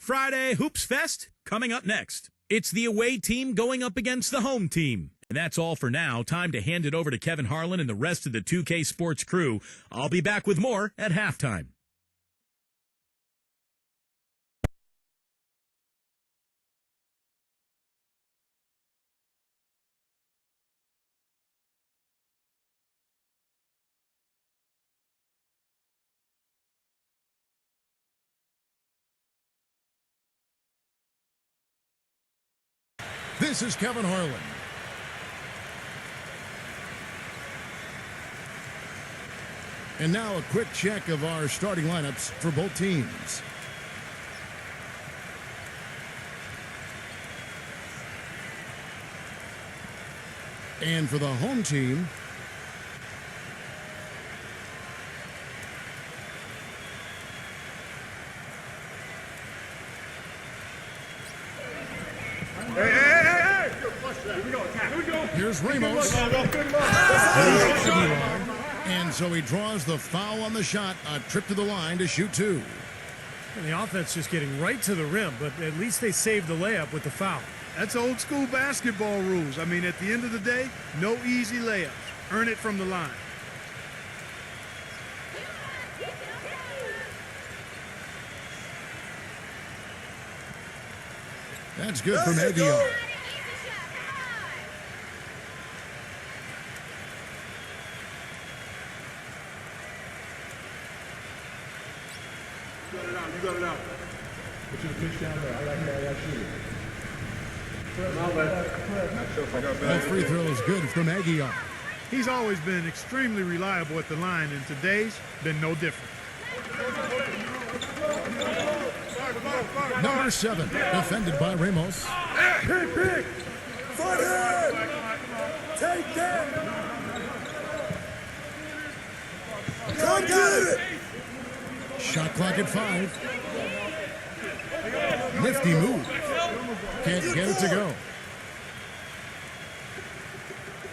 Friday Hoops Fest coming up next. It's the away team going up against the home team. And that's all for now. Time to hand it over to Kevin Harlan and the rest of the 2K Sports crew. I'll be back with more at halftime. This is Kevin Harlan. And now a quick check of our starting lineups for both teams. And for the home team, here's Ramos. And so he draws the foul on the shot, a trip to the line to shoot two. And the offense just getting right to the rim, but at least they saved the layup with the foul. That's old school basketball rules. I mean, at the end of the day, no easy layups. Earn it from the line. That's good from Aguiar. You got it out. Put your pitch down there. I like that. That free throw is good from Aguiar. He's always been extremely reliable at the line, and today's been no different. Number 7, defended by Ramos. Pick. Front head. Take that. Come get it. Shot clock at 5. Nifty move. Can't get it to go.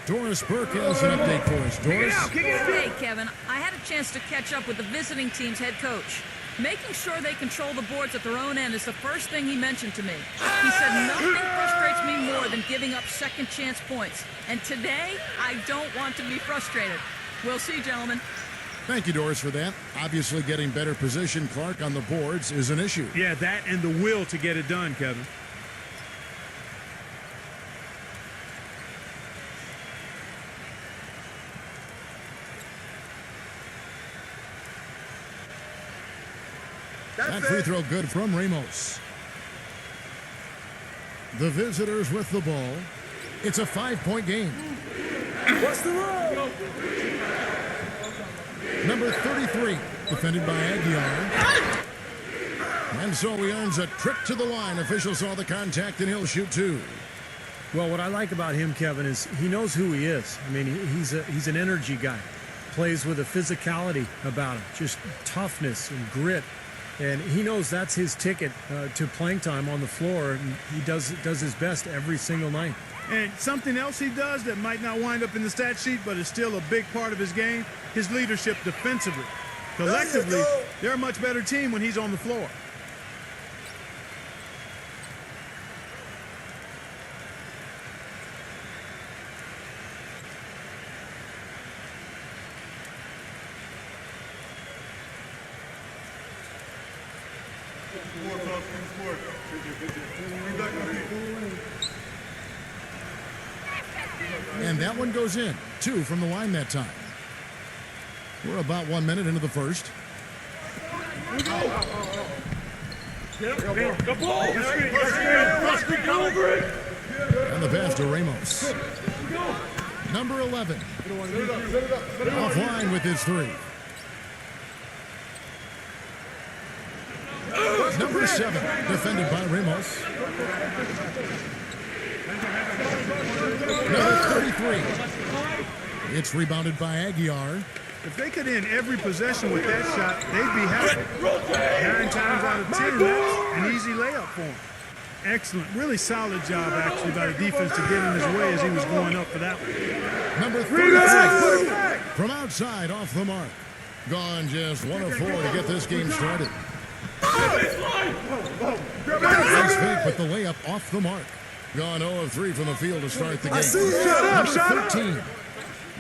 Doris Burke has an update for us. Doris? Hey, Kevin. I had a chance to catch up with the visiting team's head coach. Making sure they control the boards at their own end is the first thing he mentioned to me. He said nothing frustrates me more than giving up second chance points. And today, I don't want to be frustrated. We'll see, gentlemen. Thank you, Doris, for that. Obviously, getting better position, Clark, on the boards is an issue. Yeah, that and the will to get it done, Kevin. That free throw good from Ramos. The visitors with the ball. It's a 5-point game. What's the roll? Number 33, defended by Aguiar. And so he earns a trip to the line. Officials saw the contact, and he'll shoot two. Well, what I like about him, Kevin, is he knows who he is. I mean, he's an energy guy. Plays with a physicality about him, just toughness and grit. And he knows that's his ticket to playing time on the floor. And he does his best every single night. And something else he does that might not wind up in the stat sheet, but is still a big part of his game, his leadership defensively. Collectively, they're a much better team when he's on the floor. And that one goes in. 2 from the line that time. We're about 1 minute into the first. And the pass to Ramos. Number 11. Offline with his 3. Number 7, defended by Ramos. Number 33. It's rebounded by Aguiar. If they could end every possession with that shot, they'd be happy. 9 times out of 10, that's an easy layup for them. Excellent. Really solid job, actually, by the defense to get in his way as he was going up for that one. Number 33. From outside, off the mark. Gone just 1 of 4 to get this game started. up off the mark. Gone 0 of 3 from the field to start the game. I see it. Number 13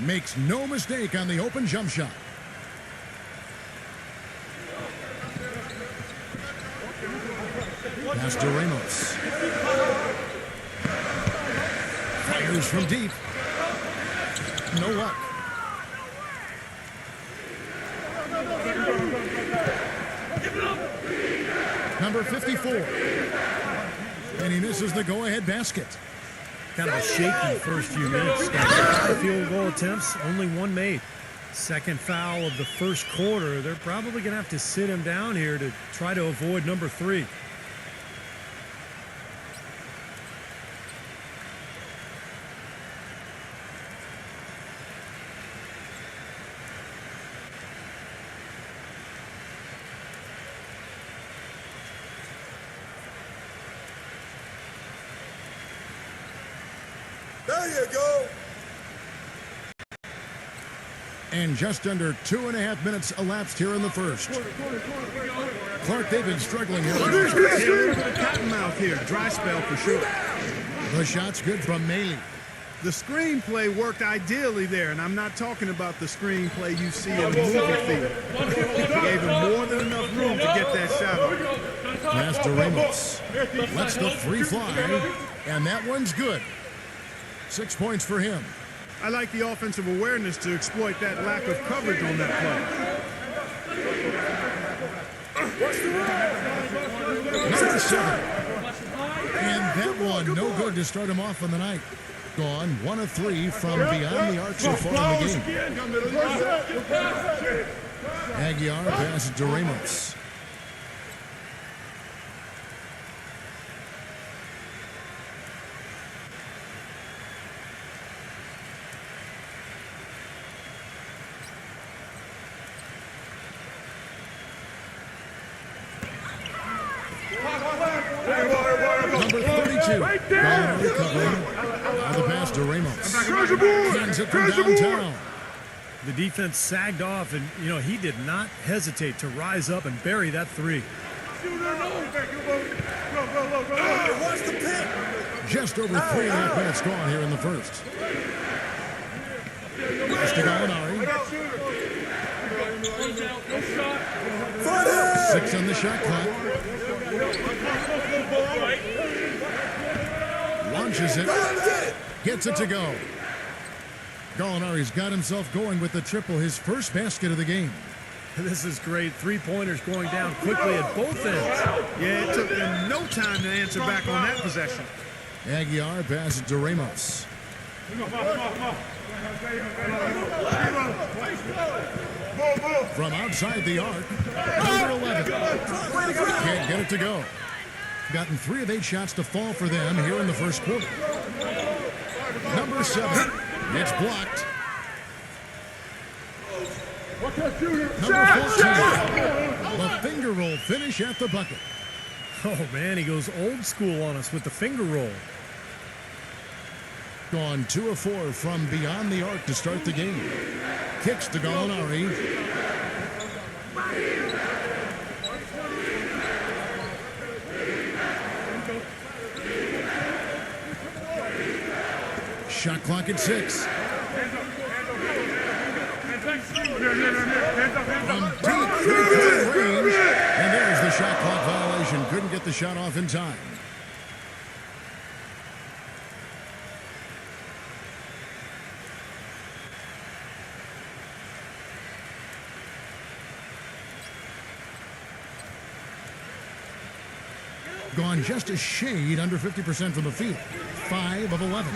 makes no mistake on the open jump shot. Pass to Ramos. Fires from deep. No luck. Number 54. And he misses the go-ahead basket. Kind of a shaky first few minutes. Got 5 field goal attempts, only 1 made. Second foul of the first quarter. They're probably going to have to sit him down here to try to avoid number 3. There you go. And just under 2.5 minutes elapsed here in the first. Clark, they've been struggling here. Yeah, a little bit of cottonmouth here. Dry spell for sure. The shot's good from Maley. The screenplay worked ideally there, and I'm not talking about the screenplay you see in the movie theater. He gave him more than enough room to get that shot off. Pass to Ramos. Lets the three fly, and that one's good. 6 points for him. I like the offensive awareness to exploit that lack of coverage on that play. Number 7. And that one, no good to start him off on the night. Gone 1 of 3 from beyond the arc so far in the game. Aguiar passes to Ramos. Number 32. Gone recovering. Now the pass to Ramos. Hands it from downtown. The defense sagged off, and, he did not hesitate to rise up and bury that 3. Watch the pick. Just over 3.5 minutes gone here in the first. Pass to Gallinari. 6 on the shot clock. Launches it. Gets it to go. Gallinari's got himself going with the triple, his first basket of the game. This is great. 3-pointers going down quickly at both ends. Yeah, it took them no time to answer back on that possession. Aguiar passes to Ramos. From outside the arc, number 11. Can't get it to go. Gotten 3 of 8 shots to fall for them here in the first quarter. Number 7. It's blocked. Number 14. The finger roll finish at the bucket. Oh, man, he goes old school on us with the finger roll. Gone 2 of 4 from beyond the arc to start the game. Kicks to Gallinari. Shot clock at 6. From deep three-point range. And there's the shot clock violation. Couldn't get the shot off in time. Gone just a shade under 50% from the field. 5 of 11.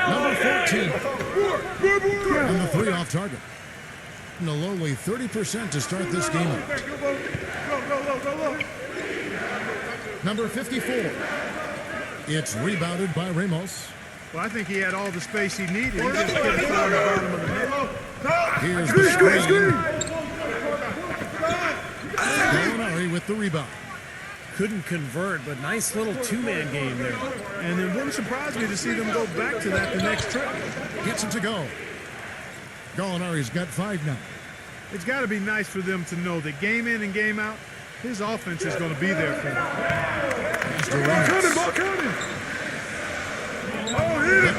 Number 14. And the 3 off target. And a lowly 30% to start this game out. Number 54. It's rebounded by Ramos. Well, I think he had all the space he needed. He just couldn't find the bottom of the net. Here's the screen. Gallinari with the rebound. Couldn't convert, but nice little 2-man game there. And it wouldn't surprise me to see them go back to that the next trip. Gets it to go. Gallinari's got 5 now. It's got to be nice for them to know that game in and game out, his offense is going to be there for him. Ball coming. Oh, hit it.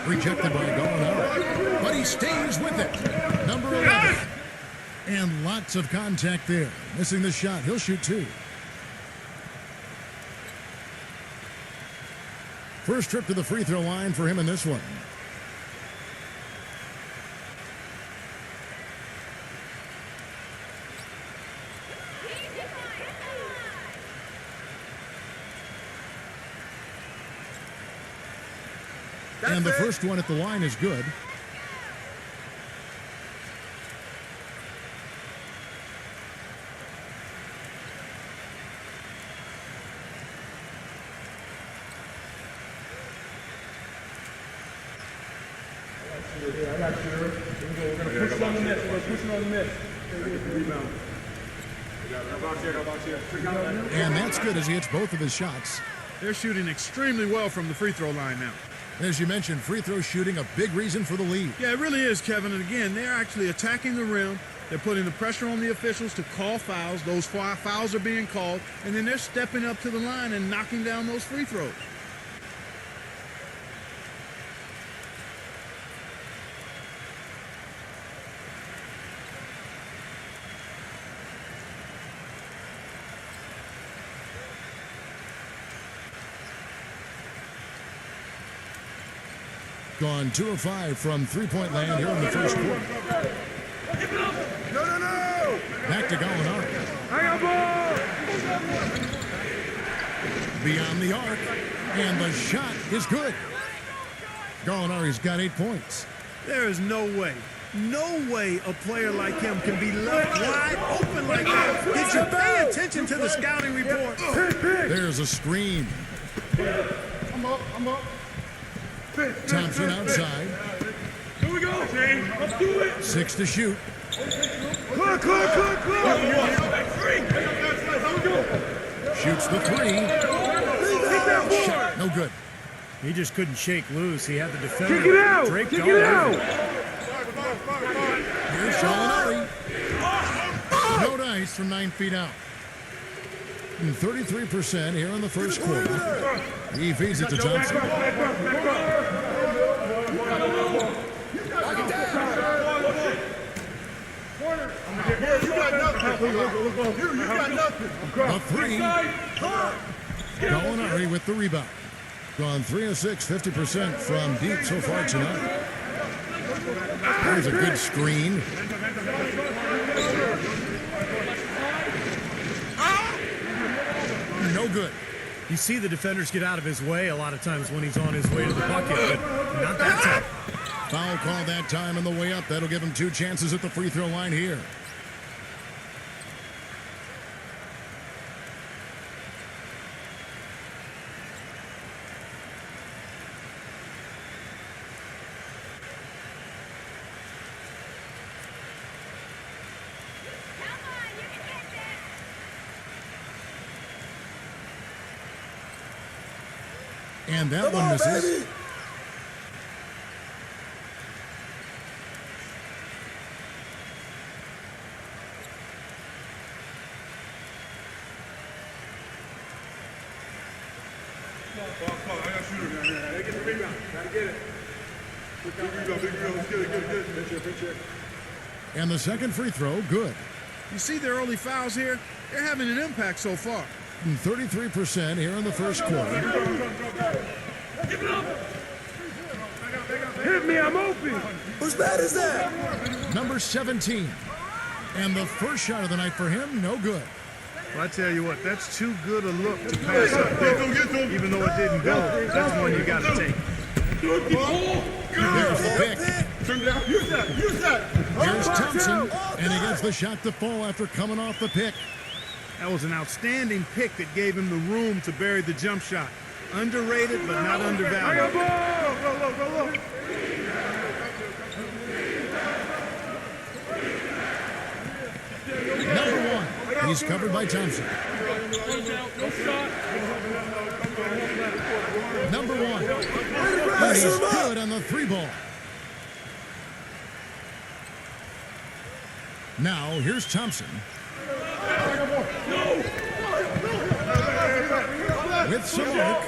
Rejected by Gallinari, but he stays with it. Number 11. And lots of contact there. Missing the shot. He'll shoot 2. First trip to the free throw line for him in this one. And the first one at the line is good. I got you. We're going to push it on the net. We're going to push it on the net. And that's good as he hits both of his shots. They're shooting extremely well from the free throw line now. As you mentioned, free throw shooting a big reason for the lead. Yeah, it really is, Kevin. And again, they're actually attacking the rim. They're putting the pressure on the officials to call fouls. Those fouls are being called. And then they're stepping up to the line and knocking down those free throws. Gone 2 of 5 from three-point land here in the first quarter. No. Back to Gallinari. I got ball. Beyond the arc. And the shot is good. Gallinari's got 8 points. There is no way a player like him can be left wide open like that. Did you pay attention to the scouting report? There's a screen. I'm up. Thompson outside. Here we go. Let's do it. 6 to shoot. Clock. Shoots the 3. Shot no good. He just couldn't shake loose. He had the defender. Kick it out. draped Kick all it over out. him. Here's Gallinari. No dice from 9 feet out. And 33% here in the first quarter. He feeds it to Thompson. A 3. Gallinari with the rebound. Gone 3 of 6, 50% from deep so far tonight. There's a good screen. No good. You see the defenders get out of his way a lot of times when he's on his way to the bucket, but not that time. Foul call that time on the way up. That'll give him 2 chances at the free throw line here. And that one misses. And the second free throw, good. You see their early fouls here? They're having an impact so far. 33% here in the first quarter. Hit me, I'm open. Whose bad is that? Number 17. And the first shot of the night for him, no good. Well, I tell you what, that's too good a look to pass up there. Even though it didn't go, that's one you got to take. There's the pick. Use that. Here's Thompson, and he gets the shot to fall after coming off the pick. That was an outstanding pick that gave him the room to bury the jump shot. Underrated, but not undervalued. Go. Number 1. He's covered by Thompson. Number 1. He's good on the 3 ball. Now, here's Thompson. With some arc.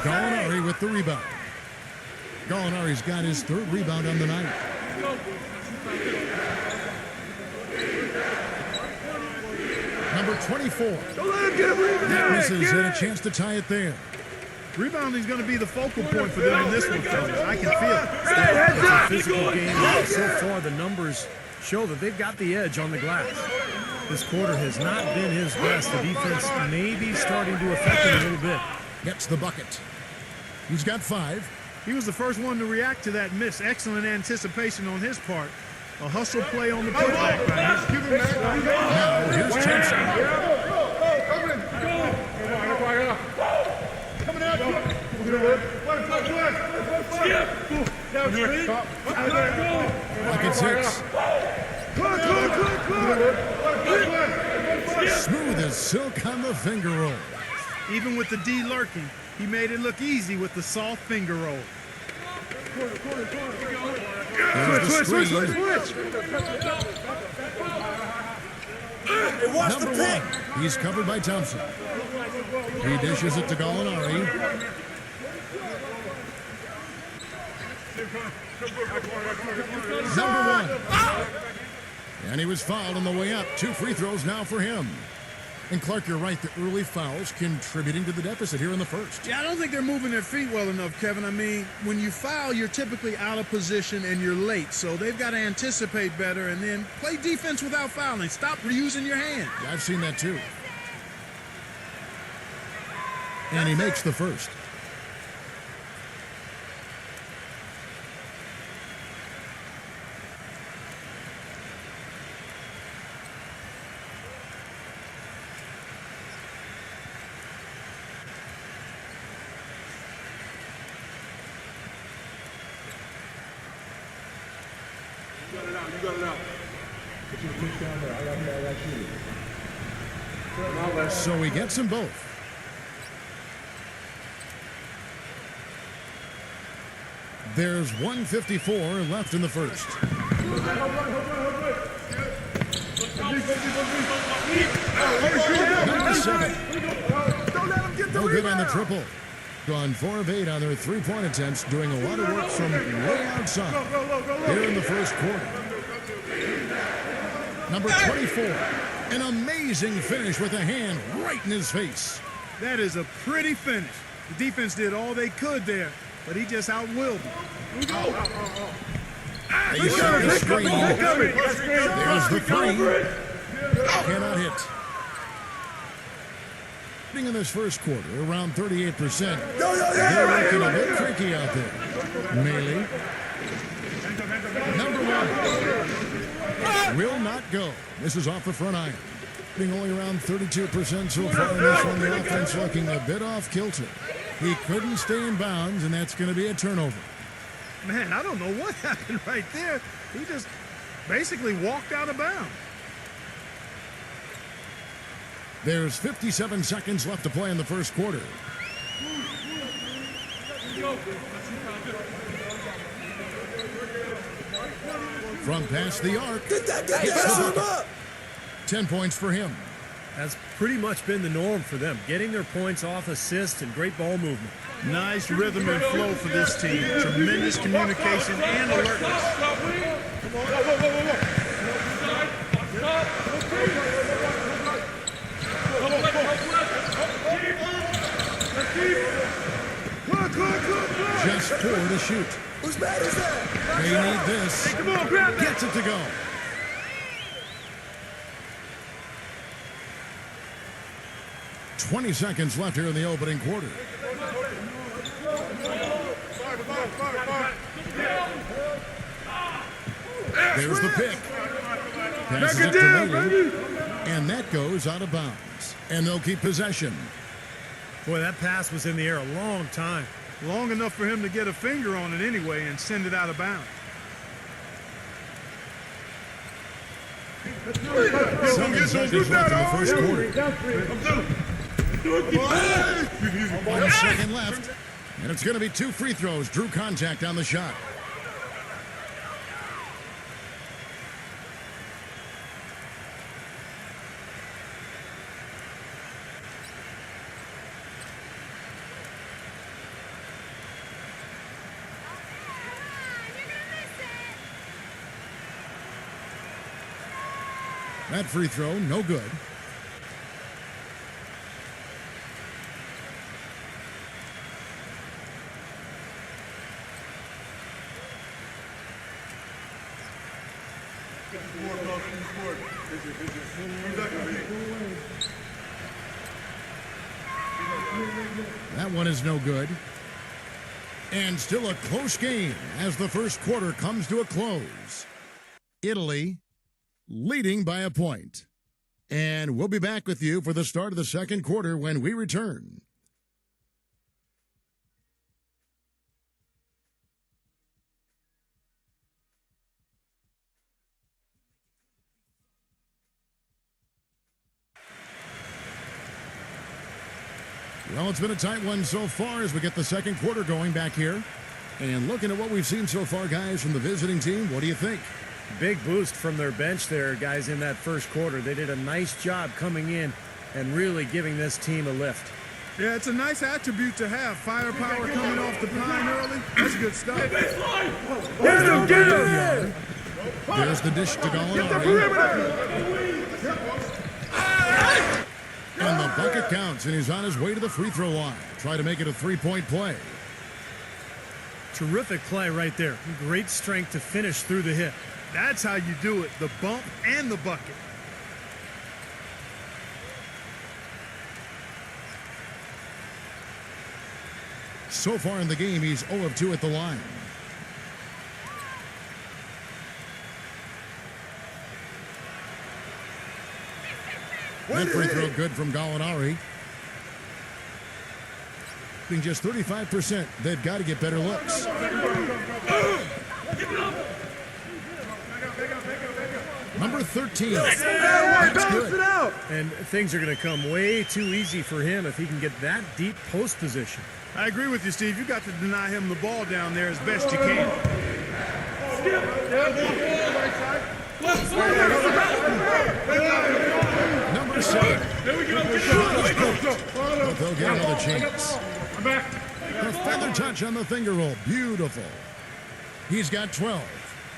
Gallinari with the rebound. Gallinari's got his third rebound on the night. Number 24. That misses and a chance to tie it there. Rebounding is going to be the focal point for them in this one, fellas. I can feel it. It's a physical game. So far, the numbers show that they've got the edge on the glass. This quarter has not been his best. The defense may be starting to affect him a little bit. Gets the bucket. He's got 5. He was the first one to react to that miss. Excellent anticipation on his part. A hustle play on the putback. Now, here's Thompson. Bucket 6. Smooth as silk on the finger roll. Even with the D lurking, he made it look easy with the soft finger roll. Switch. Number 1. He's covered by Thompson. He dishes it to Gallinari. Number 1. And he was fouled on the way up. 2 free throws now for him. And Clark, you're right. The early fouls contributing to the deficit here in the first. Yeah, I don't think they're moving their feet well enough, Kevin. I mean, when you foul, you're typically out of position and you're late. So they've got to anticipate better and then play defense without fouling. Stop reusing your hand. Yeah, I've seen that too. And he makes the first. So he gets them both. There's 1:54 left in the first. Number 7. No good on the triple. Gone 4 of 8 on their three-point attempts, doing a lot of work from way outside here in the first quarter. Number 24, an amazing finish with a hand right in his face. That is a pretty finish. The defense did all they could there, but he just outwilled them. They set the screen. There's the 3. Cannot hit. In this first quarter, around 38%. They're looking a bit tricky out there. Melee. Number 1. Will not go. This is off the front iron. Being only around 32% so far in this one. The offense looking a bit off kilter. He couldn't stay in bounds, and that's going to be a turnover. Man, I don't know what happened right there. He just basically walked out of bounds. There's 57 seconds left to play in the first quarter. From past the arc. Get that guy up. 10 points for him. That's pretty much been the norm for them, getting their points off assists and great ball movement. Nice rhythm and flow for this team. Tremendous communication and alertness. Just 4 to shoot. Whose bat is that? They need this. Come on, grab that. Gets it to go. $20 left here in the opening quarter. There's the pick. Passes it to Lady, and that goes out of bounds. And they'll keep possession. Boy, that pass was in the air a long time. Long enough for him to get a finger on it anyway and send it out of bounds. 7 seconds left in the first quarter. 1 second left. And it's going to be 2 free throws. Drew contact on the shot. That free throw, no good. That one is no good. And still a close game as the first quarter comes to a close. Italy leading by a point. And we'll be back with you for the start of the second quarter when we return. Well, it's been a tight one so far as we get the second quarter going back here. And looking at what we've seen so far, guys, from the visiting team, what do you think? Big boost from their bench there, guys, in that first quarter. They did a nice job coming in and really giving this team a lift. Yeah, it's a nice attribute to have. Firepower coming off the pine early. That's good stuff. There's the dish to Gallinari. And the bucket counts, and he's on his way to the free throw line. Try to make it a three-point play. Terrific play right there. Great strength to finish through the hit. That's how you do it, the bump and the bucket. So far in the game, he's 0 of 2 at the line. That free throw good from Gallinari. Being just 35%, they've got to get better looks. Number 13. That's good. And things are going to come way too easy for him if he can get that deep post position. I agree with you, Steve. You got to deny him the ball down there as best you can. Number 7. But they'll get another chance. The feather touch on the finger roll. Beautiful. He's got 12.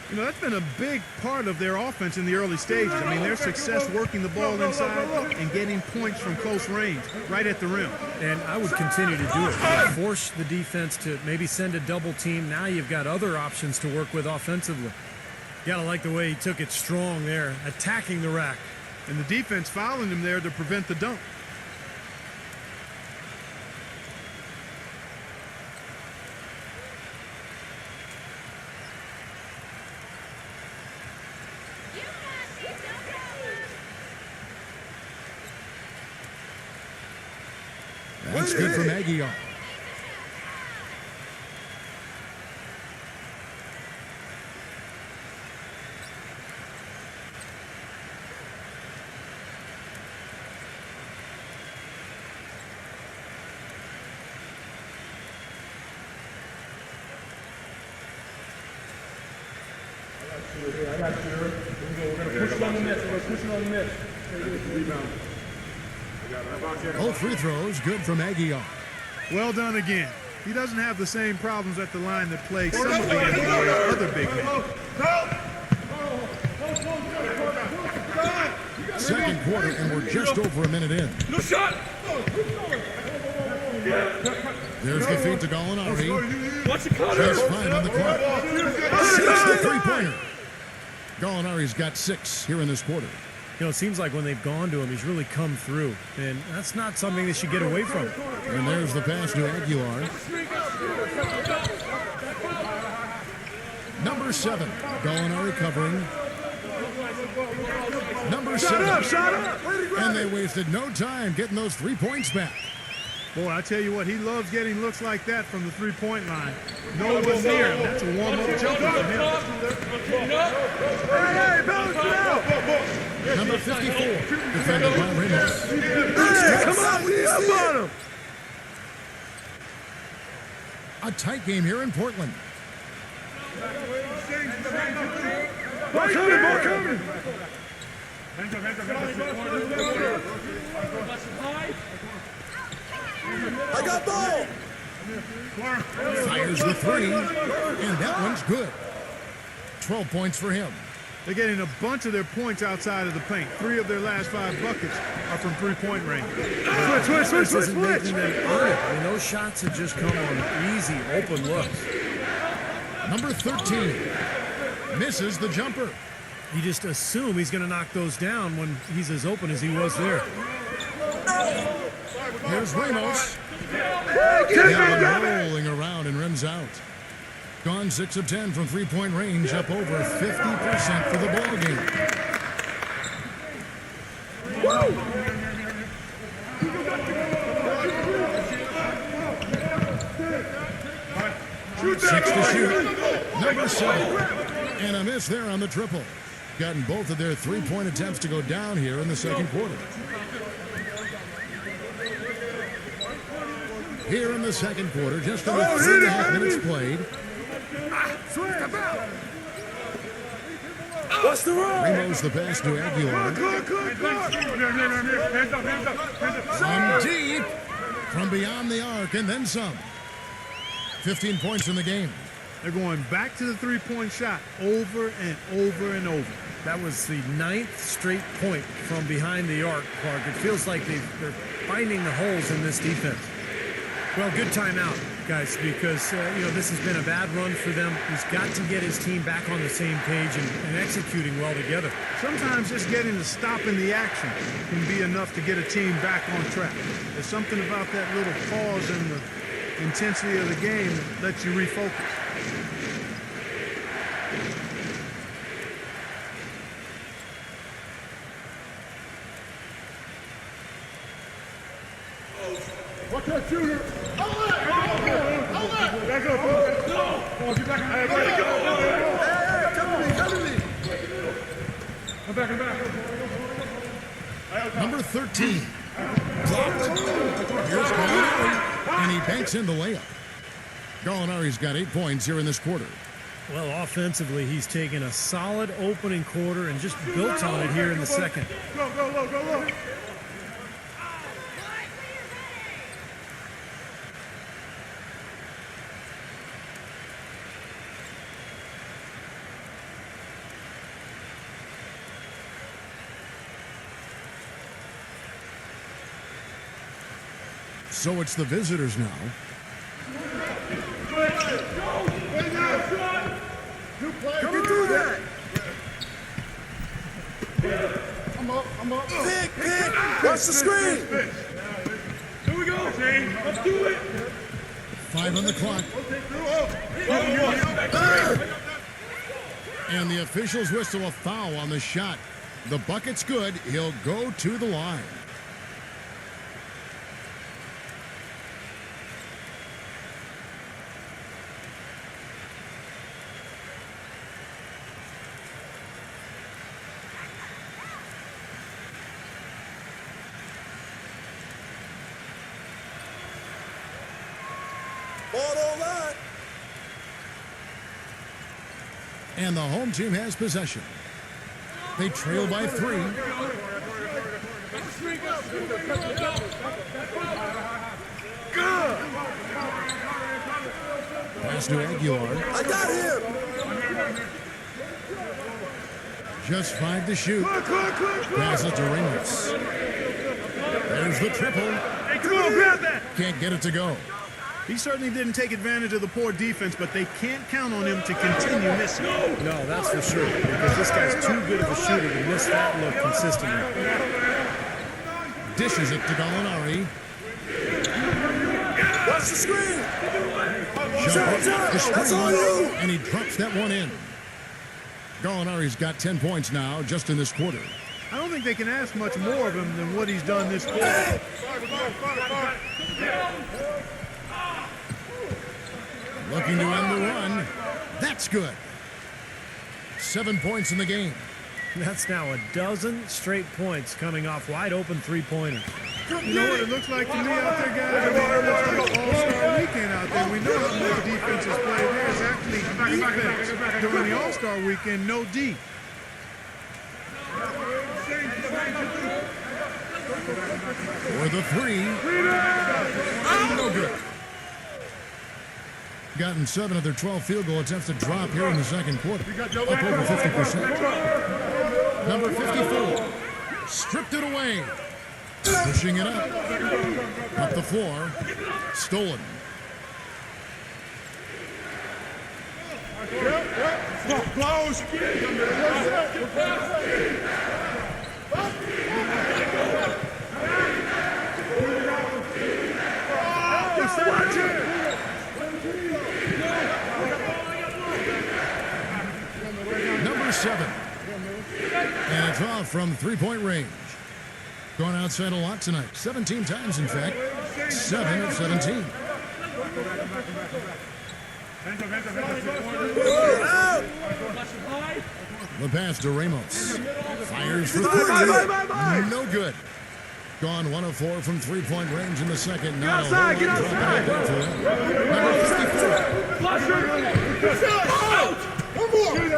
You know, that's been a big part of their offense in the early stages. I mean, their success working the ball inside and getting points from close range, right at the rim. And I would continue to do it. Force the defense to maybe send a double team. Now you've got other options to work with offensively. You gotta like the way he took it strong there, attacking the rack. And the defense fouling him there to prevent the dunk. That's good from Aguiar. I got you. We're going to push it on the net. We're going to push it on the net. Rebound. Both free throws good from Aguiar. Well done again. He doesn't have the same problems at the line that plague some of the NBA's other big men. Second quarter, and we're just over a minute in. No shot! There's the feed to Gallinari. Watch the counter! Just 5 on the clock. 6 the three-pointer. Gallinari's got 6 here in this quarter. You know, it seems like when they've gone to him, he's really come through. And that's not something they should get away from. And there's the pass to Aguilar. Number 7, Gallinari covering. Number 7. And they wasted no time getting those 3 points back. Boy, I tell you what, he loves getting looks like that from the three-point line. No one near him. That's a warm-up jumper from him. Hey, balance it out! Number 54, defended by Ramos. Come on, we up on him! A tight game here in Portland. Ball coming! I got ball! Fires the 3, and that one's good. 12 points for him. They're getting a bunch of their points outside of the paint. 3 of their last 5 buckets are from three-point range. Switch. Making them earn it. I mean, those shots have just come on easy, open looks. Number 13 misses the jumper. You just assume he's going to knock those down when he's as open as he was there. Here's Ramos. Rolling around and rims out. Gone 6 of 10 from three-point range, up over 50% for the ball game. 6 to shoot. Number 7. And a miss there on the triple. Gotten both of their three-point attempts to go down here in the second quarter. Here in the second quarter, just over 3.5 minutes played. What's the run? Ramos the pass to Aguilar. From deep, from beyond the arc, and then some. 15 points in the game. They're going back to the three-point shot over and over and over. That was the 9th straight point from behind the arc, Clark. It feels like they're finding the holes in this defense. Well, good timeout, guys, because, this has been a bad run for them. He's got to get his team back on the same page and executing well together. Sometimes just getting to stop in the action can be enough to get a team back on track. There's something about that little pause in the intensity of the game that lets you refocus. Watch that shooter. Back up. Come on, get back. Hey, come to me. I'm back. Number 13. Blocked. Here's Gallinari, and he banks in the layup. Gallinari's got 8 points here in this quarter. Well, offensively, he's taken a solid opening quarter and just built on it here in the second. Go low. So it's the visitors now. Come through that. I'm up. Pick. Watch the screen. Here we go. Let's do it. 5 on the clock. And the officials whistle a foul on the shot. The bucket's good. He'll go to the line. And the home team has possession. They trail by 3. Pass to Aguilar. I got him. Just 5 to shoot. Pass it to Ramos. There's the triple. Hey, come on, grab that. Can't get it to go. He certainly didn't take advantage of the poor defense, but they can't count on him to continue missing. No, that's for sure, because this guy's too good of a shooter to miss that look consistently. Dishes it to Gallinari. Watch the screen. That's on you. And he drops that one in. Gallinari's got 10 points now just in this quarter. I don't think they can ask much more of him than what he's done this quarter. Looking to end the run. That's good. 7 points in the game. That's now a dozen straight points coming off wide open three-pointers. You know what it looks like to me out there, guys? It looks like All-Star Weekend out there. We know how much defense is played. There's actually defense during the All-Star Weekend, no D. For the 3. No good. Gotten 7 of their 12 field goal attempts to drop here in the second quarter. Up over 50%. Number 54. Stripped it away. Pushing it up the floor. Stolen. Close. Number 7. And it's off from three-point range. Going outside a lot tonight. 17 times, in fact. 7 of 17. The pass to Ramos. Fires for 3. No good. Gone 1 of 4 from three-point range in the second. Now outside, get outside.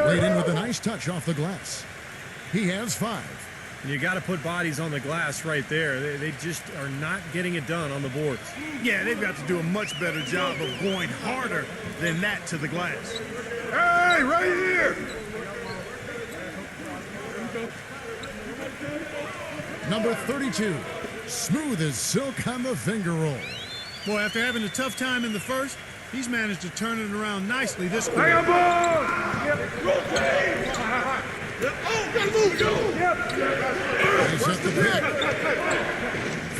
Laid in with a nice touch off the glass. He has 5. You got to put bodies on the glass right there. They just are not getting it done on the boards. Yeah, they've got to do a much better job of going harder than that to the glass. Hey, right here. Number 32. Smooth as silk on the finger roll. Boy, after having a tough time in the first, he's managed to turn it around nicely this Hang quarter. on, ball. Rotate. Oh, gotta move, go. He's at the pick.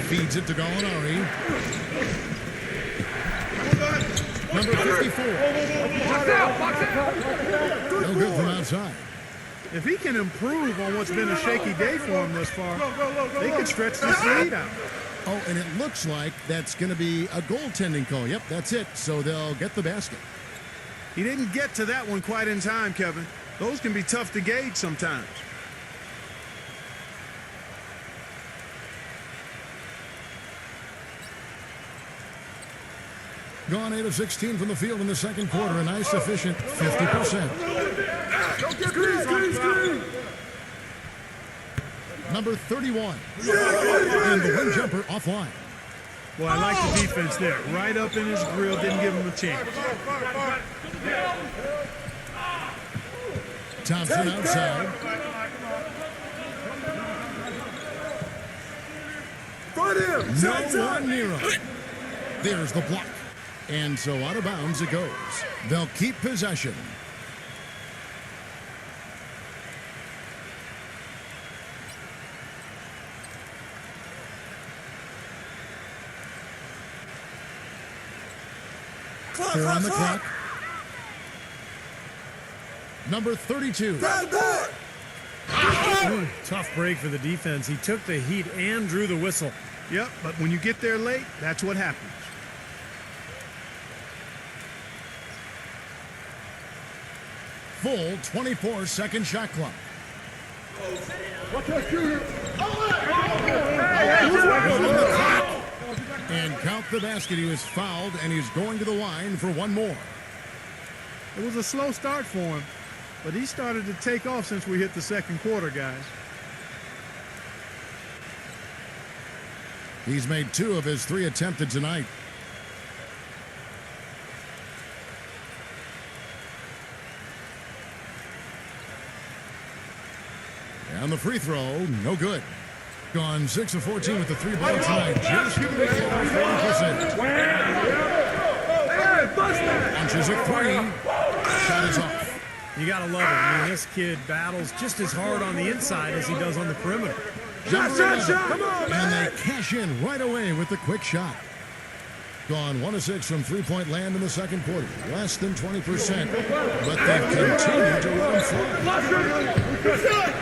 Feeds it to Gallinari. Number 54. Box out. No good from outside. If he can improve on what's been a shaky day for him thus far, they could stretch this lead out. Oh, and it looks like that's going to be a goaltending call. Yep, that's it. So they'll get the basket. He didn't get to that one quite in time, Kevin. Those can be tough to gauge sometimes. Gone 8 of 16 from the field in the second quarter. A nice, efficient 50%. Number 31. And the wing jumper offline. Well, I like the defense there. Right up in his grill, didn't give him a chance. Thompson outside. No one near him. There's the block. And so out of bounds it goes. They'll keep possession. Four on the clock. Number 32. Ooh, tough break for the defense. He took the heat and drew the whistle. Yep, but when you get there late, that's what happens. Full 24-second shot clock. And count the basket. He was fouled, and he's going to the line for one more. It was a slow start for him, but he started to take off since we hit the second quarter, guys. He's made 2 of his 3 attempted tonight. And the free throw, no good. Gone 6 of 14 with the 3-ball tonight. Just 40%. Punches a 3. Shot is off. You got to love it. I mean, this kid battles just as hard on the inside as he does on the perimeter. Shot. And they cash in right away with the quick shot. Gone 1 of 6 from three-point land in the second quarter. Less than 20%. But they've continued to run fly.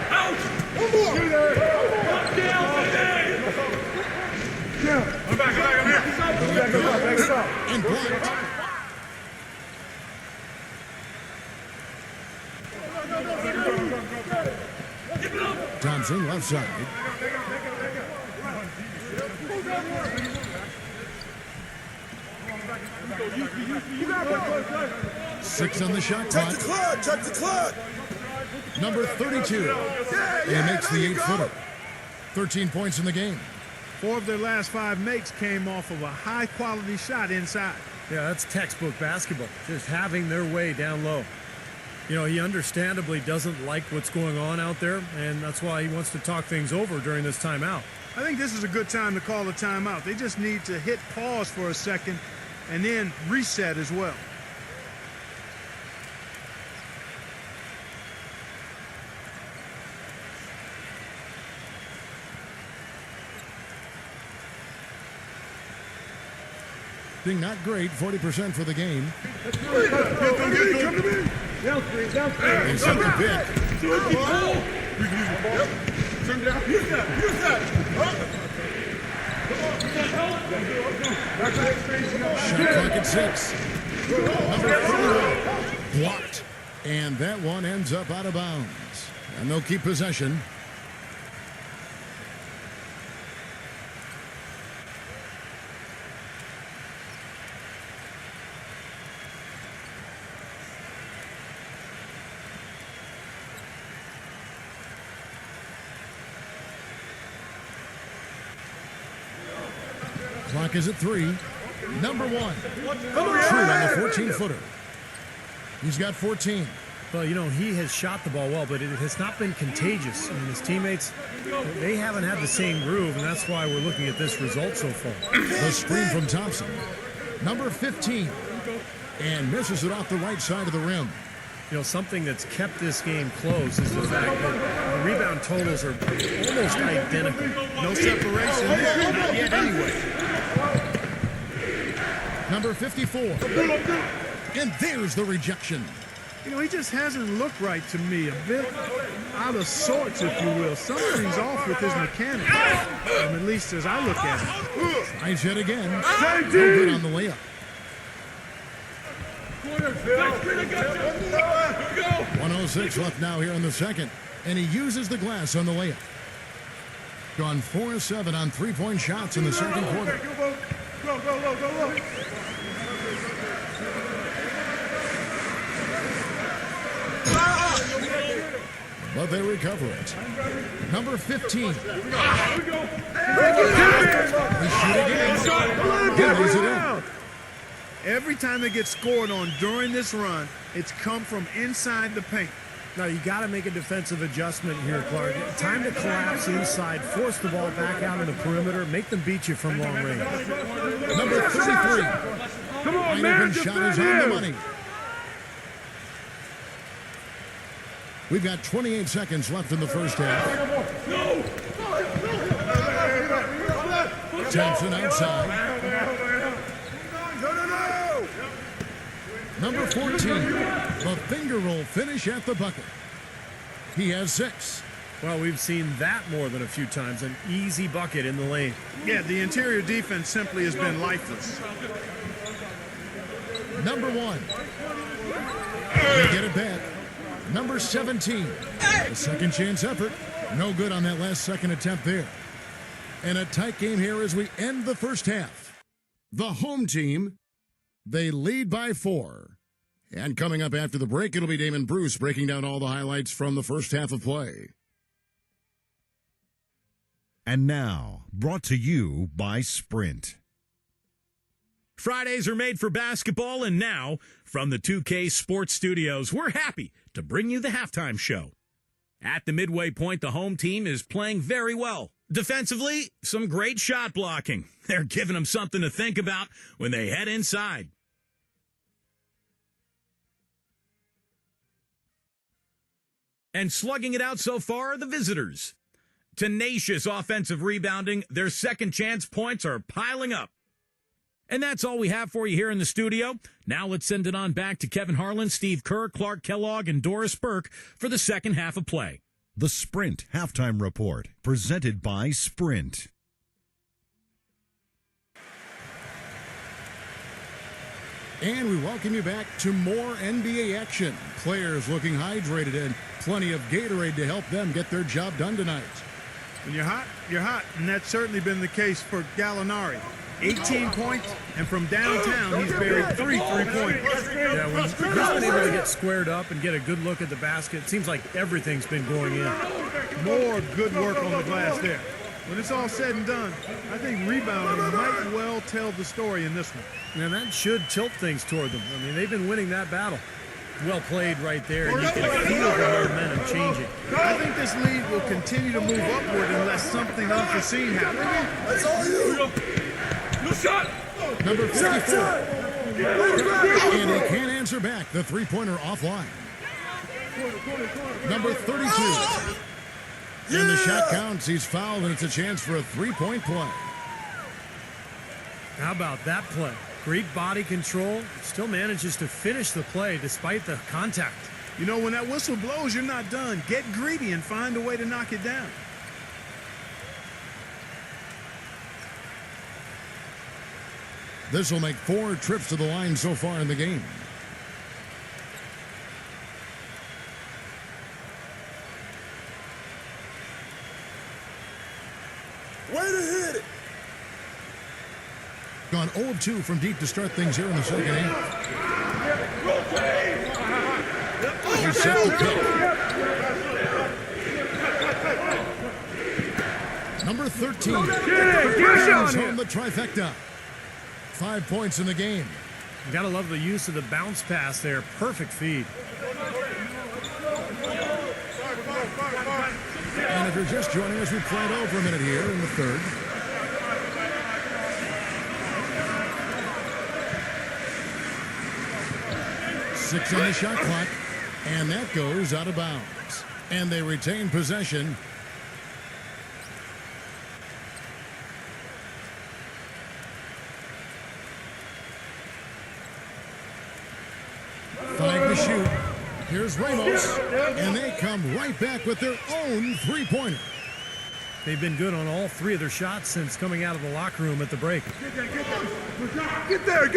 Out. One more. I'm back. And blocked. Thompson left side. Six on the shot clock. Check the clock. Number 32. And he makes the 8-footer. 13 points in the game. 4 of their last 5 makes came off of a high-quality shot inside. Yeah, that's textbook basketball, just having their way down low. You know, he understandably doesn't like what's going on out there, and that's why he wants to talk things over during this timeout. I think this is a good time to call a timeout. They just need to hit pause for a second and then reset as well. Not great, 40% for the game. Come to me. They sent the pick. Turn down. Use that. Shot clock at 6. Number 4 blocked. And that one ends up out of bounds. And they'll keep possession. Clock is at 3. Number 1. True on the 14-footer. He's got 14. Well, you know, he has shot the ball well, but it has not been contagious. I mean, his teammates, they haven't had the same groove, and that's why we're looking at this result so far. The screen from Thompson. Number 15. And misses it off the right side of the rim. You know, something that's kept this game close is the fact that the rebound totals are almost identical. No separation there, not yet anyway. Number 54. And there's the rejection. You know, he just hasn't looked right to me. A bit out of sorts, if you will. Something's off with his mechanics, at least as I look at it. Tries it again. No good on the layup. 1:06 left now here in the second. And he uses the glass on the layup. Gone 4-7 on three-point shots in the second quarter. Go. But they recover it. Number 15. They shoot again. He lays it in. Every time they get scored on during this run, it's come from inside the paint. Now, you got to make a defensive adjustment here, Clark. Time to collapse inside, force the ball back out on the perimeter, make them beat you from long range. Number 33. Come on, man. Shot is on the money. We've got 28 seconds left in the first half. No. Thompson outside. Number 14, the finger roll finish at the bucket. He has 6. Well, we've seen that more than a few times, an easy bucket in the lane. Yeah, the interior defense simply has been lifeless. Number 1. They get it back. Number 17, a second chance effort. No good on that last second attempt there. And a tight game here as we end the first half. The home team, they lead by 4. And coming up after the break, it'll be Damon Bruce breaking down all the highlights from the first half of play. And now, brought to you by Sprint. Fridays are made for basketball, and now, from the 2K Sports Studios, we're happy to bring you the halftime show. At the midway point, the home team is playing very well. Defensively, some great shot blocking. They're giving them something to think about when they head inside. And slugging it out so far are the visitors. Tenacious offensive rebounding, their second chance points are piling up. And that's all we have for you here in the studio. Now let's send it on back to Kevin Harlan, Steve Kerr, Clark Kellogg, and Doris Burke for the second half of play. The Sprint Halftime Report, presented by Sprint. And we welcome you back to more NBA action. Players looking hydrated and plenty of Gatorade to help them get their job done tonight. When you're hot, you're hot, and that's certainly been the case for Gallinari. 18 points, and from downtown, he's buried 3 3-pointers. Yeah, when he's been able to get squared up and get a good look at the basket, it seems like everything's been going in. More good work on the glass there. When it's all said and done, I think rebounding might well tell the story in this one. And that should tilt things toward them. I mean, they've been winning that battle. Well played right there, and you can feel the momentum changing. I think this lead will continue to move upward unless something unforeseen happens. That's all you. No shot. Number 54. And he can't answer back. The three-pointer offline. Number 32. And the shot counts. He's fouled, and it's a chance for a three-point play. How about that play? Great body control. Still manages to finish the play despite the contact. You know, when that whistle blows, you're not done. Get greedy and find a way to knock it down. This will make 4 trips to the line so far in the game. Way to hit it. Gone 0 of 2 from deep to start things here in the second half. He set the pick. Number 13. Brings home the trifecta. 5 points in the game. You gotta love the use of the bounce pass there. Perfect feed. And if you're just joining us, we played over a minute here in the third. Six on the shot clock, and that goes out of bounds. And they retain possession. Five to shoot. Here's Ramos, and they come right back with their own three-pointer. They've been good on all 3 of their shots since coming out of the locker room at the break. Get there.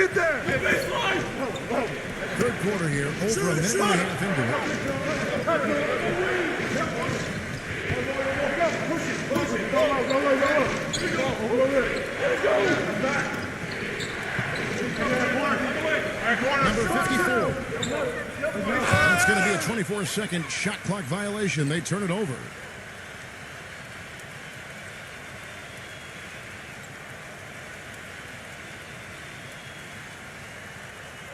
Third quarter here, over a minute and a half into it. Number 54. It's going to be a 24-second shot clock violation. They turn it over.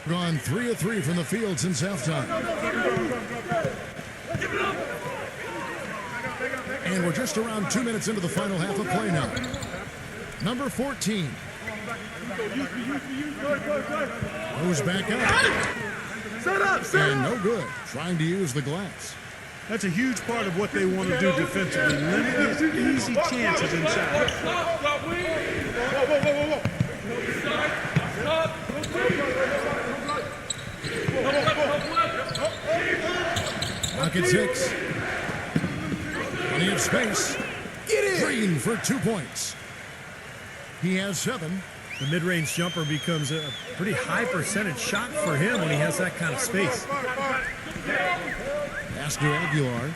Gone 3 of 3 from the field since halftime. And we're just around 2 minutes into the final half of play now. Number 14. Goes back up. Set up. And no good. Trying to use the glass. That's a huge part of what they want to do defensively. Limit his easy chances inside. Pocket 6. Plenty of space. Green for 2 points. He has 7. The mid-range jumper becomes a pretty high percentage shot for him when he has that kind of space. Pass to Aguilar.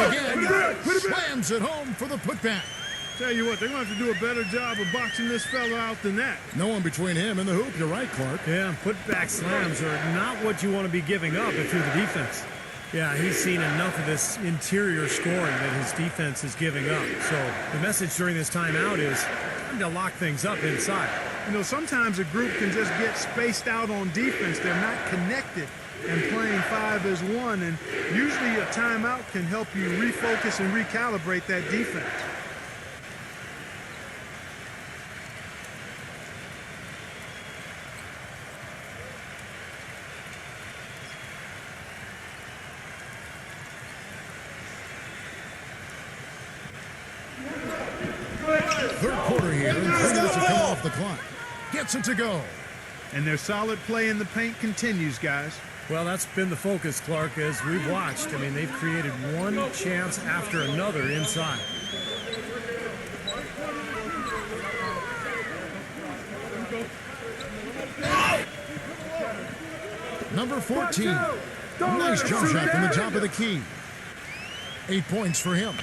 Again, slams it home for the putback. Tell you what, they're going to have to do a better job of boxing this fella out than that. No one between him and the hoop. You're right, Clark. Yeah, putback slams are not what you want to be giving up if you're the defense. Yeah, he's seen enough of this interior scoring that his defense is giving up. So the message during this timeout is time to lock things up inside. You know, sometimes a group can just get spaced out on defense. They're not connected and playing 5 as 1. And usually a timeout can help you refocus and recalibrate that defense. Third quarter here, and 3 minutes have come off the clock. Gets it to go. And their solid play in the paint continues, guys. Well, that's been the focus, Clark, as we've watched. I mean, they've created one chance after another inside. Number 14. Nice jump shot from the top of the key. 8 points for him.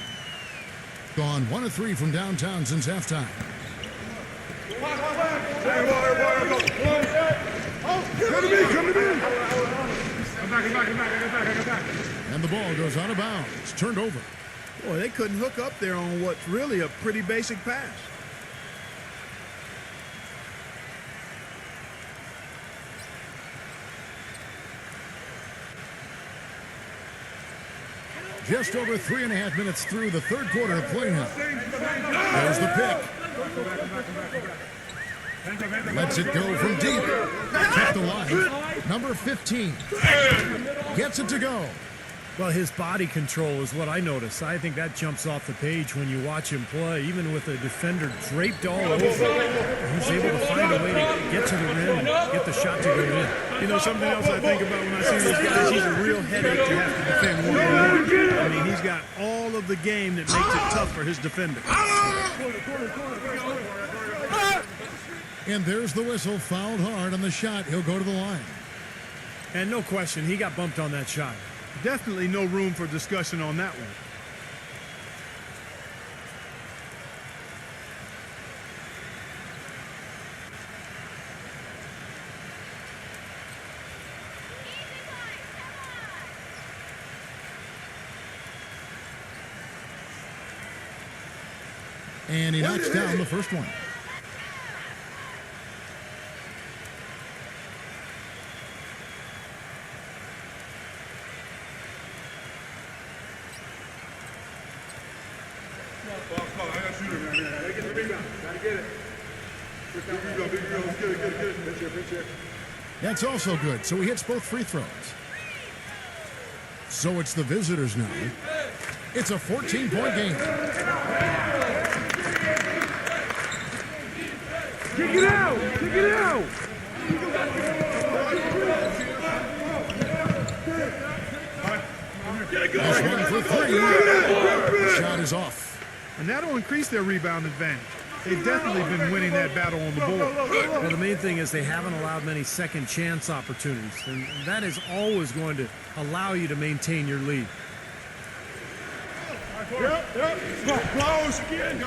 Gone 1 of 3 from downtown since halftime. Come to me. And the ball goes out of bounds. Turned over. Boy, they couldn't hook up there on what's really a pretty basic pass. Just over 3.5 minutes through the third quarter of play now. There's the pick. Lets it go from deep. Kept the line. Number 15. Gets it to go. Well, his body control is what I notice. I think that jumps off the page when you watch him play. Even with the defender draped all over, he's able to find a way to get to the rim and get the shot to go in. You know, something else I think about when I see these guys, he's a real headache to have to defend one-on-one. I mean, he's got all of the game that makes it tough for his defender. And there's the whistle. Fouled hard on the shot. He'll go to the line. And no question, he got bumped on that shot. Definitely no room for discussion on that one. And he knocks down the first one. That's also good. So he hits both free throws. So it's the visitors now. It's a 14-point game. Kick it out! Kick it out! This one for three. Shot is off. And that'll increase their rebound advantage. They've definitely been winning that battle on the board. Well, the main thing is they haven't allowed many second chance opportunities, and that is always going to allow you to maintain your lead. Close again.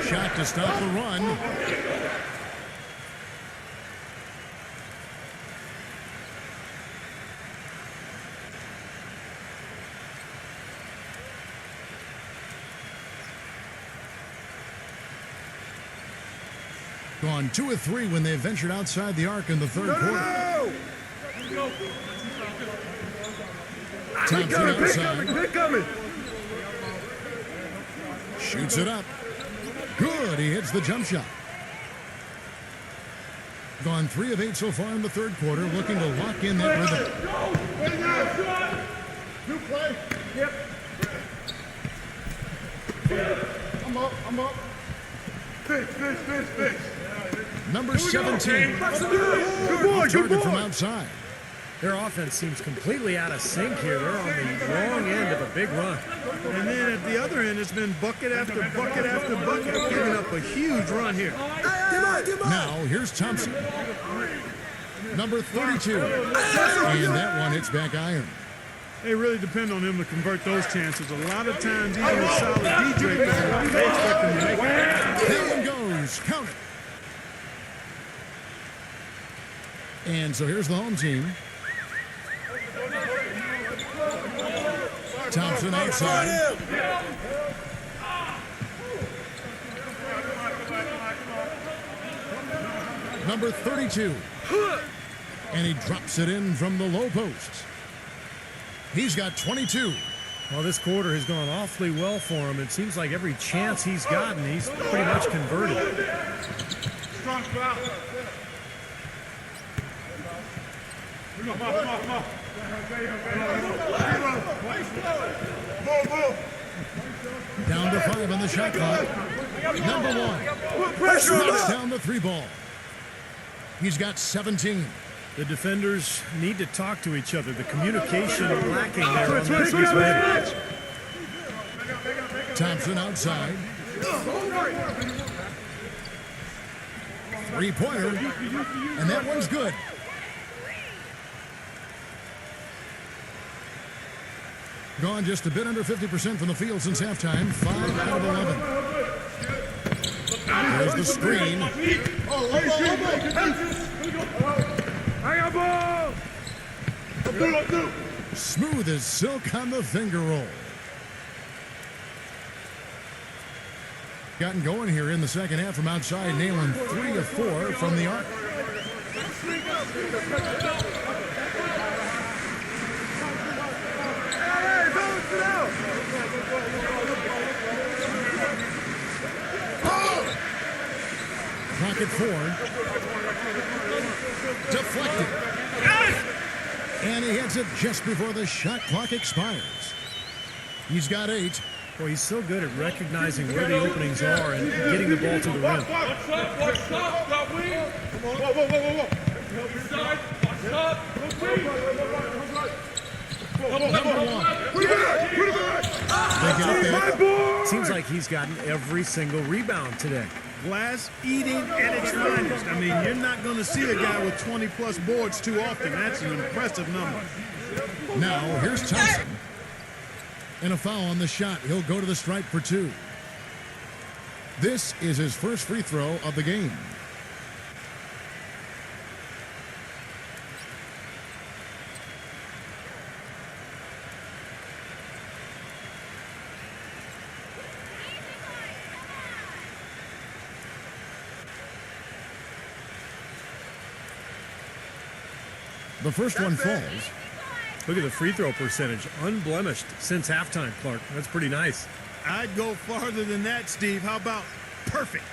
Shot to stop the run. Gone 2 of 3 when they ventured outside the arc in the third quarter. Thompson outside. Shoots it up. Good. He hits the jump shot. Gone 3 of 8 so far in the third quarter, looking to lock in that rhythm. New play. Yep. I'm up. Fix. Number 17. Target from outside. Their offense seems completely out of sync here. They're on the wrong end of a big run. And then at the other end, it's been bucket after bucket after bucket, giving up a huge run here. Now, here's Thompson. Number 32. And that one hits back iron. They really depend on him to convert those chances. A lot of times, even with solid DJ, they expect him to make it. That one goes. Count it. And so here's the home team. Thompson outside. Number 32. And he drops it in from the low post. He's got 22. Well, this quarter has gone awfully well for him. It seems like every chance he's gotten, he's pretty much converted. Strong foul. Come on. Down to 5 on the shot clock. Number 1. Pressure Knocks down the 3 ball. He's got 17. The defenders need to talk to each other. The communication lacking there on this end. Thompson outside. 3-pointer. And that one's good. Gone just a bit under 50% from the field since halftime. 5 out of 11. There's the screen. I got ball. Smooth as silk on the finger roll. Gotten going here in the second half from outside, nailing 3 of 4 from the arc. Clock at 4. Deflected. And he hits it just before the shot clock expires. He's got 8. Well, he's so good at recognizing where the openings are and getting the ball to the rim. They get it there. Seems like he's gotten every single rebound today. Glass eating at its finest. I mean, you're not going to see a guy with 20-plus boards too often. That's an impressive number. Now, here's Thompson. And a foul on the shot. He'll go to the stripe for 2. This is his first free throw of the game. The first one falls. Look at the free throw percentage. Unblemished since halftime, Clark. That's pretty nice. I'd go farther than that, Steve. How about perfect?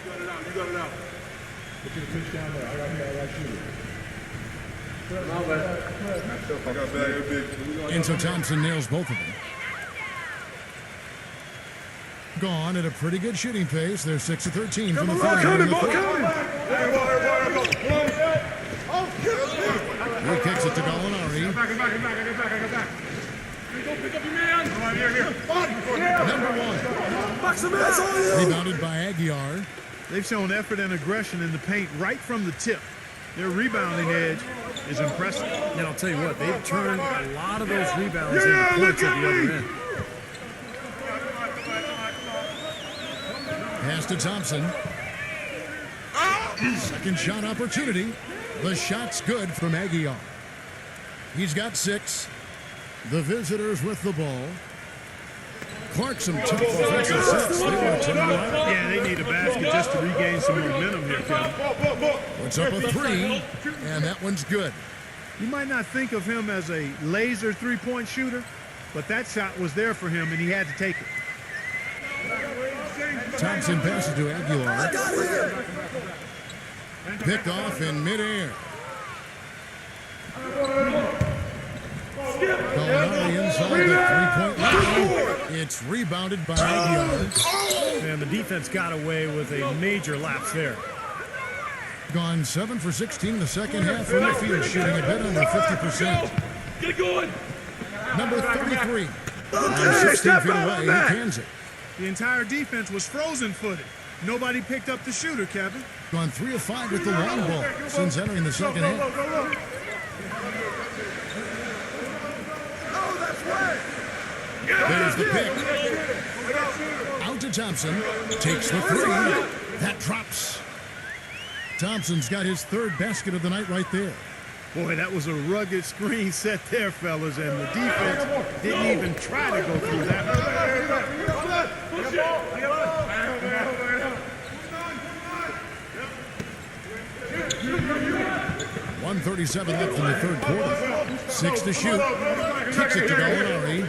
You got it out. Put your pitch down there. I got shooter. And so Thompson nails both of them. Gone at a pretty good shooting pace. They're 6 of 13 from the field. He kicks it to Gallinari. Number 1. Rebounded by Aguiar. They've shown effort and aggression in the paint right from the tip. Their rebounding edge is impressive. And I'll tell you what, they've turned a lot of those rebounds into points at the other end. Pass to Thompson. Second shot opportunity. The shot's good from Aguiar. He's got 6. The visitors with the ball. Clark, some tough offensive sets. Yeah, they need a basket just to regain some momentum here, Kevin. What's up a 3, and that one's good. You might not think of him as a laser three-point shooter, but that shot was there for him, and he had to take it. Thompson passes to Aguilar. Picked off in midair. Gallinari inside the 3-point line. It's rebounded by Aguilar. And the defense got away with a major lapse there. Gone 7 for 16 the second half from the field, shooting a bit under 50%. Get it going. Number 33. 16 feet away, he cans it. The entire defense was frozen-footed. Nobody picked up the shooter, Kevin. Gone 3 of 5 with the long ball since entering the second half. There's the pick. Out to Thompson. Takes the 3. That drops. Thompson's got his 3rd basket of the night right there. Boy, that was a rugged screen set there, fellas, and the defense didn't even try to go through that. 1:37 left in the 3rd quarter. 6 to shoot. Kicks it to Gallinari.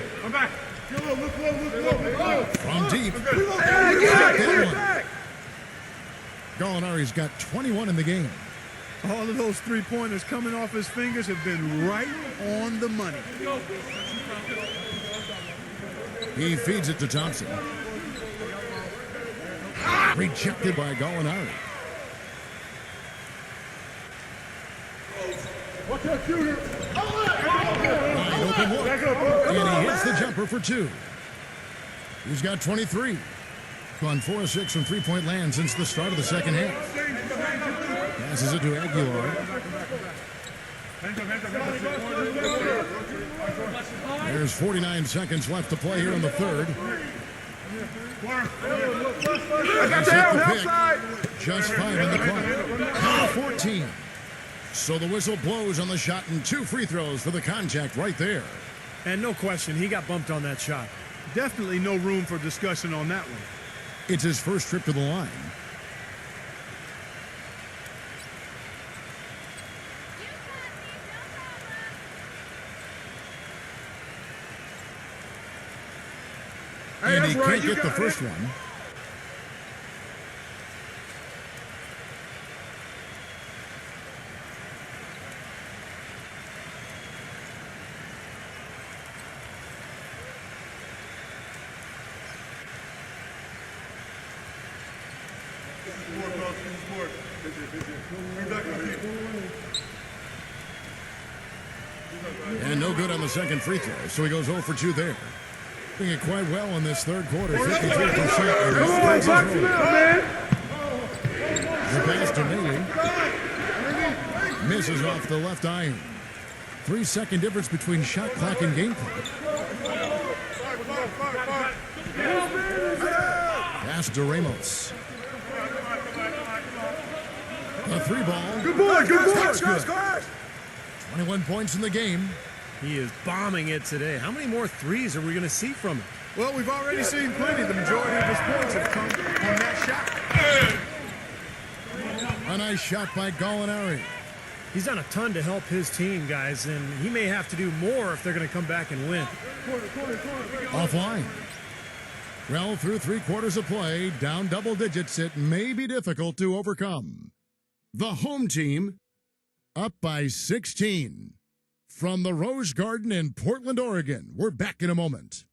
From deep. Gallinari's got 21 in the game. All of those three-pointers coming off his fingers have been right on the money. He feeds it to Thompson. Rejected by Gallinari. Watch out, shooter. Wide open look. And he hits the jumper for 2. He's got 23. Gone 4 of 6 from three-point land since the start of the second half. Passes it to Aguilar. There's 49 seconds left to play here in the 3rd. He's hit the pick. Just 5 in the clock. Now 14. So the whistle blows on the shot and 2 free throws for the contact right there. And no question, he got bumped on that shot. Definitely no room for discussion on that one. It's his first trip to the line. And he can't get the first one. And no good on the second free throw, so he goes 0 for 2 there. Doing it quite well in this third quarter, 53%. The pass to Neely. Misses off the left iron. 3-second difference between shot clock and game clock. Pass to Ramos. The 3 ball. Good boy, good boy. Good. 21 points in the game. He is bombing it today. How many more threes are we going to see from him? Well, we've already seen plenty. The majority of his points have come from that shot. A nice shot by Gallinari. He's done a ton to help his team, guys, and he may have to do more if they're going to come back and win. Offline. Well, through 3 quarters of play, down double digits, it may be difficult to overcome. The home team up by 16. From the Rose Garden in Portland, Oregon, we're back in a moment.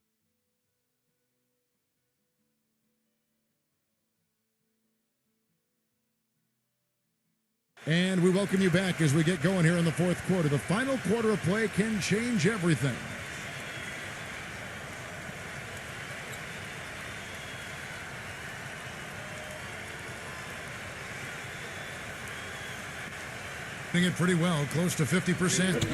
And we welcome you back as we get going here in the fourth quarter. The final quarter of play can change everything. Doing it pretty well, close to 50%.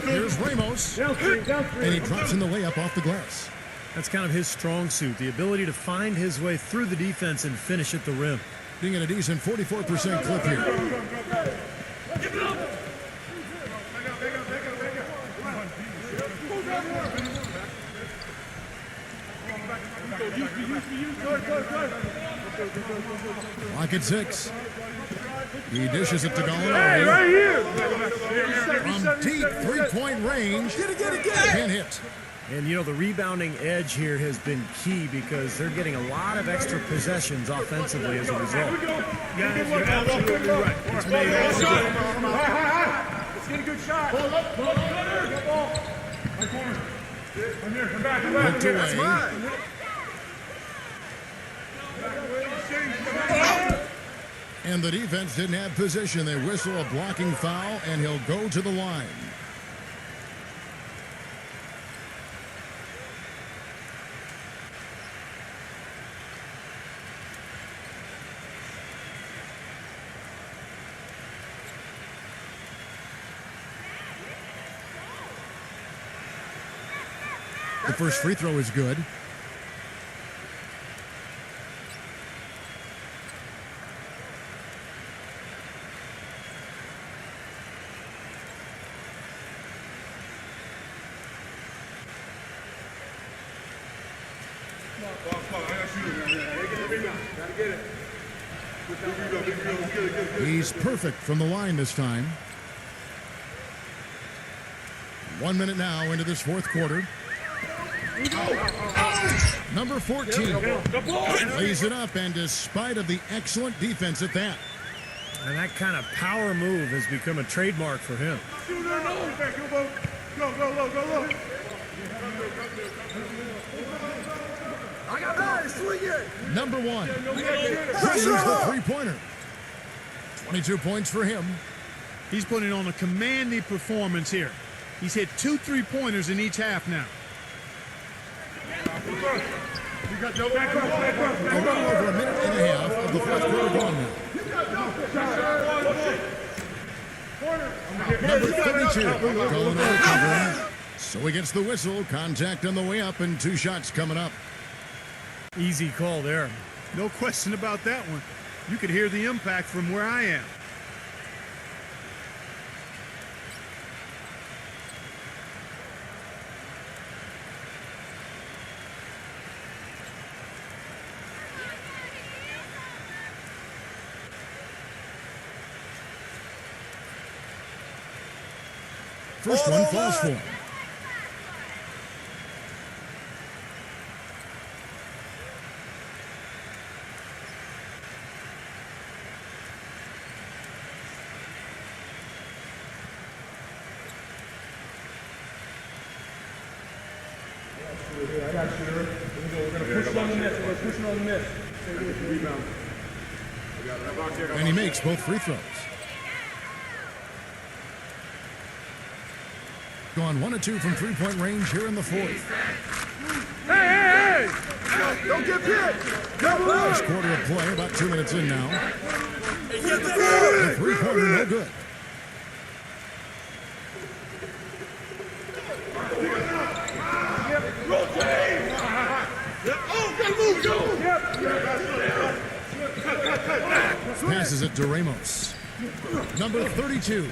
Here's Ramos, and he drops in the layup off the glass. That's kind of his strong suit, the ability to find his way through the defense and finish at the rim. Being at a decent 44% clip here. Clock at 6. He dishes it to Gallinari. Right here. From deep three-point range. Get it. Can't hit. And, you know, the rebounding edge here has been key because they're getting a lot of extra possessions offensively as a result. Guys, you're absolutely right. It's made all the difference. Let's get a good shot. Good ball. Right corner. Come here. Come back. Hooked away. And the defense didn't have position. They whistle a blocking foul, and he'll go to the line. The first free throw is good. He's perfect from the line this time. 1 minute now into this fourth quarter. Number 14 lays it up, and despite of the excellent defense at that. And that kind of power move has become a trademark for him. Go. I got that. Swing it. Number 1 drains the three-pointer. 22 points for him. He's putting on a commanding performance here. He's hit 2 3-pointers in each half now. A little over a minute and a half of the fourth quarter gone now. Number 32 going over covering. So he gets the whistle, contact on the way up, and 2 shots coming up. Easy call there. No question about that one. You could hear the impact from where I am. First one falls for him. I got you. We're going to push it on the net. We're going to push it on the net. Rebound. And he makes both free throws. Gone 1 of 2 from three-point range here in the fourth. Hey! Don't get hit! First quarter of play, about 2 minutes in now. The three-pointer no good. Passes it to Ramos. Number 32.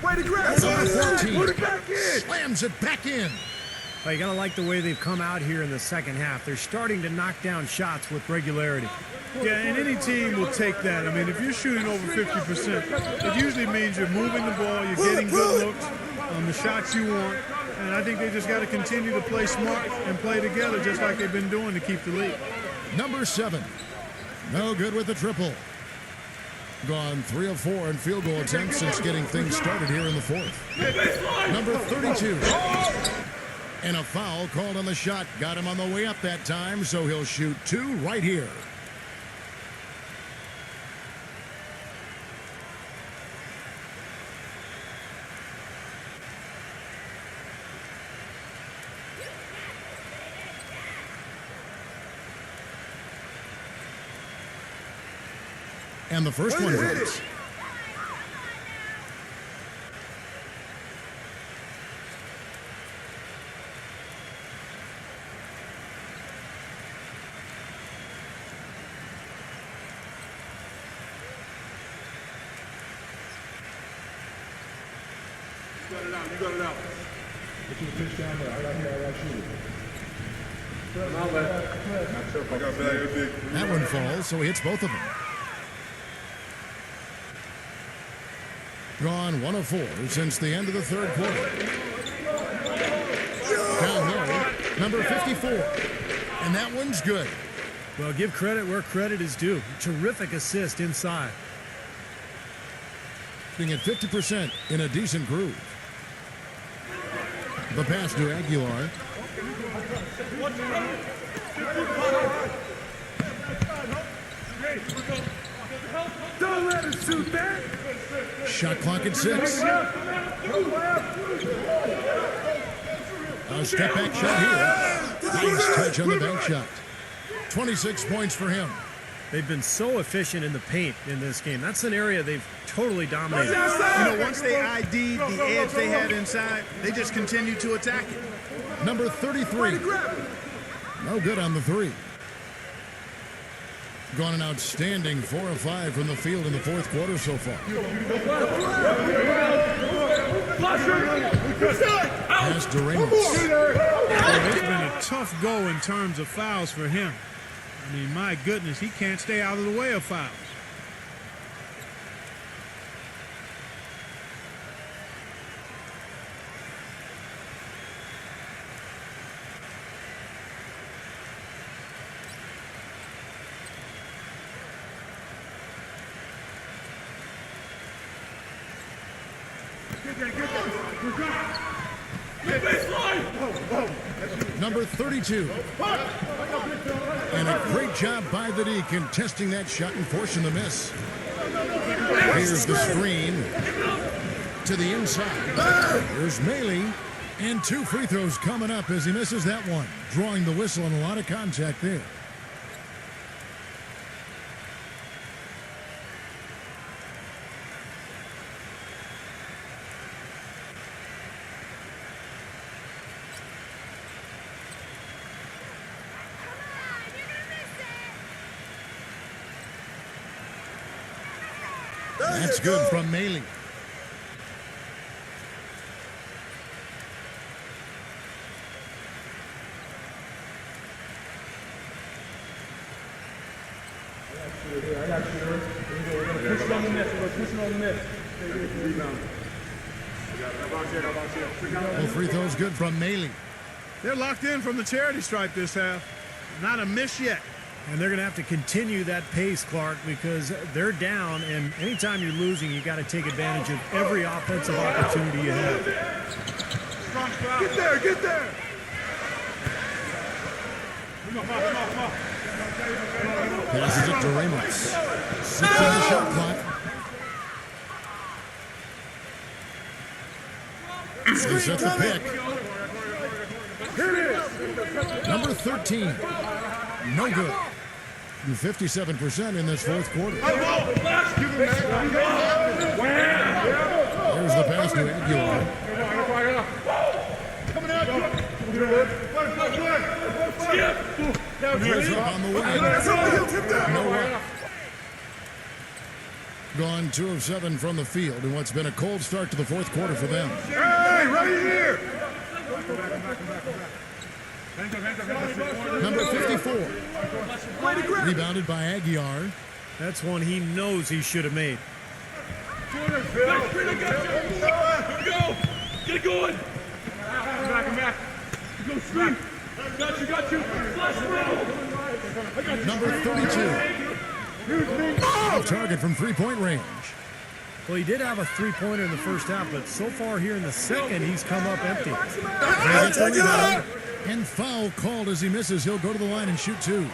Way to grab Number 14. Put it back in! Slams it back in. Well, you got to like the way they've come out here in the second half. They're starting to knock down shots with regularity. Yeah, and any team will take that. I mean, if you're shooting over 50%, it usually means you're moving the ball, you're getting good looks on the shots you want. And I think they just got to continue to play smart and play together just like they've been doing to keep the lead. Number 7. No good with the triple. Gone 3 of 4 in field goal attempts since getting things started here in the fourth. Number 32. And a foul called on the shot. Got him on the way up that time, so he'll shoot 2 right here. And the first one goes. You got it out. Put your pitch down there. I got shoot it. That one falls, so he hits both of them. Gone 1 of 4 since the end of the third quarter. Down low, number 54. And that one's good. Well, give credit where credit is due. Terrific assist inside. Being at 50% in a decent groove. The pass to Aguilar. Don't let us shoot that! Shot clock at 6. A step back shot here. Nice touch on the bank shot. 26 points for him. They've been so efficient in the paint in this game. That's an area they've totally dominated. You know, once they ID'd the edge they had inside, they just continued to attack it. Number 33. No good on the 3. Gone an outstanding 4 of 5 from the field in the fourth quarter so far. Pass to Ramos. It's been a tough go in terms of fouls for him. I mean, my goodness, he can't stay out of the way of fouls. Number 32. And a great job by the D contesting that shot and forcing the miss. Here's the screen to the inside. Here's Maley. And 2 free throws coming up as he misses that one. Drawing the whistle and a lot of contact there. That's good from Maley. Well, free throw's good from Maley. They're locked in from the charity stripe this half. Not a miss yet. And they're going to have to continue that pace, Clark, because they're down, and anytime you're losing, you got to take advantage of every offensive opportunity you have. Get there, get there. Passes it to Ramos. 6 on the shot clock. He sets the pick. Number 13. No good. 57% in this fourth quarter. There's the pass to Aguilar. Here's up on the wing. No way. Gone 2 of 7 from the field in what's been a cold start to the fourth quarter for them. Hey, right in here. Number 54. Rebounded by Aguilar. That's one he knows he should have made. Get it going. Back. Go screen. Got you. Flash throw. Number 32. Off target from three-point range. Well, he did have a three-pointer in the first half, but so far here in the second, he's come up empty. And foul called as he misses. He'll go to the line and shoot 2.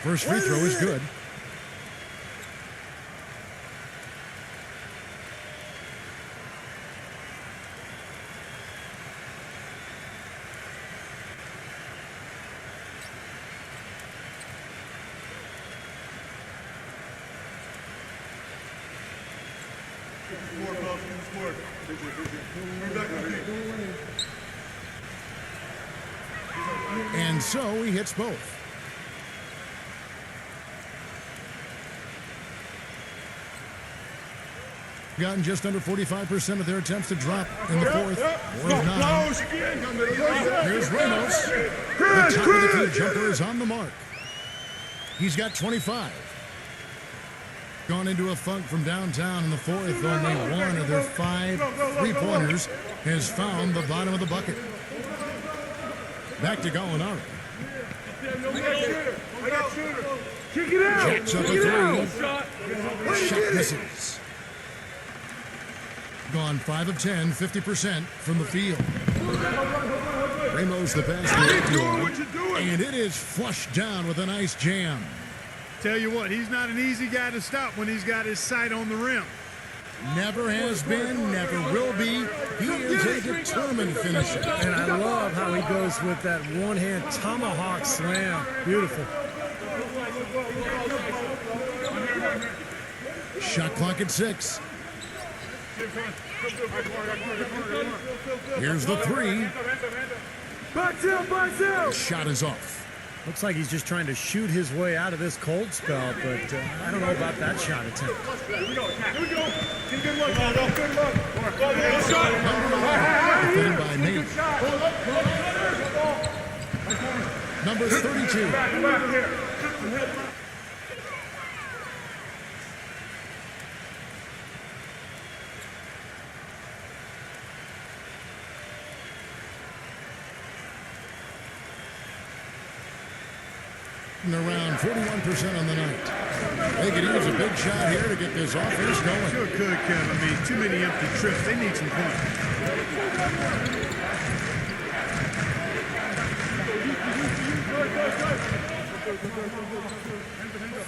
First free throw is good. And so he hits both. Gotten just under 45% of their attempts to drop in the fourth. 4 of 9. Here's Ramos. The top of the key jumper is on the mark. He's got 25. Gone into a funk from downtown in the fourth. Only one of their 5 three-pointers has found the bottom of the bucket. Back to Gallinari. Jacks up a 3. Shot misses. Gone 5 of 10, 50% from the field. Ramos the pass to Aguilar, and it is flushed down with a nice jam. Tell you what, he's not an easy guy to stop when he's got his sight on the rim. Never has been, never will be. He is a determined finisher. And I love how he goes with that one-hand tomahawk slam. Beautiful. Shot clock at 6. Here's the 3. Shot is off. Looks like he's just trying to shoot his way out of this cold spell, but I don't know about that shot attempt. Defended by Nate. Number 32. Around 41% on the night. They could use a big shot here to get this offense going. Sure could, Kevin. I mean, too many empty trips. They need some points.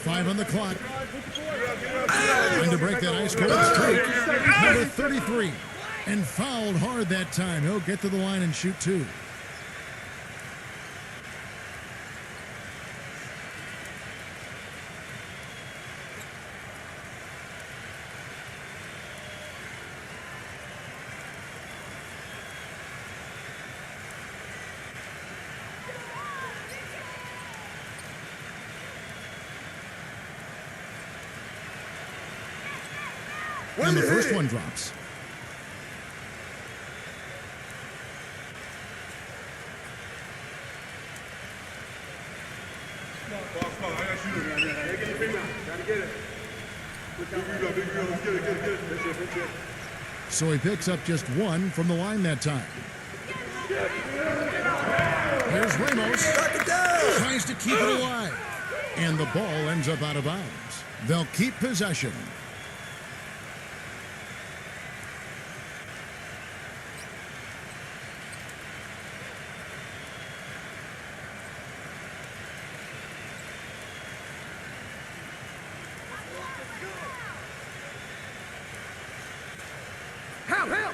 5 on the clock. Trying to break that ice cold streak. Number 33. And fouled hard that time. He'll get to the line and shoot two. And the first one drops. So he picks up just one from the line that time. Here's Ramos. Tries to keep it alive. And the ball ends up out of bounds. They'll keep possession. Help!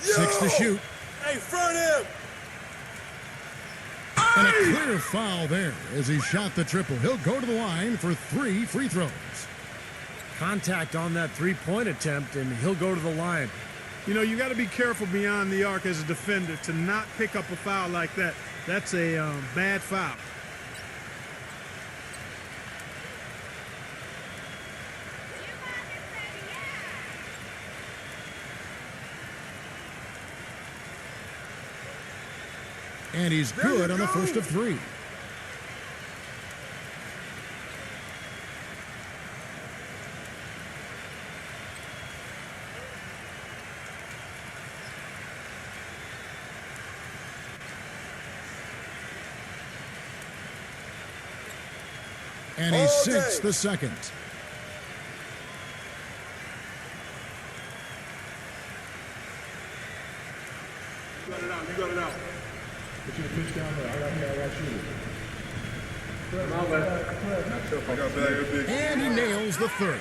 6 to shoot. Hey, front him! And a clear foul there as he shot the triple. He'll go to the line for 3 free throws. Contact on that three-point attempt, and he'll go to the line. You know, you got to be careful beyond the arc as a defender to not pick up a foul like that. That's a bad foul. And he's good on the first of 3. And he sinks the second. You got it out. Put your pitch down there. I got shooter. And he nails the third.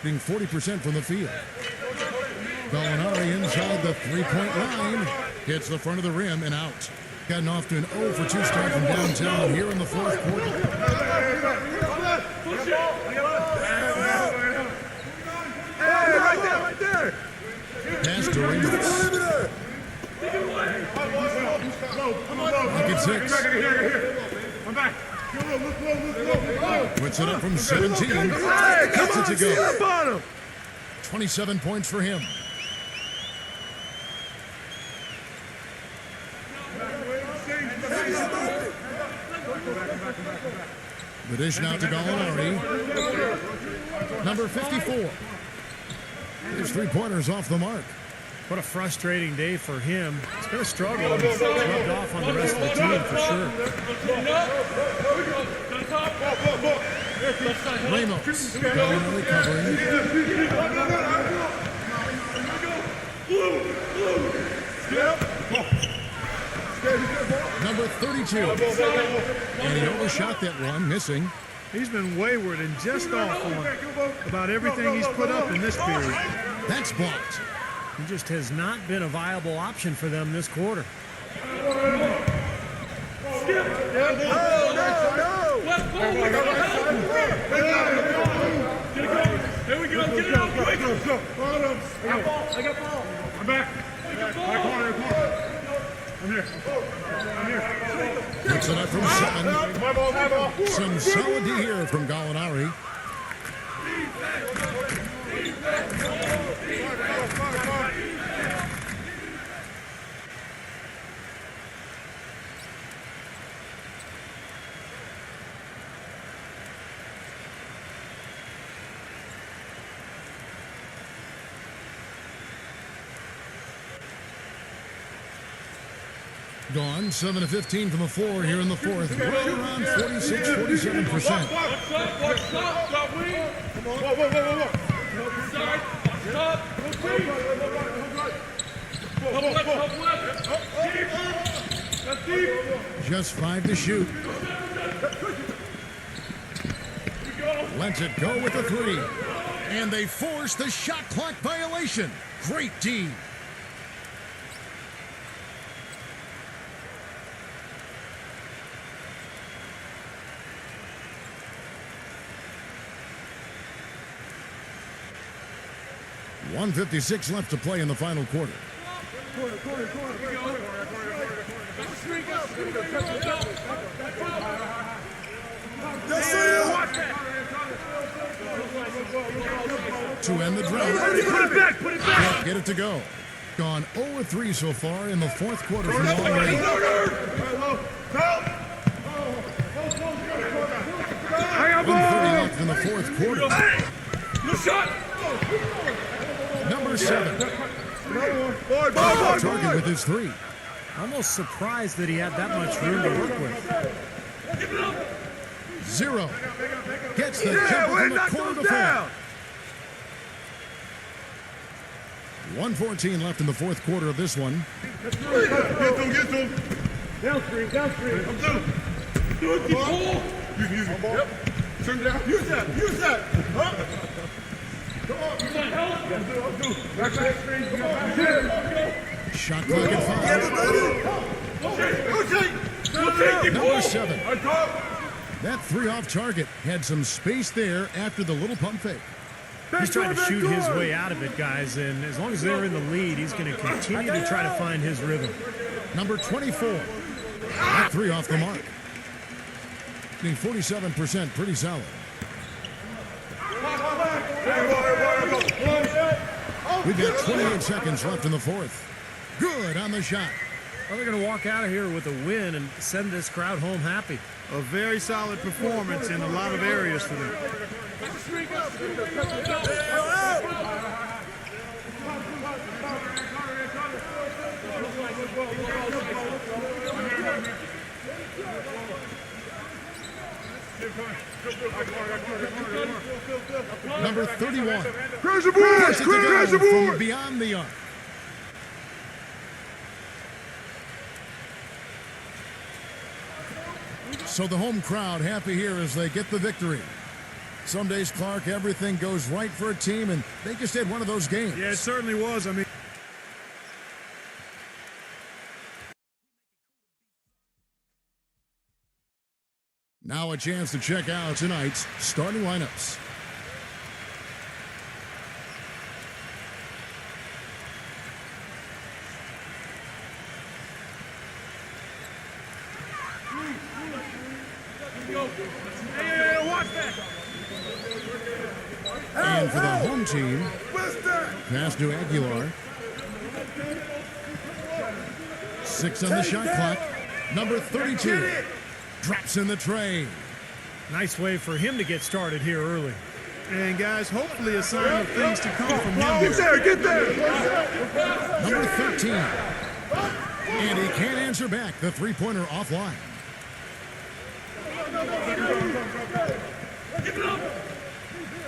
Being 40% from the field. Gallinari inside the three-point line. Hits the front of the rim and out. Gotten off to an 0 for 2 start from downtown here in the fourth quarter. Hey, right there! Pass to Ramos. Look at 6. I'm back. Puts it up from 17. Hey, Gets it to go. Up on him. 27 points for him. The dish now to Gallinari. Number 54. His three-pointers off the mark. What a frustrating day for him. It's been a struggle, and it's rubbed off on the rest of the team for sure. Ramos. Gallinari covering. Number 32. And he overshot that one, missing. He's been wayward and just off on about everything he's put up in this period. That's blocked. He just has not been a viable option for them this quarter. There we go. Get it out quick. I got ball. I'm back. I'm here. Picks it up from 7. My ball. Some solid D here from Gallinari. Gone 7 of 15 from the floor here in the fourth. Right around 46-47%. Stop. Just 5 to shoot. Lets it go with the three. And they force the shot clock violation. Great D. .156 left to play in the final quarter. To end the drought. Put it back. Get it to go. Gone 0-3 so far in the fourth quarter from long range. I got 1:30 left in the fourth quarter. No shot. Number 7. Boy. Target with his three. Almost surprised that he had that much room to work with. 0. Gets the jumper from the corner to fall. 1:14 left in the fourth quarter of this one. Get them. Downstream. Come through. Do it, keep ball. Use it. Yep. Turn down. Use that. Huh? Come on. Use that help. Back screen. Shot clock at 5. Number 7. That three off target had some space there after the little pump fake. He's trying to shoot his way out of it, guys, and as long as they're in the lead, he's going to continue to try to find his rhythm. Number 24. That three off the mark. Being 47%, pretty solid. We've got 28 seconds left in the fourth. Good on the shot. Well, they're going to walk out of here with a win and send this crowd home happy. A very solid performance in a lot of areas for them. Number 31. Crash the board! From beyond the arc. So the home crowd happy here as they get the victory. Some days, Clark, everything goes right for a team, and they just had one of those games. Yeah, it certainly was. I mean, now a chance to check out tonight's starting lineups. And for the home team, pass to Aguilar. 6 on the shot clock. Number 32 drops in the tray. Nice way for him to get started here early. and guys, hopefully a sign of things to come from him. Get there! Number 13. And he can't answer back. The three-pointer offline.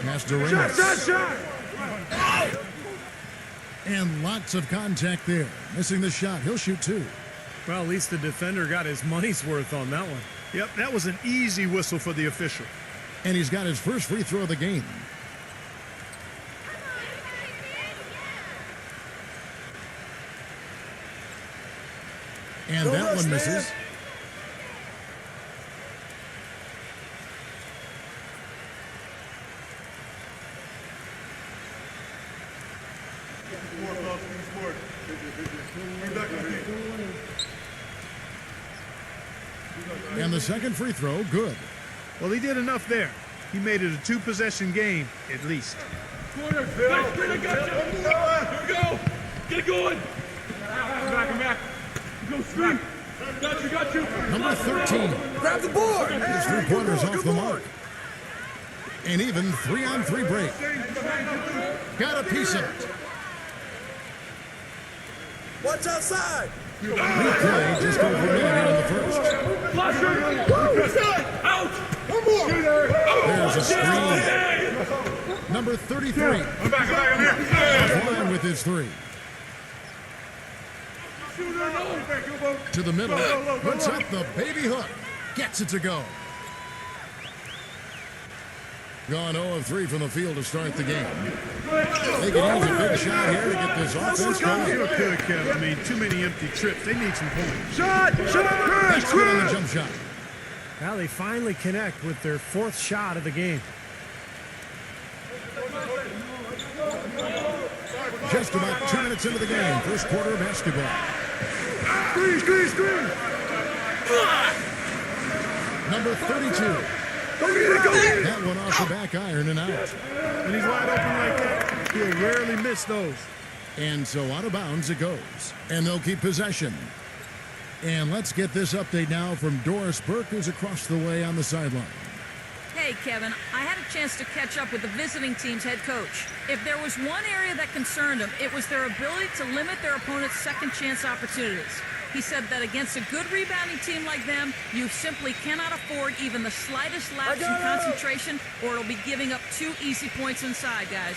Pass to Ramos. Shot! And lots of contact there. Missing the shot. He'll shoot two. Well, at least the defender got his money's worth on that one. Yep, that was an easy whistle for the official. And he's got his first free throw of the game. And that one misses. And the second free throw, good. Well, he did enough there. He made it a two-possession game, at least. Corner, Phil. I got you. Here we go. Get it going. Back. Go screen. Got you. Number 13. Grab the board. His three-pointers off the mark. And even 3-on-3 break. Got a piece of it. Watch outside. Replay just over a minute here in the first. Out. One more. There's a screen. Number 33. I'm back. Offline with his three. To the middle. Puts up the baby hook. Gets it to go. Gone 0 of 3 from the field to start the game. They can use a big shot here to get this offense going. Sure could, Kevin. I mean, too many empty trips. They need some points. That's good on the jump shot. Now they finally connect with their fourth shot of the game. Just about 2 minutes into the game. First quarter of basketball. Screen. Number 32. Go get it. That one off the back iron and out. When he's wide open like that, he'll rarely miss those. And so out of bounds it goes. And they'll keep possession. And let's get this update now from Doris Burke, who's across the way on the sideline. Hey, Kevin, I had a chance to catch up with the visiting team's head coach. If there was one area that concerned him, it was their ability to limit their opponent's second chance opportunities. He said that against a good rebounding team like them, you simply cannot afford even the slightest lapse in concentration, or it'll be giving up 2 easy points inside, guys.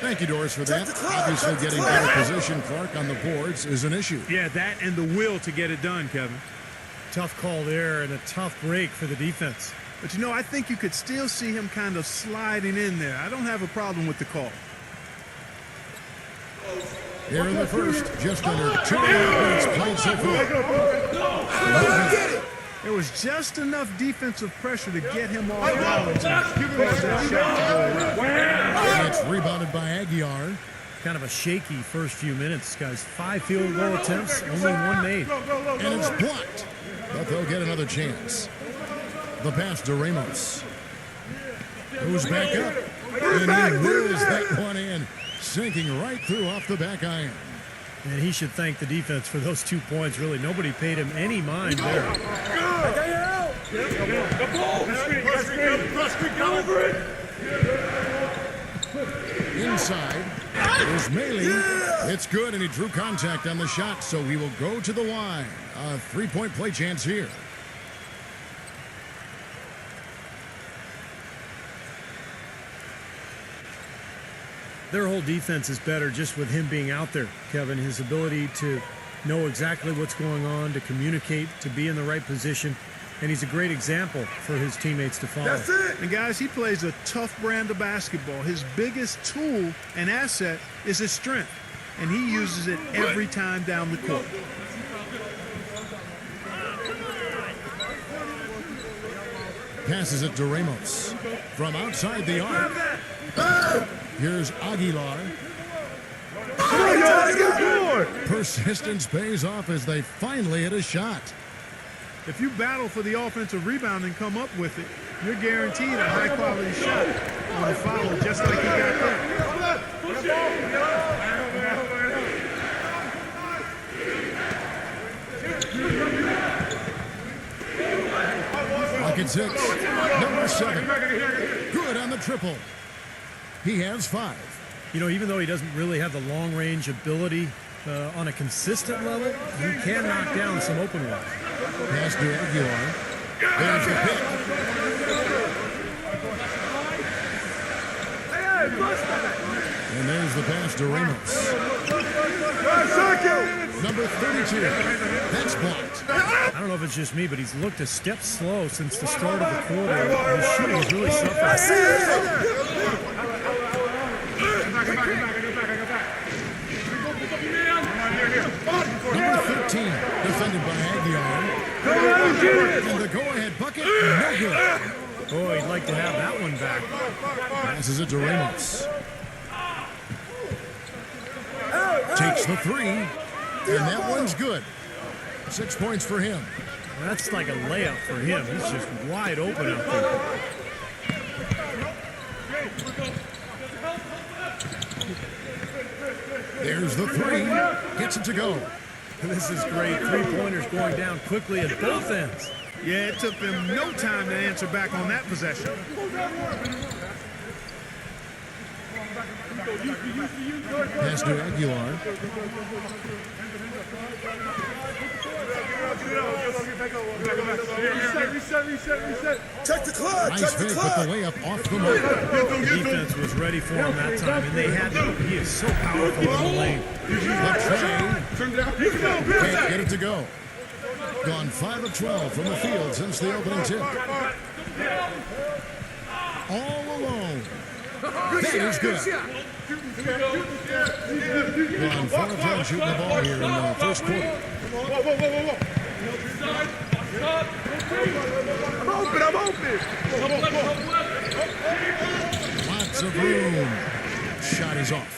Thank you, Doris, for that. Obviously, getting better position, Clark, on the boards is an issue. Yeah, that and the will to get it done, Kevin. Tough call there and a tough break for the defense. But, you know, I think you could still see him kind of sliding in there. I don't have a problem with the call. Here in the first, just under 2 minutes played so far. There was just enough defensive pressure to get him off balance and cause that shot to go around. And it's rebounded by Aguiar. Kind of a shaky first few minutes, guys. 5 field goal attempts, only 1 made. And it's blocked. But they'll get another chance. The pass to Ramos. Who's back up? And he wheels that one in. Sinking right through off the back iron. And he should thank the defense for those 2 points. Really, nobody paid him any mind there. Inside. There's Maley. It's good, and he drew contact on the shot, so he will go to the line. A 3-point play chance here. Their whole defense is better just with him being out there, Kevin. His ability to know exactly what's going on, to communicate, to be in the right position. And he's a great example for his teammates to follow. That's it. And, guys, he plays a tough brand of basketball. His biggest tool and asset is his strength. And he uses it every time down the court. Passes it to Ramos. From outside the arc. Here's Aguilar. Persistence pays off as they finally hit a shot. If you battle for the offensive rebound and come up with it, you're guaranteed a high-quality shot on a foul just like he got there. Pocket 6. Number 7. Good on the triple. He has 5. You know, even though he doesn't really have the long-range ability on a consistent level, he can knock down some open ones. Pass to Aguilar. There's the pick. And there's the pass to Ramos. Number 32. That's blocked. I don't know if it's just me, but he's looked a step slow since the start of the quarter. His shooting has really suffered. Number 13, defended by Aguiar. And the go-ahead bucket, no good. Oh, he'd like to have that one back. Passes it to Ramos. Takes the 3, and that one's good. 6 points for him. That's like a layup for him. He's just wide open out there. There's the 3. Gets it to go. This is great. 3-pointers going down quickly at both ends. Yeah, it took them no time to answer back on that possession. Pass to Aguilar. Reset. Check the clock. Nice fake, but the layup off the mark. The defense was ready for him that time, and they had to. He is so powerful in the lane. Can't get it to go. Gone 5 of 12 from the field since the opening tip. all alone. That is good. Gone 4 of 10 shooting the ball here in the first quarter. I'm open. Lots of room. Shot is off.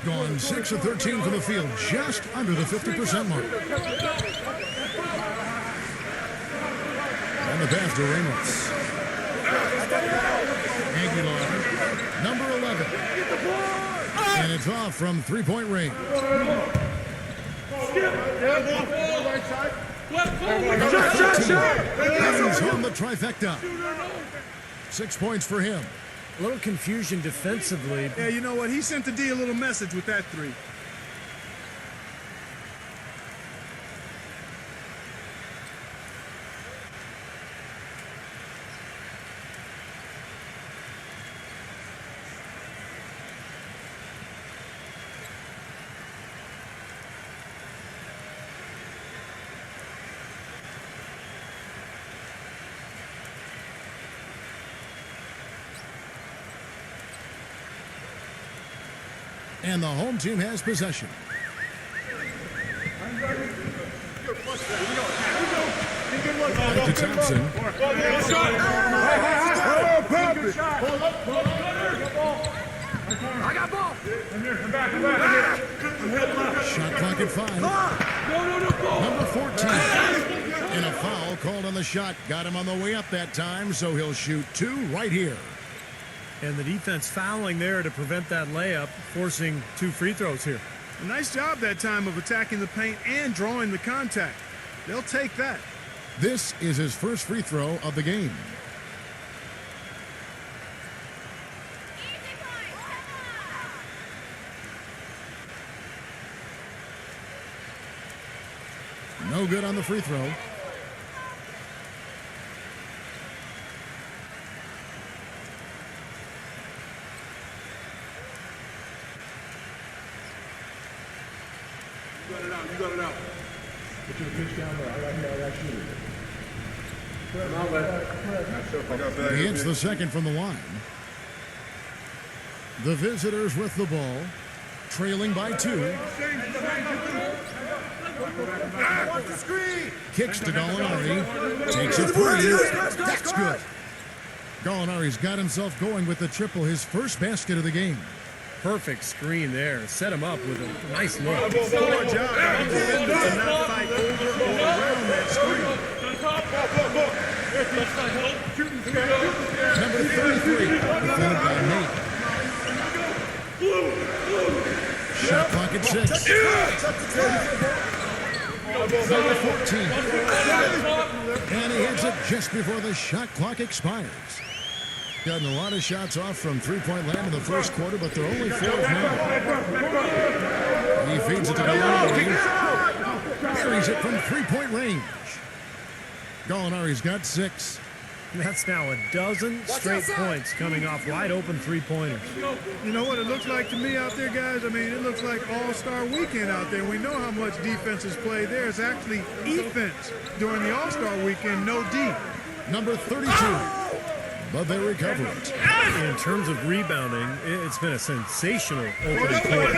Gone 6 of 13 from the field, just under the 50% mark. And the pass to Ramos. Aguilar, number 11. And it's off from three-point range. He's on the trifecta. 6 points for him. A little confusion defensively. Yeah, you know what? He sent the D a little message with that three. And the home team has possession. Back to Thompson. I got ball. Shot clock at 5. Number 14. And a foul called on the shot. Got him on the way up that time, so he'll shoot 2 right here. And the defense fouling there to prevent that layup, forcing 2 free throws here. A nice job that time of attacking the paint and drawing the contact. They'll take that. This is his first free throw of the game. No good on the free throw. You got it out. Put your pitch down there. I got that. He hits the second from the line. The visitors with the ball, trailing by 2. Kicks to Gallinari. Takes a 3. That's good. Gallinari's got himself going with the triple, his first basket of the game. Perfect screen there. Set him up with a nice look. Poor job by the defender to not fight over or around that screen. Number 33, defended by Nate. Shot clock at 6. Number 14. And he hits it just before the shot clock expires. Gotten a lot of shots off from three-point land in the first quarter, but they're only 4 now. He feeds it to Gallinari. Buries it from three-point range. Gallinari's got 6. That's now a dozen straight points coming off wide open three-pointers. You know what it looks like to me out there, guys? I mean, it looks like All-Star Weekend out there. We know how much defense is played there. It's actually defense during the All-Star Weekend, no D. Number 32. But they recover it. In terms of rebounding, it's been a sensational opening quarter.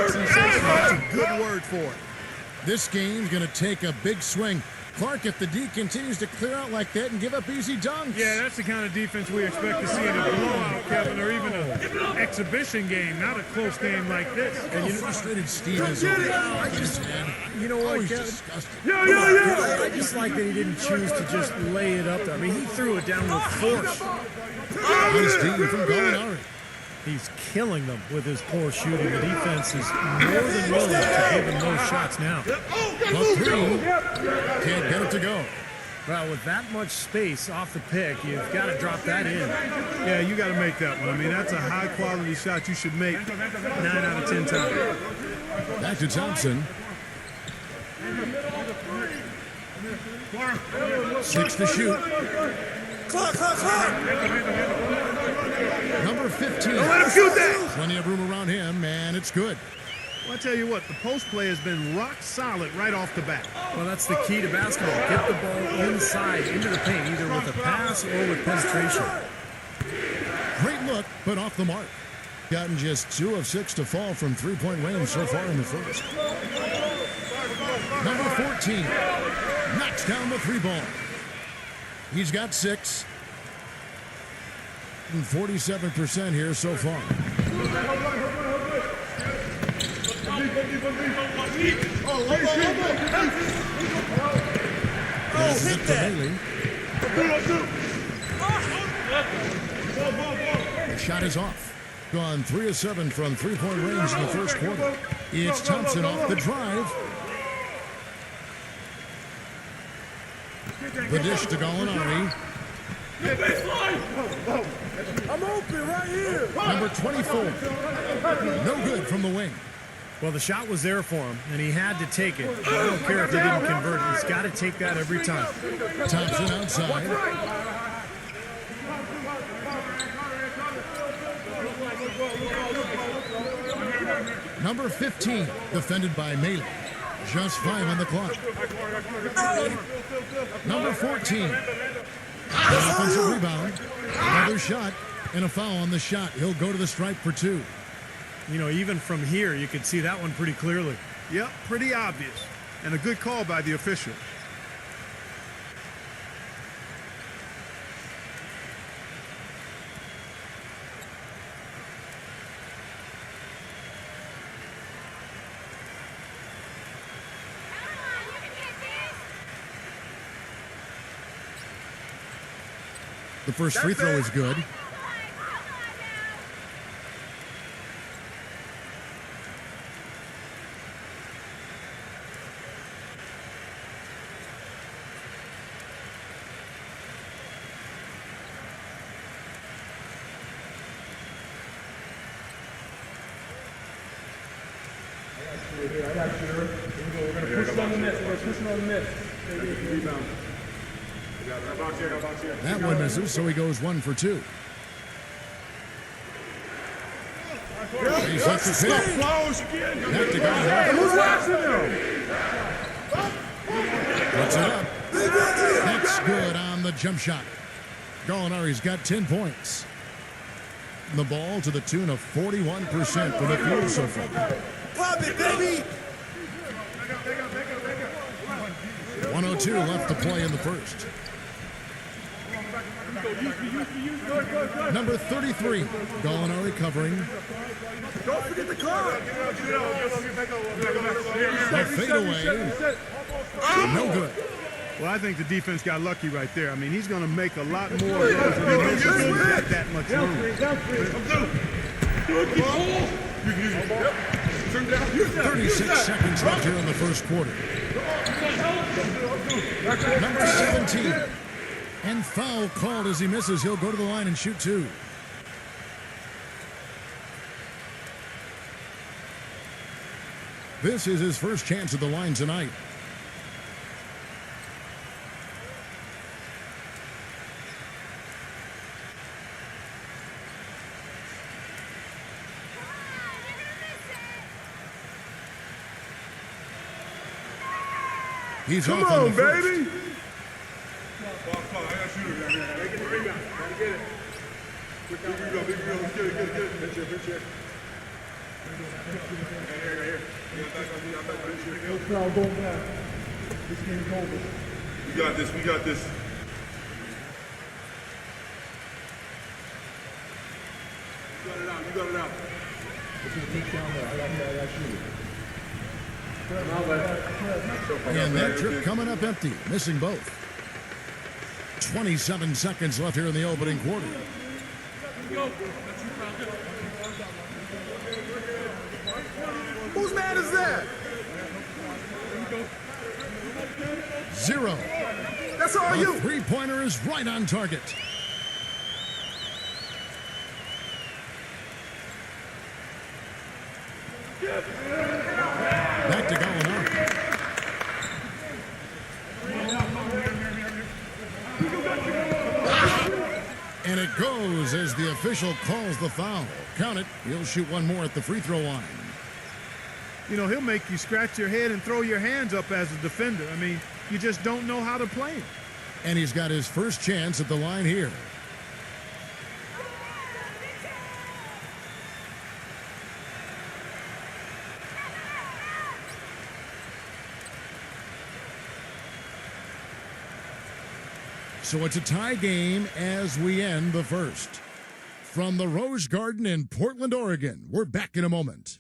Sensational. That's a good word for it. This game's going to take a big swing. Clark, if the D continues to clear out like that and give up easy dunks. Yeah, that's the kind of defense we expect to see in a blowout, Kevin, or even an exhibition game, not a close game like this. And you know, frustrated Steve is over. You know what, he's Kevin? disgusted. I just like that he didn't choose to just lay it up there. I mean, he threw it down with force. Nice D from Gallinari. He's killing them with his poor shooting. The defense is more than willing to give him those shots now. The 3 can't get it to go. Well, with that much space off the pick, you've got to drop that in. Yeah, you got to make that one. I mean, that's a high-quality shot you should make 9 out of 10 times. Back to Thompson. 6 to shoot. Clock. Number 15. Let him shoot that! Plenty of room around him, and it's good. Well, I tell you what, the post play has been rock solid right off the bat. Well, that's the key to basketball. Get the ball inside, into the paint, either with a pass or with penetration. look, but off the mark. Gotten just 2 of 6 to fall from three-point range so far in the first. Number 14 knocks down the 3 ball. He's got 6. And 47% here so far. Hit that. The shot is off. Gone 3 of 7 from three-point range in the first quarter. It's Thompson off the drive. The dish to Gallinari. I'm open right here. Number 24. No good from the wing. Well, the shot was there for him, and he had to take it. I don't care if he didn't convert it. He's got to take that every time. Thompson outside. Number 15, defended by Melee. Just 5 on the clock. Number 14. An offensive rebound. Another shot and a foul on the shot. He'll go to the stripe for 2. You know, even from here, you can see that one pretty clearly. Yep, pretty obvious. And a good call by the official. The first free throw is good. I got you. We're going to push it on the net. We're going to push it on the net. Rebound. That one misses, so he goes 1 for 2. He's up the pick. Back to Gallinari. Who's watching him? Puts it up. That's good on the jump shot. Gallinari's got 10 points. The ball to the tune of 41% from the field so far. Pop it, baby! 102 left to play in the first. Number 33, Gallinari covering. Don't forget the clock! The fadeaway. No good. Well, I think the defense got lucky right there. I mean, he's going to make a lot more of those when he misses when he's got that much room. 36 seconds left here in the first quarter. Number 17. And foul called as he misses. He'll go to the line and shoot 2. This is his first chance at the line tonight. He's Come off on on, the first. baby! We got this, we got this. You got it out, you got it out. And that trip coming up empty, missing both. 27 seconds left here in the opening quarter. Whose man is that? 0. That's all A you. three-pointer is right on target. Back to Gallinari. And it goes as the official calls the foul. Count it. He'll shoot one more at the free throw line. You know, he'll make you scratch your head and throw your hands up as a defender. I mean, you just don't know how to play him. And he's got his first chance at the line here. So it's a tie game as we end the first. From the Rose Garden in Portland, Oregon, we're back in a moment.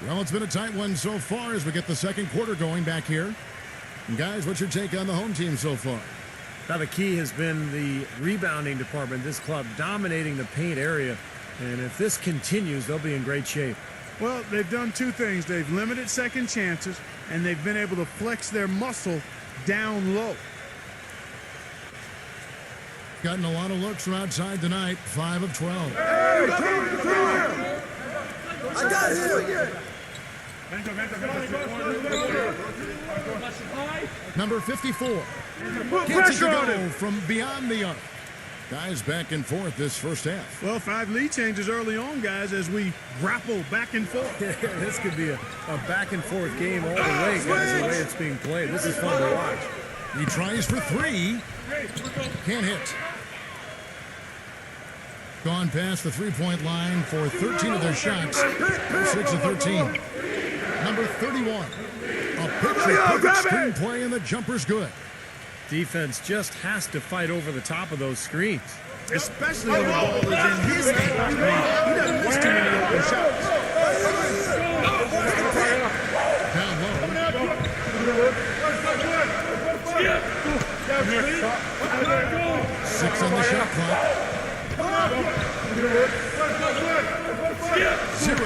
Well, it's been a tight one so far as we get the second quarter going back here. And guys, what's your take on the home team so far? Now, the key has been the rebounding department. This club dominating the paint area. And if this continues, they'll be in great shape. Well, they've done two things. They've limited second chances, and they've been able to flex their muscle down low. Gotten a lot of looks from outside tonight, 5 of 12. Hey, I got him! Number 54 gets it to go from beyond the arc. Guys back and forth this first half. Well, 5 lead changes early on, guys, as we grapple back and forth. This could be a back and forth game all the way, guys, the way it's being played. This is fun to watch. He tries for 3. Can't hit. Gone past the three-point line for 13 of their shots. 6 of 13. Number 31. A picture-perfect screen play, and the jumper's good. Defense just has to fight over the top of those screens. Especially when the ball is in his hands. He doesn't miss too many open shots. Down low. 6 on the shot clock. 0.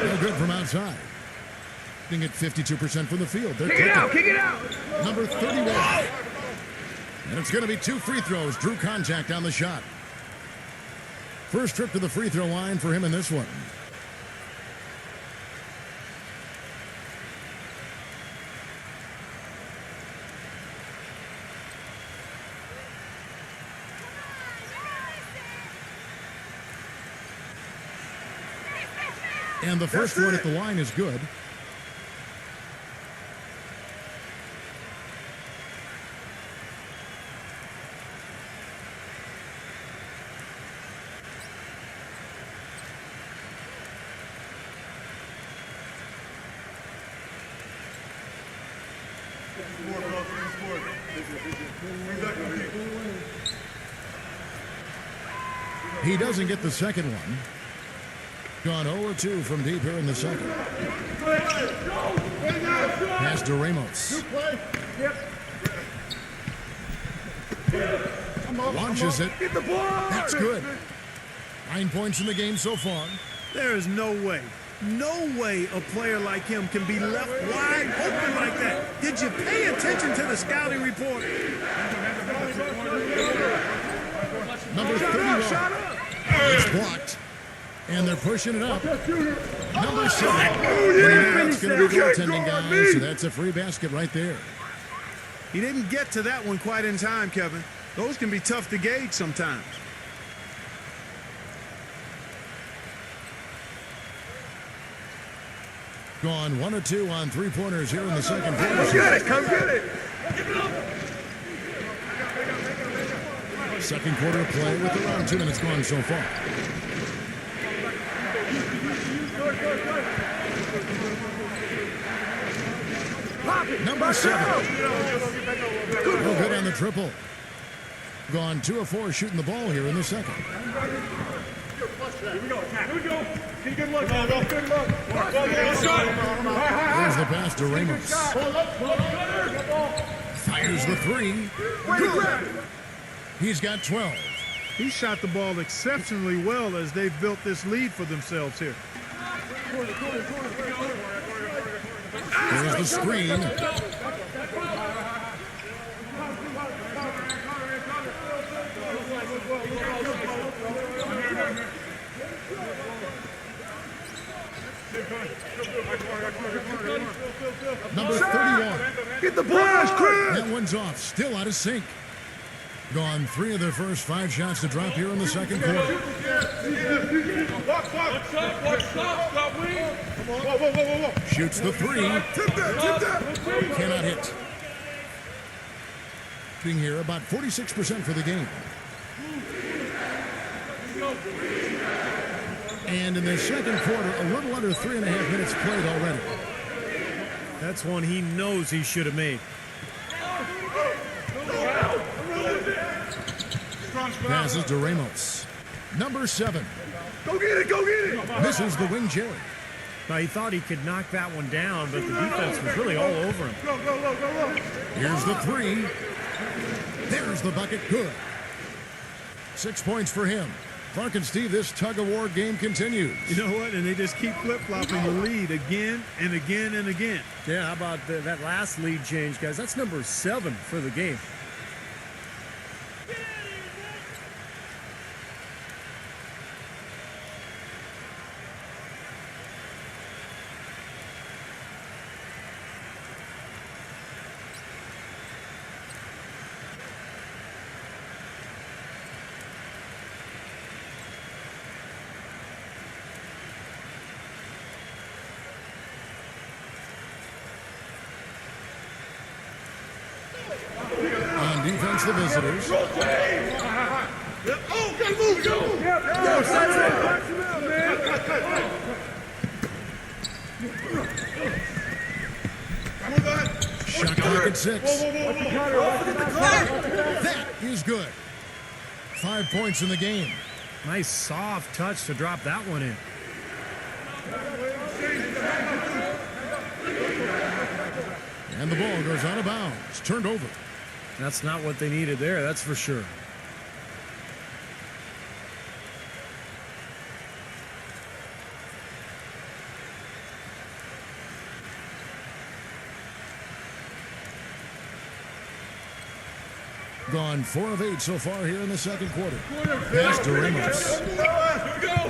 No good from outside. Being at 52% from the field. They're Kick it out! Number 31. And it's going to be 2 free throws. Drew contact on the shot. First trip to the free throw line for him in this one. And the first one at the line is good. He doesn't get the second one. Gone 0-2 from deep here in the second. Pass to Ramos. Launches it. That's good. 9 points in the game so far. There is no way a player like him can be left wide open like that. Did you pay attention to the scouting report? Number 31. It's blocked. And they're pushing it up. Number 7. It's going to be goaltending, guys. So that's a free basket right there. He didn't get to that one quite in time, Kevin. Those can be tough to gauge sometimes. Gone 1 of 2 on 3-pointers here in the second quarter. Come get it! Second quarter of play with around 2 minutes gone so far. Number 7. No good on the triple. Gone 2 of 4 shooting the ball here in the second. Here we go. Good luck. Good luck. There's the pass to Ramos. Fires the 3. Good. He's got 12. He shot the ball exceptionally well as they've built this lead for themselves here. There's the screen. Number 31. Get the pass, Chris! That one's off. Still out of sync. Gone 3 of their first 5 shots to drop here in the second quarter. Shoots the three. Tip that. Cannot hit. Being here about 46% for the game. And in the second quarter, a little under 3.5 minutes played already. That's one he knows he should have made. Passes to Ramos. Number 7. Go get it, go get it. Misses the wing Jerry. Now, he thought he could knock that one down, but the defense was really all over him. Go. Here's the three. There's the bucket. Good. 6 points for him. Clark and Steve, this tug-of-war game continues. You know what? And they just keep flip-flopping the lead again and again and again. Yeah, how about that last lead change, guys? That's number 7 for the game. On defense, the visitors. Oh, gotta move, go. Yo, set it up. Box him out, man. Come on, bud. Shot clock at 6. That is good. 5 points in the game. Nice soft touch to drop that one in. And the ball goes out of bounds. Turned over. That's not what they needed there, that's for sure. Gone 4 of 8 so far here in the second quarter. Pass to Ramos.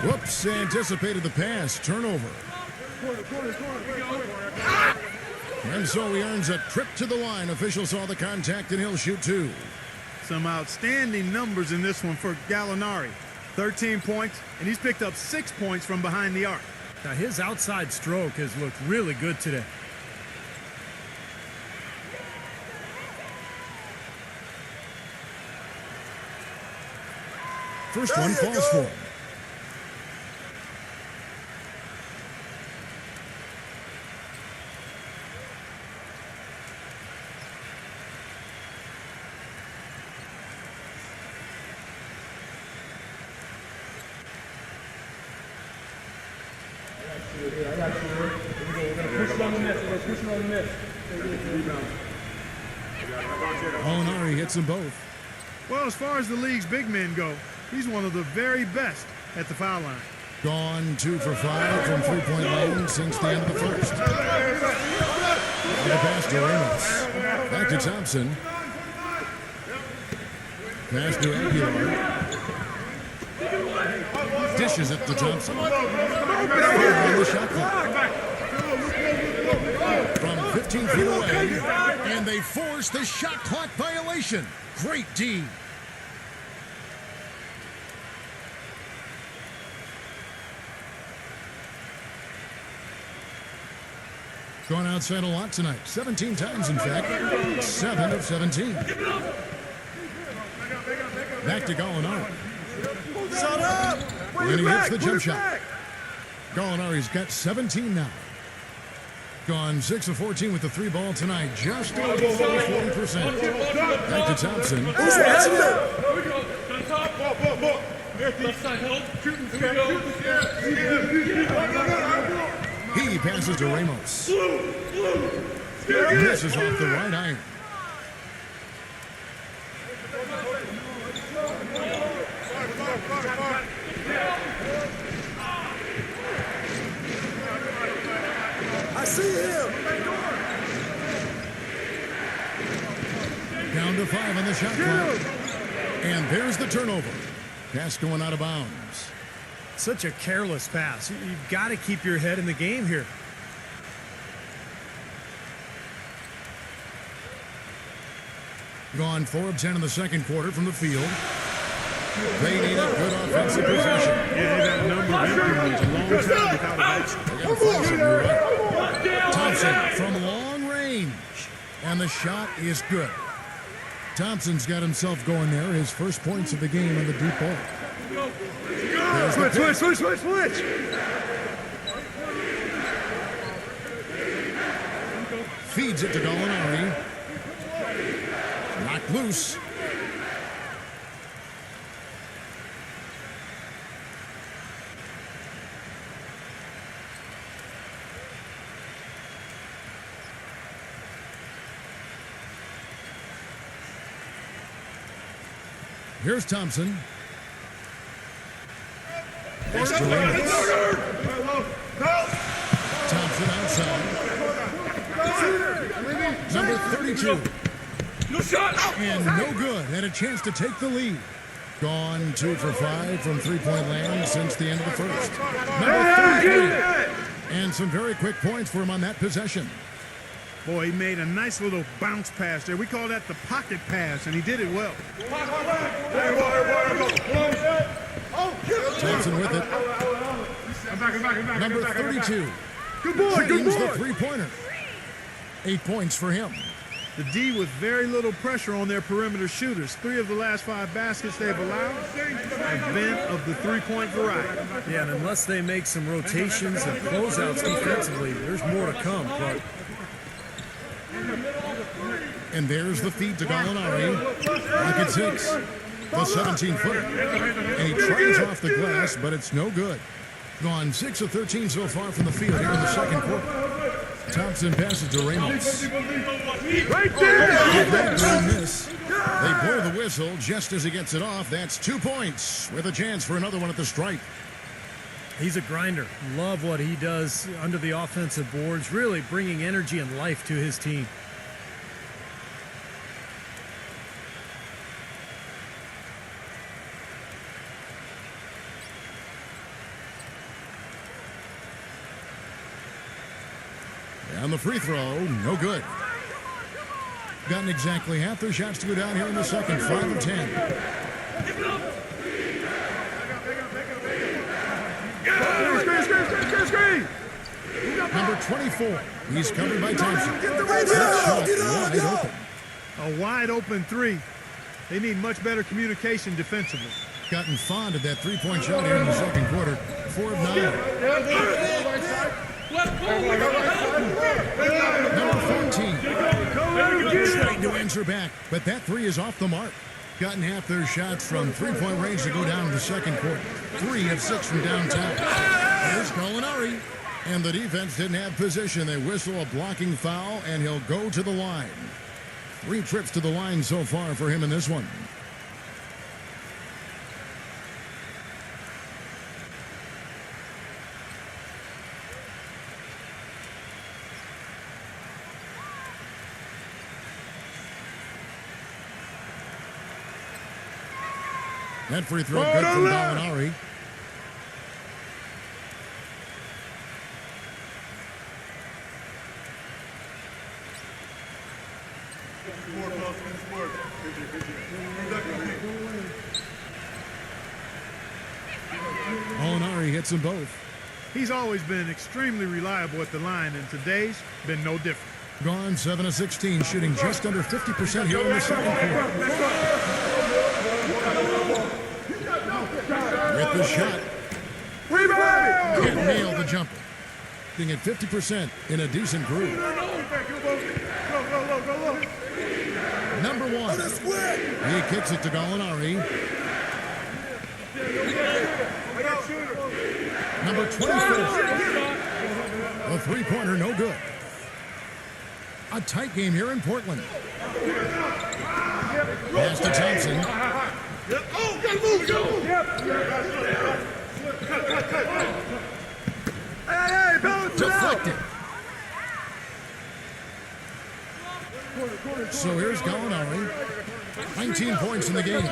Whoops, anticipated the pass. Turnover. And so he earns a trip to the line. Official saw the contact and he'll shoot 2. Some outstanding numbers in this one for Gallinari. 13 points, and he's picked up 6 points from behind the arc. Now, his outside stroke has looked really good today. First one falls for him. Gallinari hits them both. Well, as far as the league's big men go, he's one of the very best at the foul line. Gone 2 for 5 from 3-point line since the end of the first. And the pass to Ramos. Back to Thompson. Pass to Aguilar. Dishes it to Thompson. On the shot clock. From 15 feet away. And they force the shot clock violation. Great D. Gone outside a lot tonight. 17 times, in fact. 7 of 17. Back to Gallinari. Shut up. And he hits the jump shot. Gallinari's got 17 now. Gone 6 of 14 with the 3 ball tonight. Just over 40%. Back to Thompson. He passes to Ramos. Misses off the right iron. I see him. Down to 5 on the shot clock. And there's the turnover. Pass going out of bounds. Such a careless pass. You've got to keep your head in the game here. Gone 4 of 10 in the second quarter from the field. They need a good offensive possession. Yeah, they've had a number of empty ones, a long time without a basket. They got to find something right. Thompson from long range. And the shot is good. Thompson's got himself going there. His first points of the game on the deep ball. Switch. Feeds it to Gallinari. Knocked loose. Here's Thompson. Thompson outside. Number 32. And no good. Had a chance to take the lead. Gone 2 for 5 from three-point land since the end of the first. Number 33. And some very quick points for him on that possession. Boy, he made a nice little bounce pass there. We call that the pocket pass, and he did it well. Thompson with it. Number 32. Good boy, Drains the three-pointer. 8 points for him. The D with very little pressure on their perimeter shooters. 3 of the last 5 baskets they've allowed have been of the three-point variety. Yeah, and unless they make some rotations and closeouts defensively, there's more to come, Clark. And there's the feed to Gallinari. Rockets hits the 17-footer. And he tries off the glass, but it's no good. Gone 6 of 13 so far from the field here in the second quarter. Thompson passes to Ramos. Right there! They blow the whistle just as he gets it off. That's 2 points with a chance for another one at the stripe. He's a grinder. Love what he does under the offensive boards, really bringing energy and life to his team. And the free throw, no good. Gotten exactly half their shots to go down here in the second. 5 of 10. Screen! Number 24. He's covered by Thompson. Wide open. A wide open 3. They need much better communication defensively. Gotten fond of that three-point shot here in the second quarter. 4 of 9. Number 14. Trying to answer back, but that 3 is off the mark. Gotten half their shots from three-point range to go down in the second quarter. 3 of 6 from downtown. Here's Gallinari. And the defense didn't have position. They whistle a blocking foul, and he'll go to the line. 3 trips to the line so far for him in this one. That free throw good from Gallinari. Gallinari hits them both. He's always been extremely reliable at the line, and today's been no different. Gone 7 of 16, shooting just under 50% here in the second quarter. With the shot. Can't nail the jumper. Being at 50% in a decent groove. Number 1. He kicks it to Gallinari. Number 24. A three-pointer, no good. A tight game here in Portland. Pass to Thompson. Deflected. So here's Gallinari. 19 points in the game.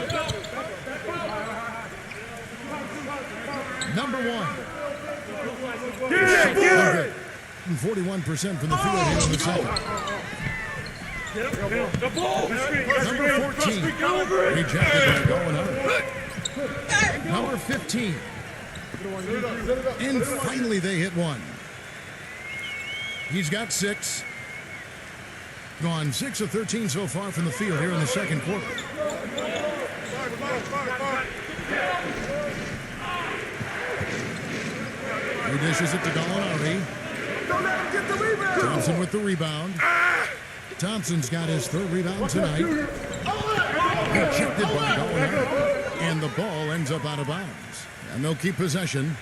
Number 1. Okay. 41% from the field here in the second. Number 14. Rejected by Gallinari. Number 15. And finally they hit one. He's got 6. Gone 6 of 13 so far from the field here in the second quarter. He dishes it to Gallinari. Thompson with the rebound. Thompson's got his 3rd rebound tonight. Rejected by Gallinari. And the ball ends up out of bounds. And they'll keep possession.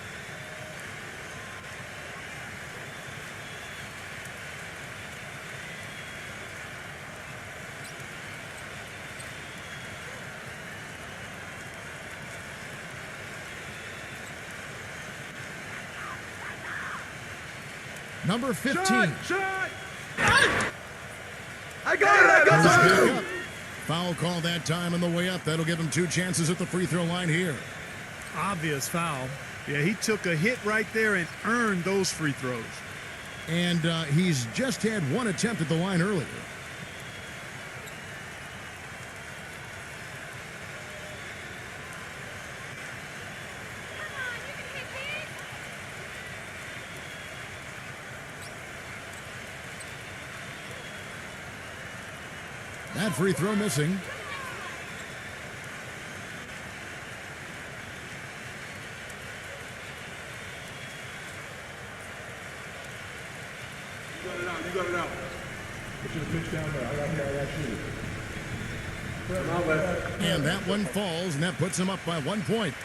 Number 15. Shot! I got it! Foul call that time on the way up. That'll give him 2 chances at the free throw line here. Obvious foul. Yeah, he took a hit right there and earned those free throws. And he's just had 1 attempt at the line earlier. That free throw missing. You got it out. Put your pitch down there. I got shooting. And that one falls, and that puts him up by 1 point.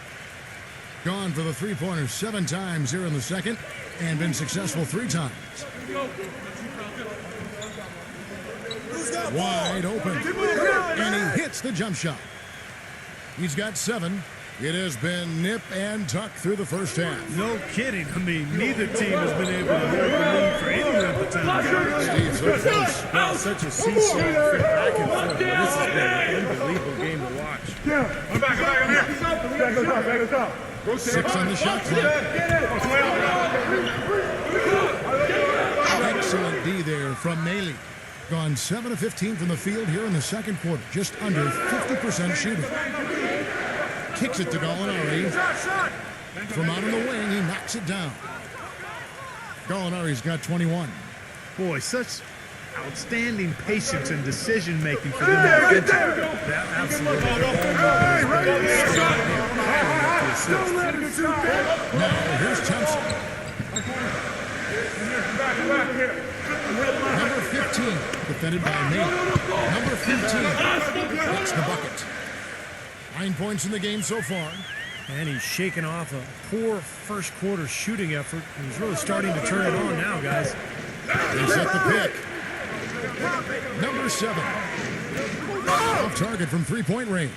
Gone for the three-pointers 7 times here in the second, and been successful 3 times. Wide open. And he hits the jump shot. He's got 7. It has been nip and tuck through the first half. No kidding. I mean, neither team has been able to hold the lead for any length of time. Steve, so close. Well, such a seesaw back and forth. This has been an unbelievable game to watch. I'm back here. Back us up. 6 on the shot clock. Excellent D there from Maley. Gone 7 of 15 from the field here in the second quarter. Just under 50% shooting. Kicks it to Gallinari. From out of the wing, he knocks it down. Gallinari's got 21. Boy, such outstanding patience and decision-making for them to get there. That absolutely. Now, here's Thompson. Number 15, defended by Maley. Number 15 hits the bucket. 9 points in the game so far. And he's shaking off a poor first quarter shooting effort. He's really starting to turn it on now, guys. They set the pick. Number 7. Off target from 3-point range.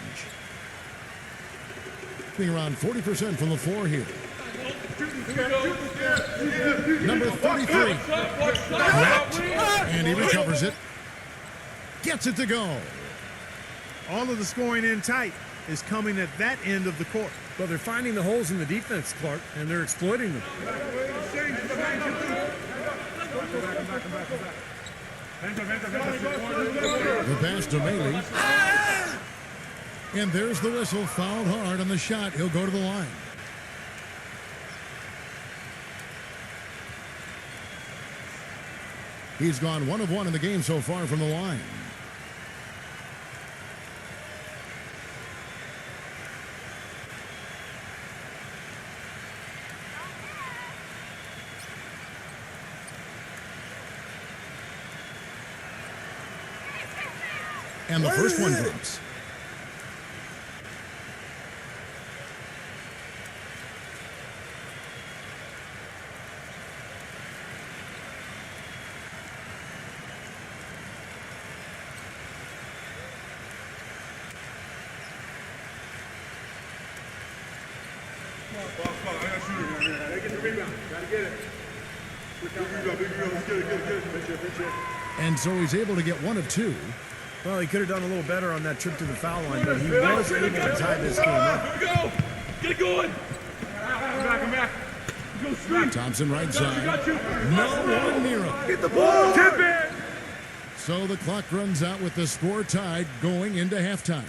Being around 40% from the floor here. Number 33. Blocked. And he recovers it. Gets it to go. All of the scoring in tight is coming at that end of the court. Well, they're finding the holes in the defense, Clark, and they're exploiting them. The pass to Maley. And there's the whistle. Fouled hard on the shot. He'll go to the line. He's gone 1 of 1 in the game so far from the line. And the first one drops. And so he's able to get 1 of 2. Well, he could have done a little better on that trip to the foul line, but he was able to tie this game up. Here we go. Get it going. Come back. Go straight. Thompson right side. No one near him. Get the ball. Tip it. So the clock runs out with the score tied going into halftime.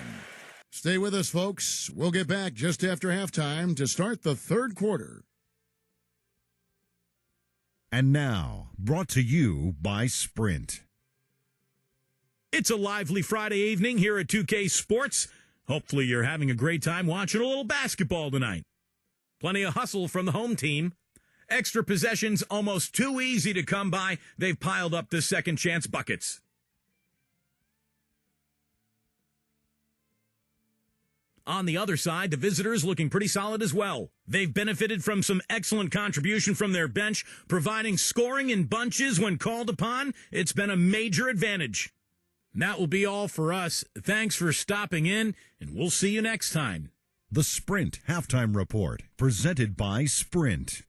Stay with us, folks. We'll get back just after halftime to start the third quarter. And now, brought to you by Sprint. It's a lively Friday evening here at 2K Sports. Hopefully you're having a great time watching a little basketball tonight. Plenty of hustle from the home team. Extra possessions almost too easy to come by. They've piled up the second chance buckets. On the other side, the visitors looking pretty solid as well. They've benefited from some excellent contribution from their bench, providing scoring in bunches when called upon. It's been a major advantage. That will be all for us. Thanks for stopping in, and we'll see you next time. The Sprint Halftime Report, presented by Sprint.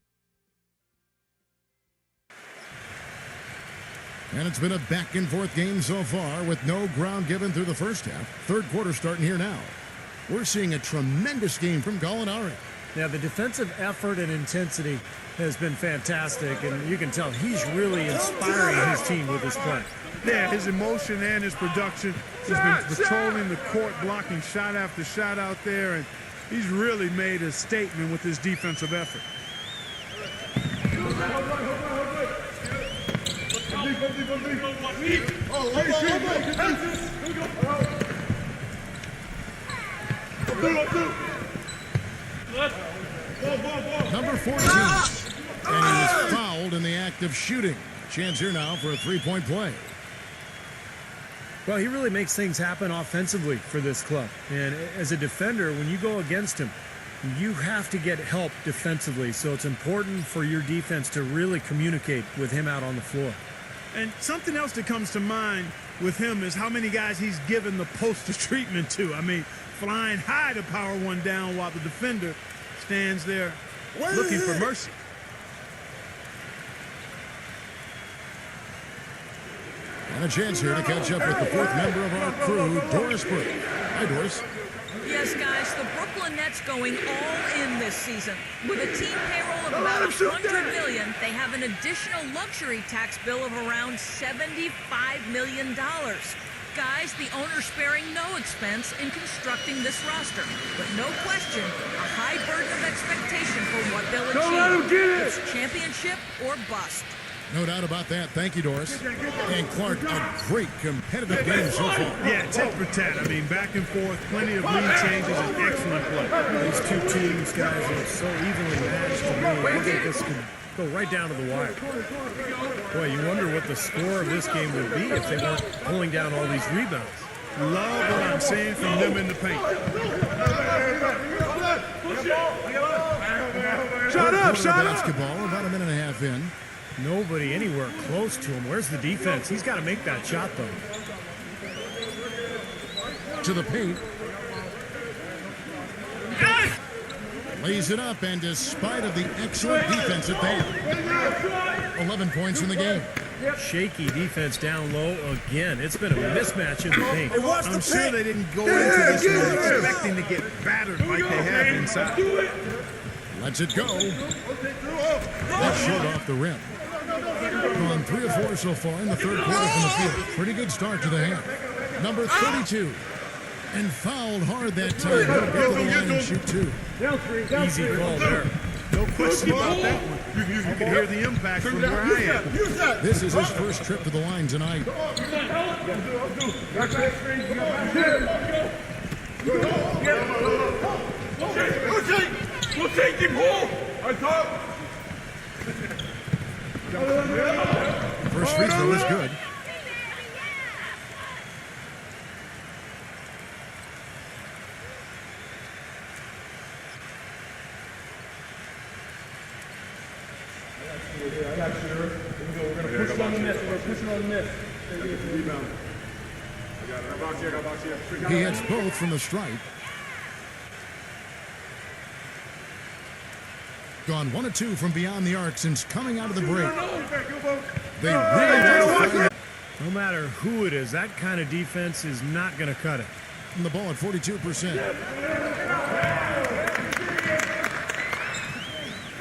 And it's been a back-and-forth game so far with no ground given through the first half. Third quarter starting here now. We're seeing a tremendous game from Gallinari. Yeah, the defensive effort and intensity has been fantastic, and you can tell he's really inspiring his team with his play. Yeah, his emotion and his production. He's been patrolling the court, blocking shot after shot out there, and he's really made a statement with his defensive effort. Number 14. And he was fouled in the act of shooting. Chance here now for a three-point play. Well, he really makes things happen offensively for this club. And as a defender, when you go against him, you have to get help defensively. So it's important for your defense to really communicate with him out on the floor. And something else that comes to mind with him is how many guys he's given the poster treatment to. I mean, flying high to power one down while the defender stands there looking for mercy. And a chance here to catch up with the fourth member of our crew, Doris Burke. Hi, Doris. Yes, guys, the Brooklyn Nets going all in this season. With a team payroll of about $100 million, they have an additional luxury tax bill of around $75 million. Guys, the owner's sparing no expense in constructing this roster. But no question, a high burden of expectation for what they'll achieve. It's championship or bust. No doubt about that. Thank you, Doris. And Clark, a great competitive game so far. Yeah, tit for tat. I mean, back and forth, plenty of lead changes, and excellent play. These two teams, guys, are so evenly matched to me. I think this could go right down to the wire. Boy, you wonder what the score of this game would be if they weren't pulling down all these rebounds. Love what I'm seeing from them in the paint. Shut up, basketball, about a minute and a half in. Nobody anywhere close to him. Where's the defense? He's got to make that shot, though. To the paint. Lays it up, and despite of the excellent defense at that, 11 points in the game. Shaky defense down low again. It's been a mismatch in the paint. I'm sure they didn't go into this one expecting to get battered like they have inside. Lets it go. That's short off the rim. On 3 of 4 so far in the third quarter from the field. Pretty good start to the half. Number 32. And fouled hard that time. He'll get to the line and shoot 2. Easy call there. No question about that one. You can hear the impact from where I am. This is his first trip to the line tonight. First free throw is good. He hits both from the stripe. Gone 1 of 2 from beyond the arc since coming out of the break. They really want to find. No matter who it is, that kind of defense is not going to cut it. And the ball at 42%.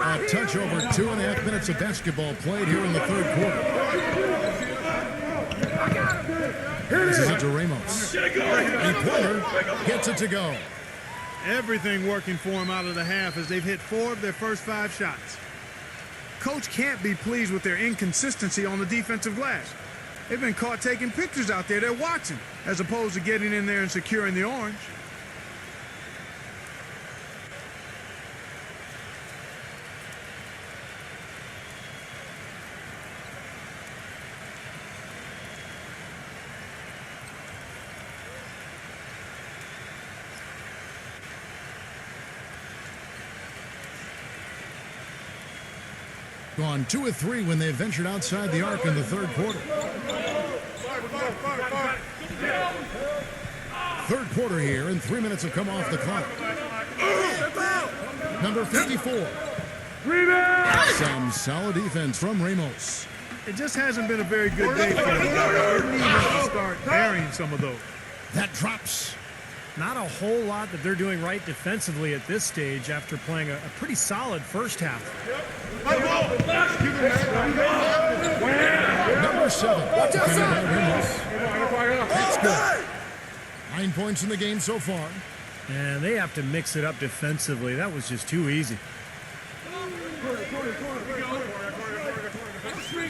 A touch over 2.5 minutes of basketball played here in the third quarter. Passes it to Ramos. A pointer gets it to go. Everything working for him out of the half as they've hit 4 of their first 5 shots. Coach can't be pleased with their inconsistency on the defensive glass. They've been caught taking pictures out there. They're watching as opposed to getting in there and securing the orange. Gone 2 of 3 when they ventured outside the arc in the third quarter. Third quarter here, and 3 minutes have come off the clock. Number 54. Some solid defense from Ramos. It just hasn't been a very good day for them. They need to start burying some of those. That drops. Not a whole lot that they're doing right defensively at this stage after playing a pretty solid first half. Number 7. That's good. 9 points in the game so far. And they have to mix it up defensively. That was just too easy.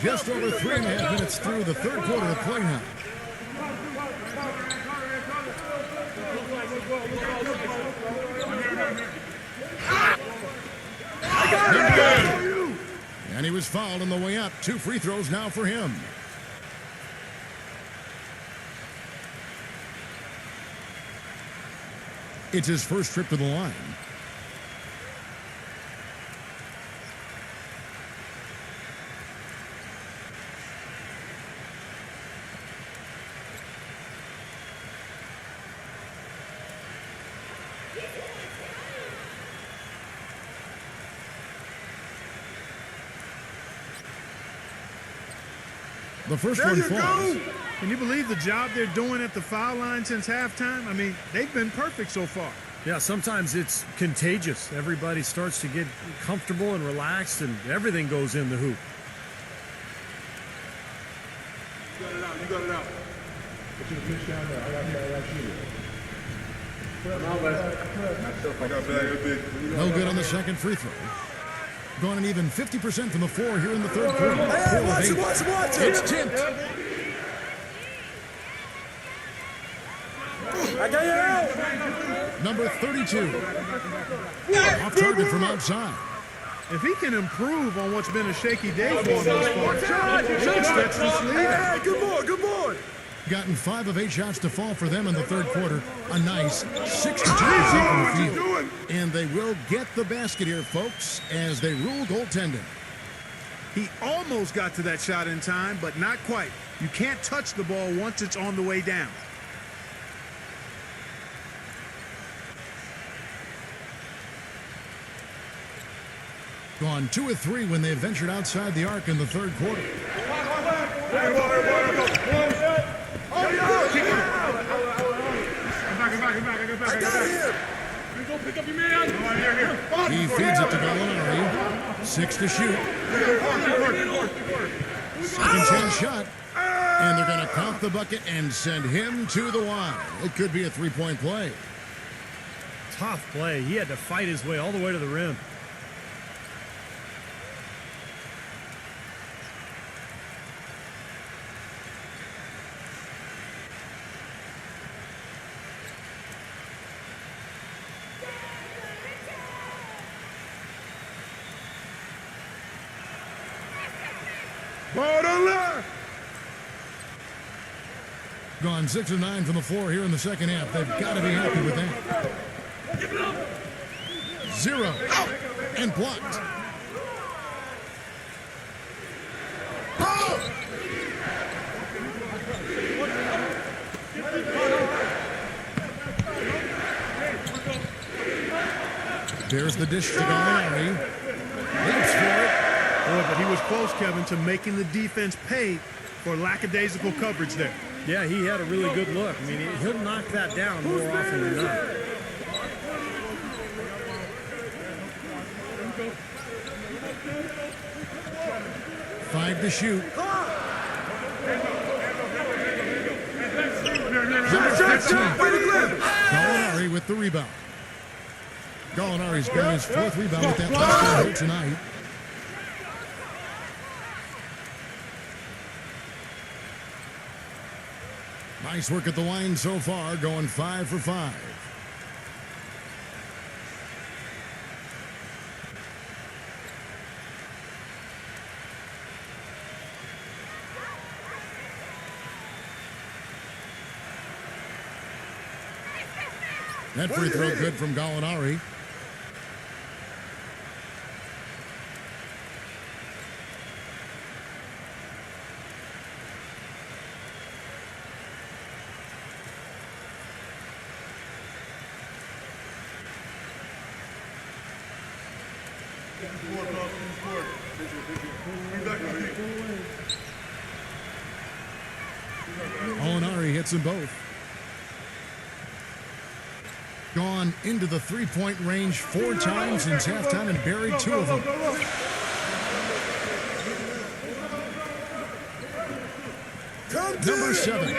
Just over 3.5 minutes through the third quarter of play now. And he was fouled on the way up. 2 free throws now for him. It's his first trip to the line. The first one falls. Can you believe the job they're doing at the foul line since halftime? I mean, they've been perfect so far. Yeah, sometimes it's contagious. Everybody starts to get comfortable and relaxed, and everything goes in the hoop. You got it out. You got it out. No good on the second free throw. Gone an even 50% from the floor here in the third quarter. Watch it. It's tipped. Number 32. Off target from outside. If he can improve on what's been a shaky day for him thus far, should stretch this lead. Good boy. Gotten 5 of 8 shots to fall for them in the third quarter. A nice 62% from the field. And they will get the basket here, folks, as they rule goaltending. He almost got to that shot in time, but not quite. You can't touch the ball once it's on the way down. Gone 2 of 3 when they ventured outside the arc in the third quarter. He feeds it to Gallinari. 6 to shoot. Second chance shot. And they're going to count the bucket and send him to the line. It could be a 3-point play. Tough play. He had to fight his way all the way to the rim. Ball to left. Gone 6 of 9 from the floor here in the second half. They've got to be happy with that. 0. And blocked. There's the dish to Gallinari. Leaps for it. Boy, but he was close, Kevin, to making the defense pay for lackadaisical coverage there. Yeah, he had a really good look. I mean, he'll knock that down more often than not. Five to shoot. Gallinari with the rebound. Gallinari's got his 4th rebound with that last one here tonight. Nice work at the line so far, going 5 for 5. That free throw good from Gallinari. Gallinari hits them both. Gone into the three-point range 4 times since halftime and buried 2 of them. Number 7.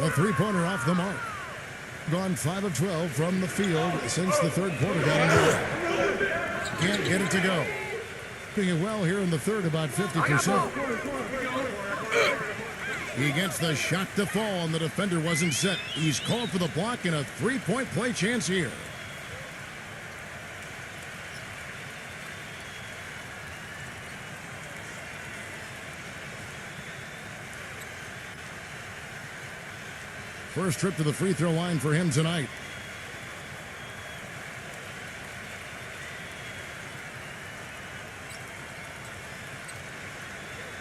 The three-pointer off the mark. Gone 5 of 12 from the field since the 3rd quarter got underway. Can't get it to go. Doing it well here in the 3rd, about 50%. He gets the shot to fall, and the defender wasn't set. He's called for the block and a 3-point play chance here. First trip to the free throw line for him tonight.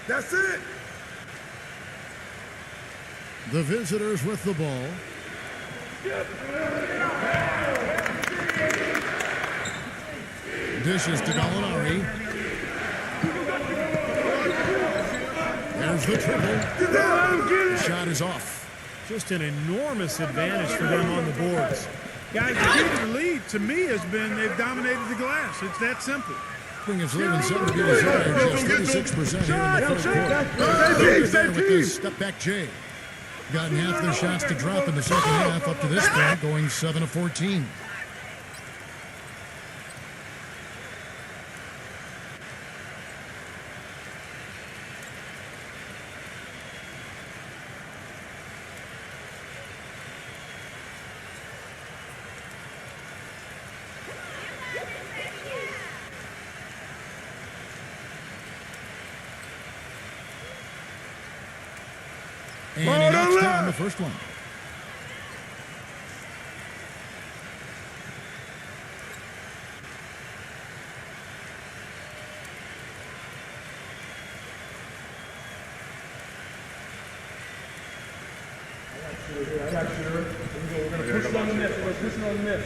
That's it. The visitors with the ball. Dishes to Gallinari. There's the triple. The shot is off. Just an enormous advantage for them on the boards. Guys, the key to the lead, to me, has been they've dominated the glass. It's that simple. Spring is leaving something to be desired. Just 36% here in the first quarter. With this step-back J. Gotten half their shots to drop in the second half up to this point, going 7 of 14. And he knocks down the first one. I got you. We're going to push it on the net. We're pushing on the net.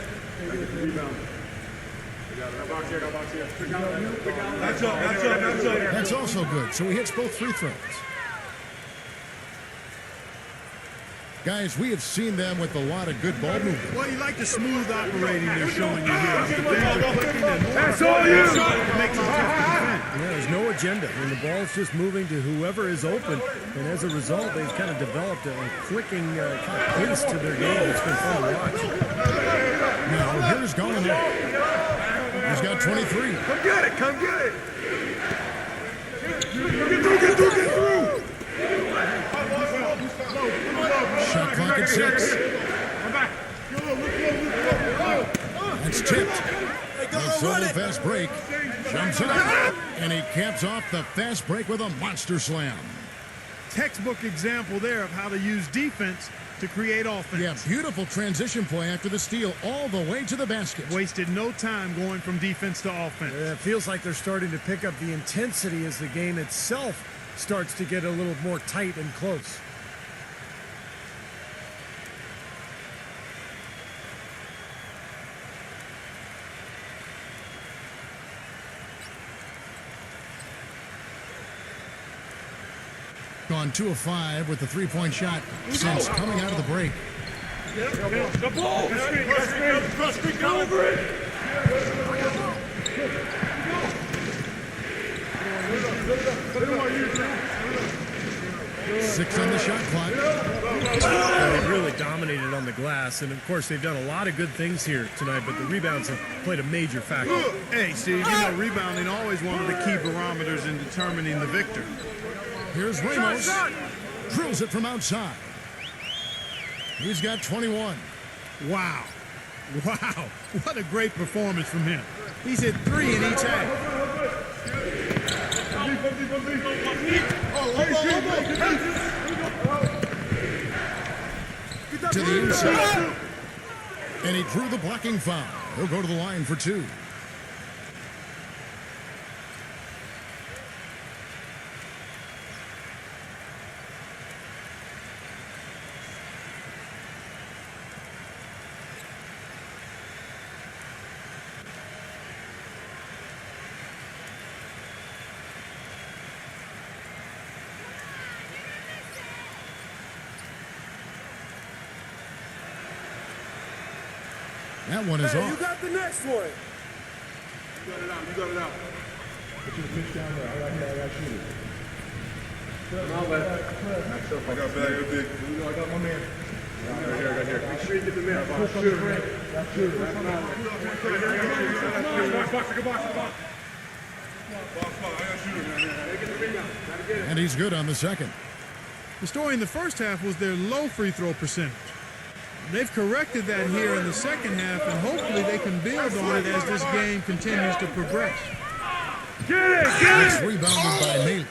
Rebound. That's up. That's also good. So he hits both free throws. Guys, we have seen them with a lot of good ball movement. Well, you like the smooth operating they're showing you here. That's all you. Makes it tough to defend. There's no agenda. When the ball's just moving to whoever is open, and as a result, they've kind of developed a clicking kind of pace to their game. It's been fun to watch. Now, here's Gallinari. He's got 23. Come get it. Come get it. Get through. Shot clock at 6. That's tipped. Minnesota fast break. Jumps up. And he caps off the fast break with a monster slam. Textbook example there of how to use defense to create offense. Yeah, beautiful transition play after the steal all the way to the basket. Wasted no time going from defense to offense. It feels like they're starting to pick up the intensity as the game itself starts to get a little more tight and close. Gone 2 of 5 with the three-point shot since coming out of the break. The ball. Cross-screen. Go over it. 6 on the shot clock. He really dominated on the glass. And, of course, they've done a lot of good things here tonight, but the rebounds have played a major factor. Hey, Steve, you know rebounding always one of the key barometers in determining the victor. Here's Ramos. Drills it from outside. He's got 21. Wow. Wow. What a great performance from him. He's hit 3 in each half. To the inside. And he drew the blocking foul. He'll go to the line for 2. That one is off. You got the next one. You got it out. You got it out. Put your pitch down there. I got shooters. I got bag of big. I got my man. I got here. Make sure you get the man. That's shooter. And he's good on the second. The story in the first half was their low free throw percentage. They've corrected that here in the second half, and hopefully they can build on it as this game continues to progress. It's rebounded by Neal.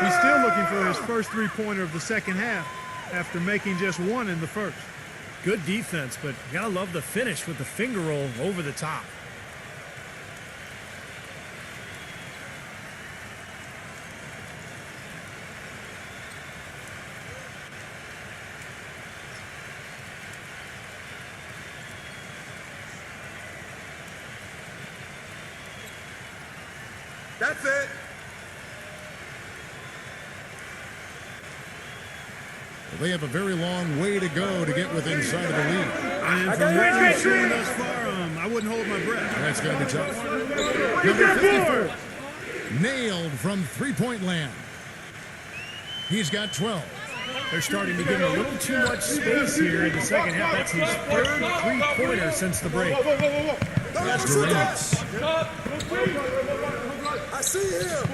He's still looking for his first three-pointer of the second half after making just one in the first. Good defense, but you gotta love the finish with the finger roll over the top. That's it. Well, they have a very long way to go to get within sight of the lead. And from what we've seen thus far, I wouldn't hold my breath. That's going to be tough. Number 54. Nailed from three-point land. He's got 12. They're starting to give him a little too much space here in the second half. That's his third three-pointer since the break. That's Durant. I see him.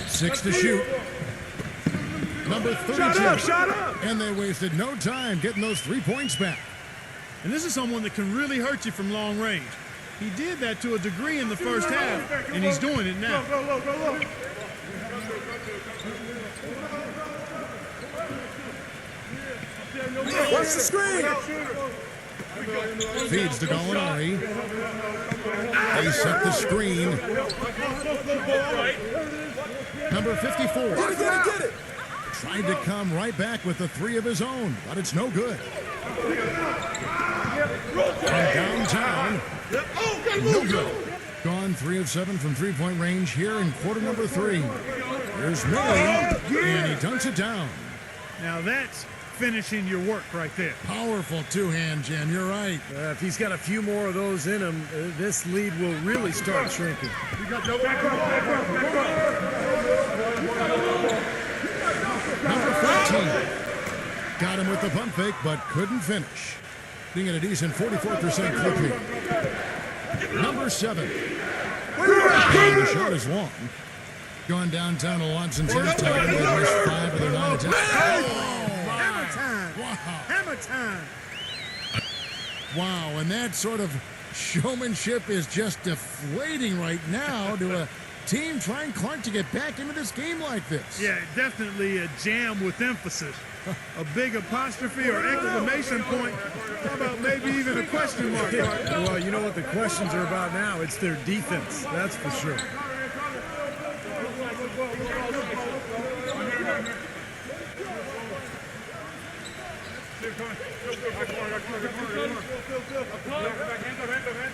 6 to shoot. Number 32. Shut up. And they wasted no time getting those 3 points back. And this is someone that can really hurt you from long range. He did that to a degree in the first half, and he's doing it now. Watch the screen. Feeds to Gallinari. They set the screen. Number 54. Get it. Tried to come right back with the 3 of his own, but it's no good. From downtown, no good. Gone 3 of 7 from three-point range here in quarter number 3. Here's Miller, and he dunks it down. Now that's finishing your work right there. Powerful two-hand jam, you're right. If he's got a few more of those in him, this lead will really start shrinking. Number 14. Got him with the pump fake, but couldn't finish. Being at a decent 44% clip here. Number 7. And the shot is long. Gone downtown to Watson's his time. They missed 5 of their 9 attempts. Hammer time. Wow. Hammer time. Wow, and that sort of showmanship is just deflating right now to a team trying Clark to get back into this game like this. Yeah, definitely a jam with emphasis. A big apostrophe or exclamation point. How about maybe even a question mark? Well, you know what the questions are about now? It's their defense, that's for sure.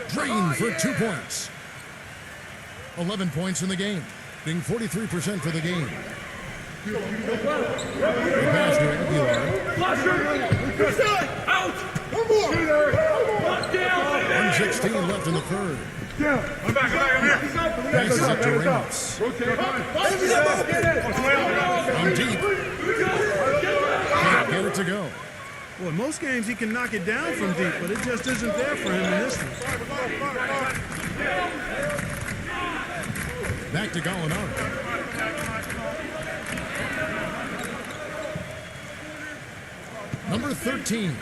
Drain for 2 points. 11 points in the game, being 43% for the game. The pass to Gilas. 1:16 left in the third. Passes it to Ramos. From deep. Can't get it it to go. Well, in most games he can knock it down from deep, but it just isn't there for him in this one. Back to Gallinari. Number 13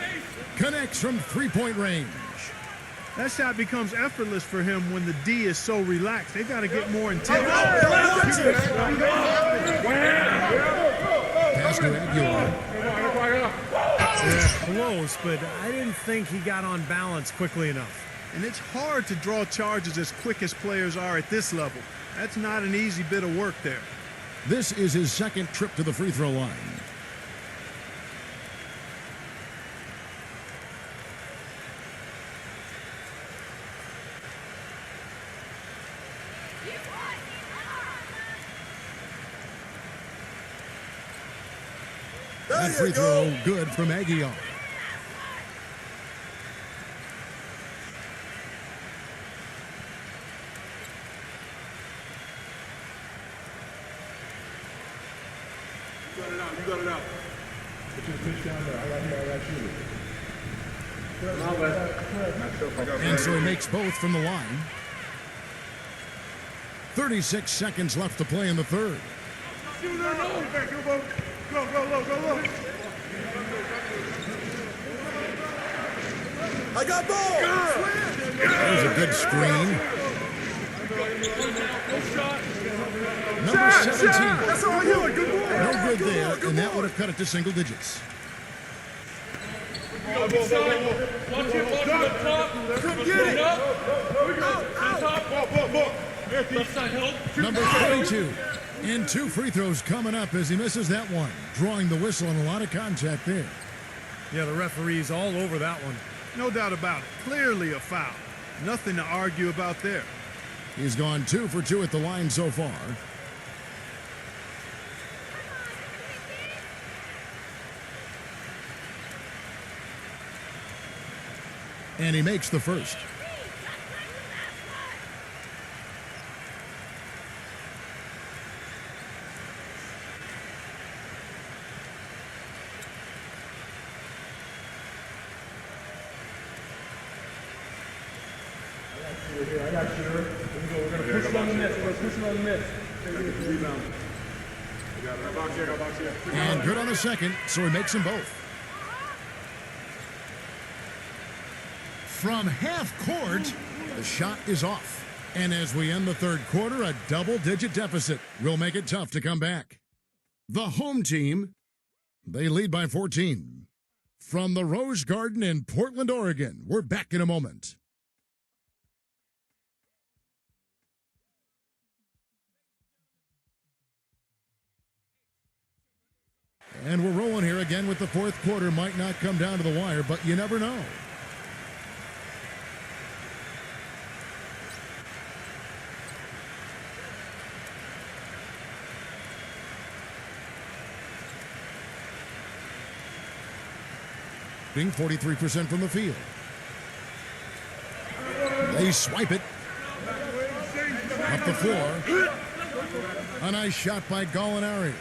connects from three-point range. That shot becomes effortless for him when the D is so relaxed. They got to get more intense. Pass to Aguilar. Yeah, close, but I didn't think he got on balance quickly enough. And it's hard to draw charges as quick as players are at this level. That's not an easy bit of work there. This is his second trip to the free throw line. That free throw good from Aguilar. You got it out. Put your pitch down there. I got you. And so he makes both from the line. 36 seconds left to play in the third. Go. I got ball. There's a good screen. Number 17. That's all you. Good ball. No good there, and that would have cut it to single digits. Come get it. Number 22. And two free throws coming up as he misses that one. Drawing the whistle and a lot of contact there. Yeah, the referee's all over that one. No doubt about it. Clearly a foul. Nothing to argue about there. He's gone 2 for 2 at the line so far. And he makes the first. I got you. Here we go. We're going to push it on the net. Rebound. Box here. And good on the second, so he makes them both. From half court, the shot is off. And as we end the third quarter, a double-digit deficit will make it tough to come back. The home team, they lead by 14. From the Rose Garden in Portland, Oregon, we're back in a moment. And we're rolling here again with the fourth quarter. Might not come down to the wire, but you never know. Being 43% from the field. They swipe it. Up the floor. A nice shot by Gallinari.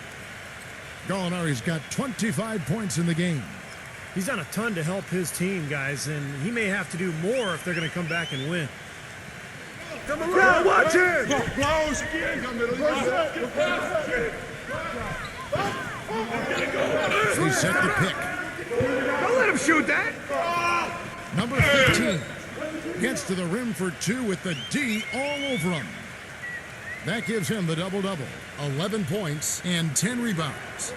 Gallinari's got 25 points in the game. He's done a ton to help his team, guys, and he may have to do more if they're going to come back and win. Come around, watch it. Close again. They set the pick. Don't let him shoot that. Number 15 gets to the rim for 2 with the D all over him. That gives him the double-double. 11 points and 10 rebounds.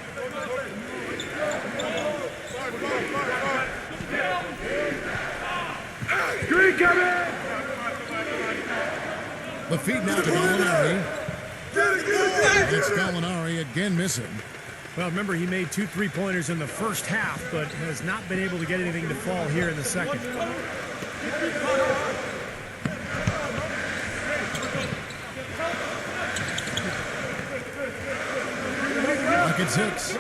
Screen coming. The feed now to Gallinari. It's Gallinari again missing. Well, remember, he made 2 3-pointers in the first half, but has not been able to get anything to fall here in the second. Look at 6.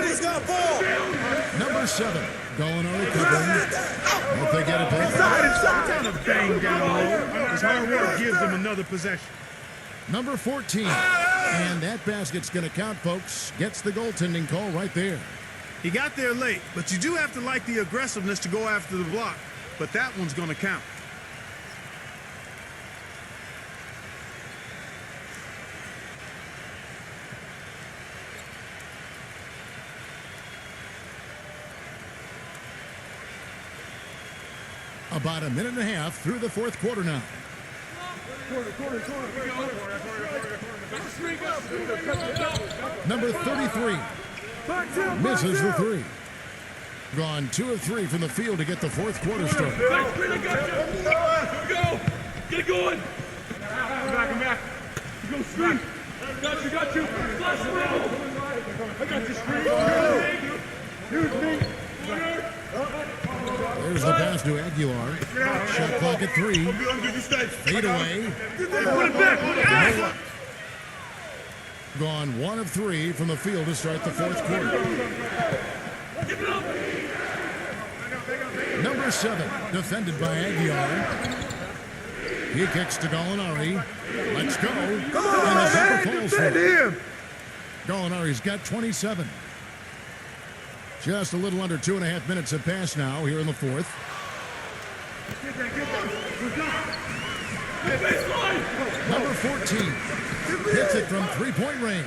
He's got ball. Number 7, Gallinari covering. Hope they get it back. Kind of bang down low. His hard work gives them another possession. Number 14 And that basket's going to count, folks. Gets the goaltending call right there. He got there late, but you do have to like the aggressiveness to go after the block. But that one's going to count. About a minute and a half through the fourth quarter now. Number 33 misses the three. Gone 2 of 3 from the field to get the fourth quarter started. Here we go. Get it going. Back. Go screen. Got you. Flash around. I got you, screen. Use me. There's the pass to Aguilar. Shot clock at 3. Fade away. Put it back. Gone 1 of 3 from the field to start the fourth quarter. Number 7, defended by Aguilar. He kicks to Gallinari. Let's go. And the jumper falls for him. Gallinari's got 27. Just a little under 2.5 minutes have passed now here in the fourth. Number 14 hits it from three-point range.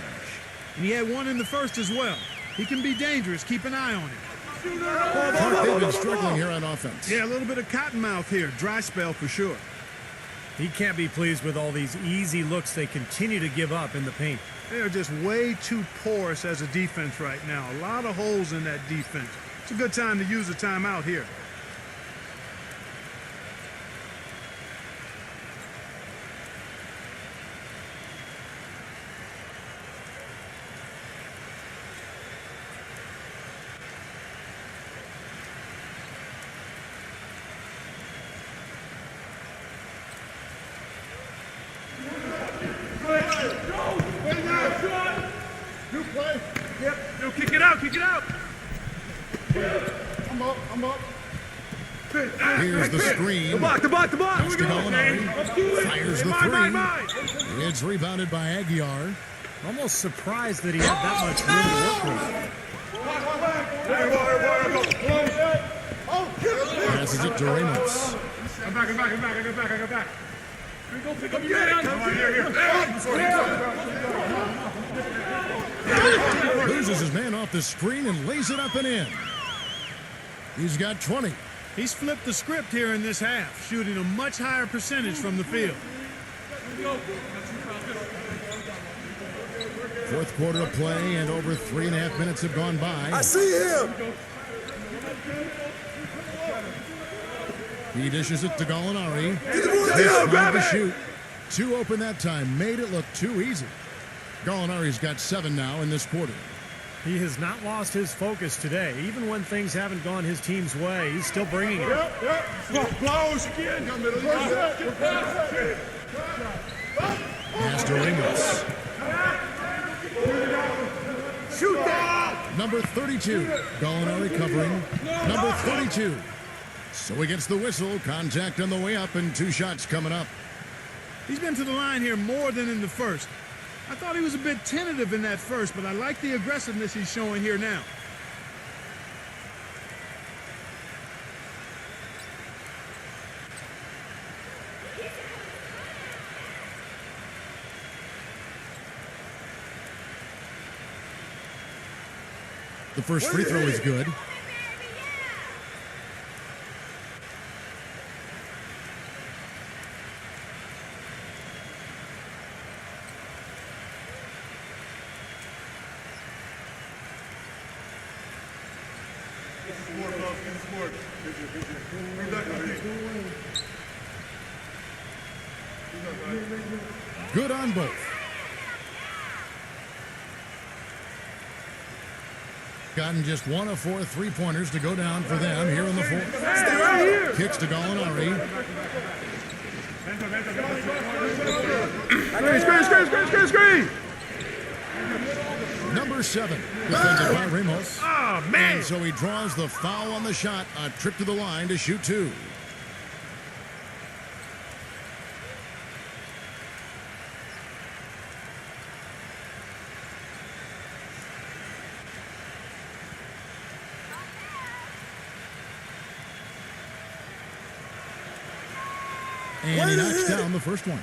And he had one in the first as well. He can be dangerous. Keep an eye on him. Clark, they've been struggling here on offense. Yeah, a little bit of cottonmouth here. Dry spell for sure. He can't be pleased with all these easy looks they continue to give up in the paint. They're just way too porous as a defense right now. A lot of holes in that defense. It's a good time to use a timeout here. Kick it out. I'm up. Here's the screen. The block. Pass to Gallinari. Fires the three. It's rebounded by Aguilar. Almost surprised that he had that much room to work with. Passes it to Ramos. I'm back. Pick up your Loses his man off the screen and lays it up and in. He's got 20. He's flipped the script here in this half, shooting a much higher percentage from the field. Fourth quarter of play and over 3.5 minutes have gone by. I see him. He dishes it to Gallinari. This time to shoot. 2 open that time. Made it look too easy. Gallinari's got 7 now in this quarter. He has not lost his focus today. Even when things haven't gone his team's way, he's still bringing it. Close again. Pass to Ramos. Shoot that. Number 32. Gallinari covering. Number 32. So he gets the whistle. Contact on the way up and 2 shots coming up. He's been to the line here more than in the first. I thought he was a bit tentative in that first, but I like the aggressiveness he's showing here now. The first free throw is good. Good on both. Gotten just 1 of 4 3-pointers to go down for them here in the fourth. Stay right here. Kicks to Gallinari. Screen. Number 7, defended by Ramos. Oh, man. And so he draws the foul on the shot. A trip to the line to shoot 2. And he knocks down the first one.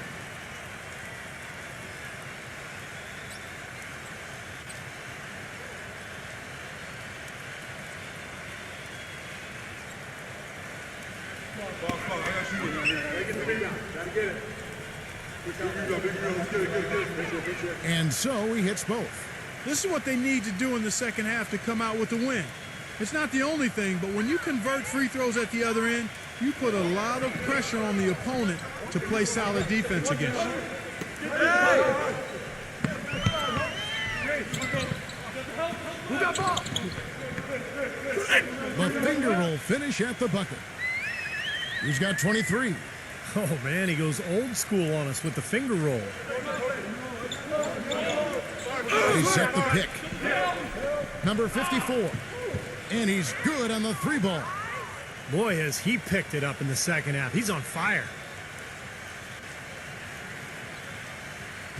And so he hits both. This is what they need to do in the second half to come out with the win. It's not the only thing, but when you convert free throws at the other end, you put a lot of pressure on the opponent to play solid defense against you. The finger roll finish at the bucket. He's got 23. Oh, man, he goes old school on us with the finger roll. He set the pick. Number 54. And he's good on the three ball. Boy, has he picked it up in the second half. He's on fire.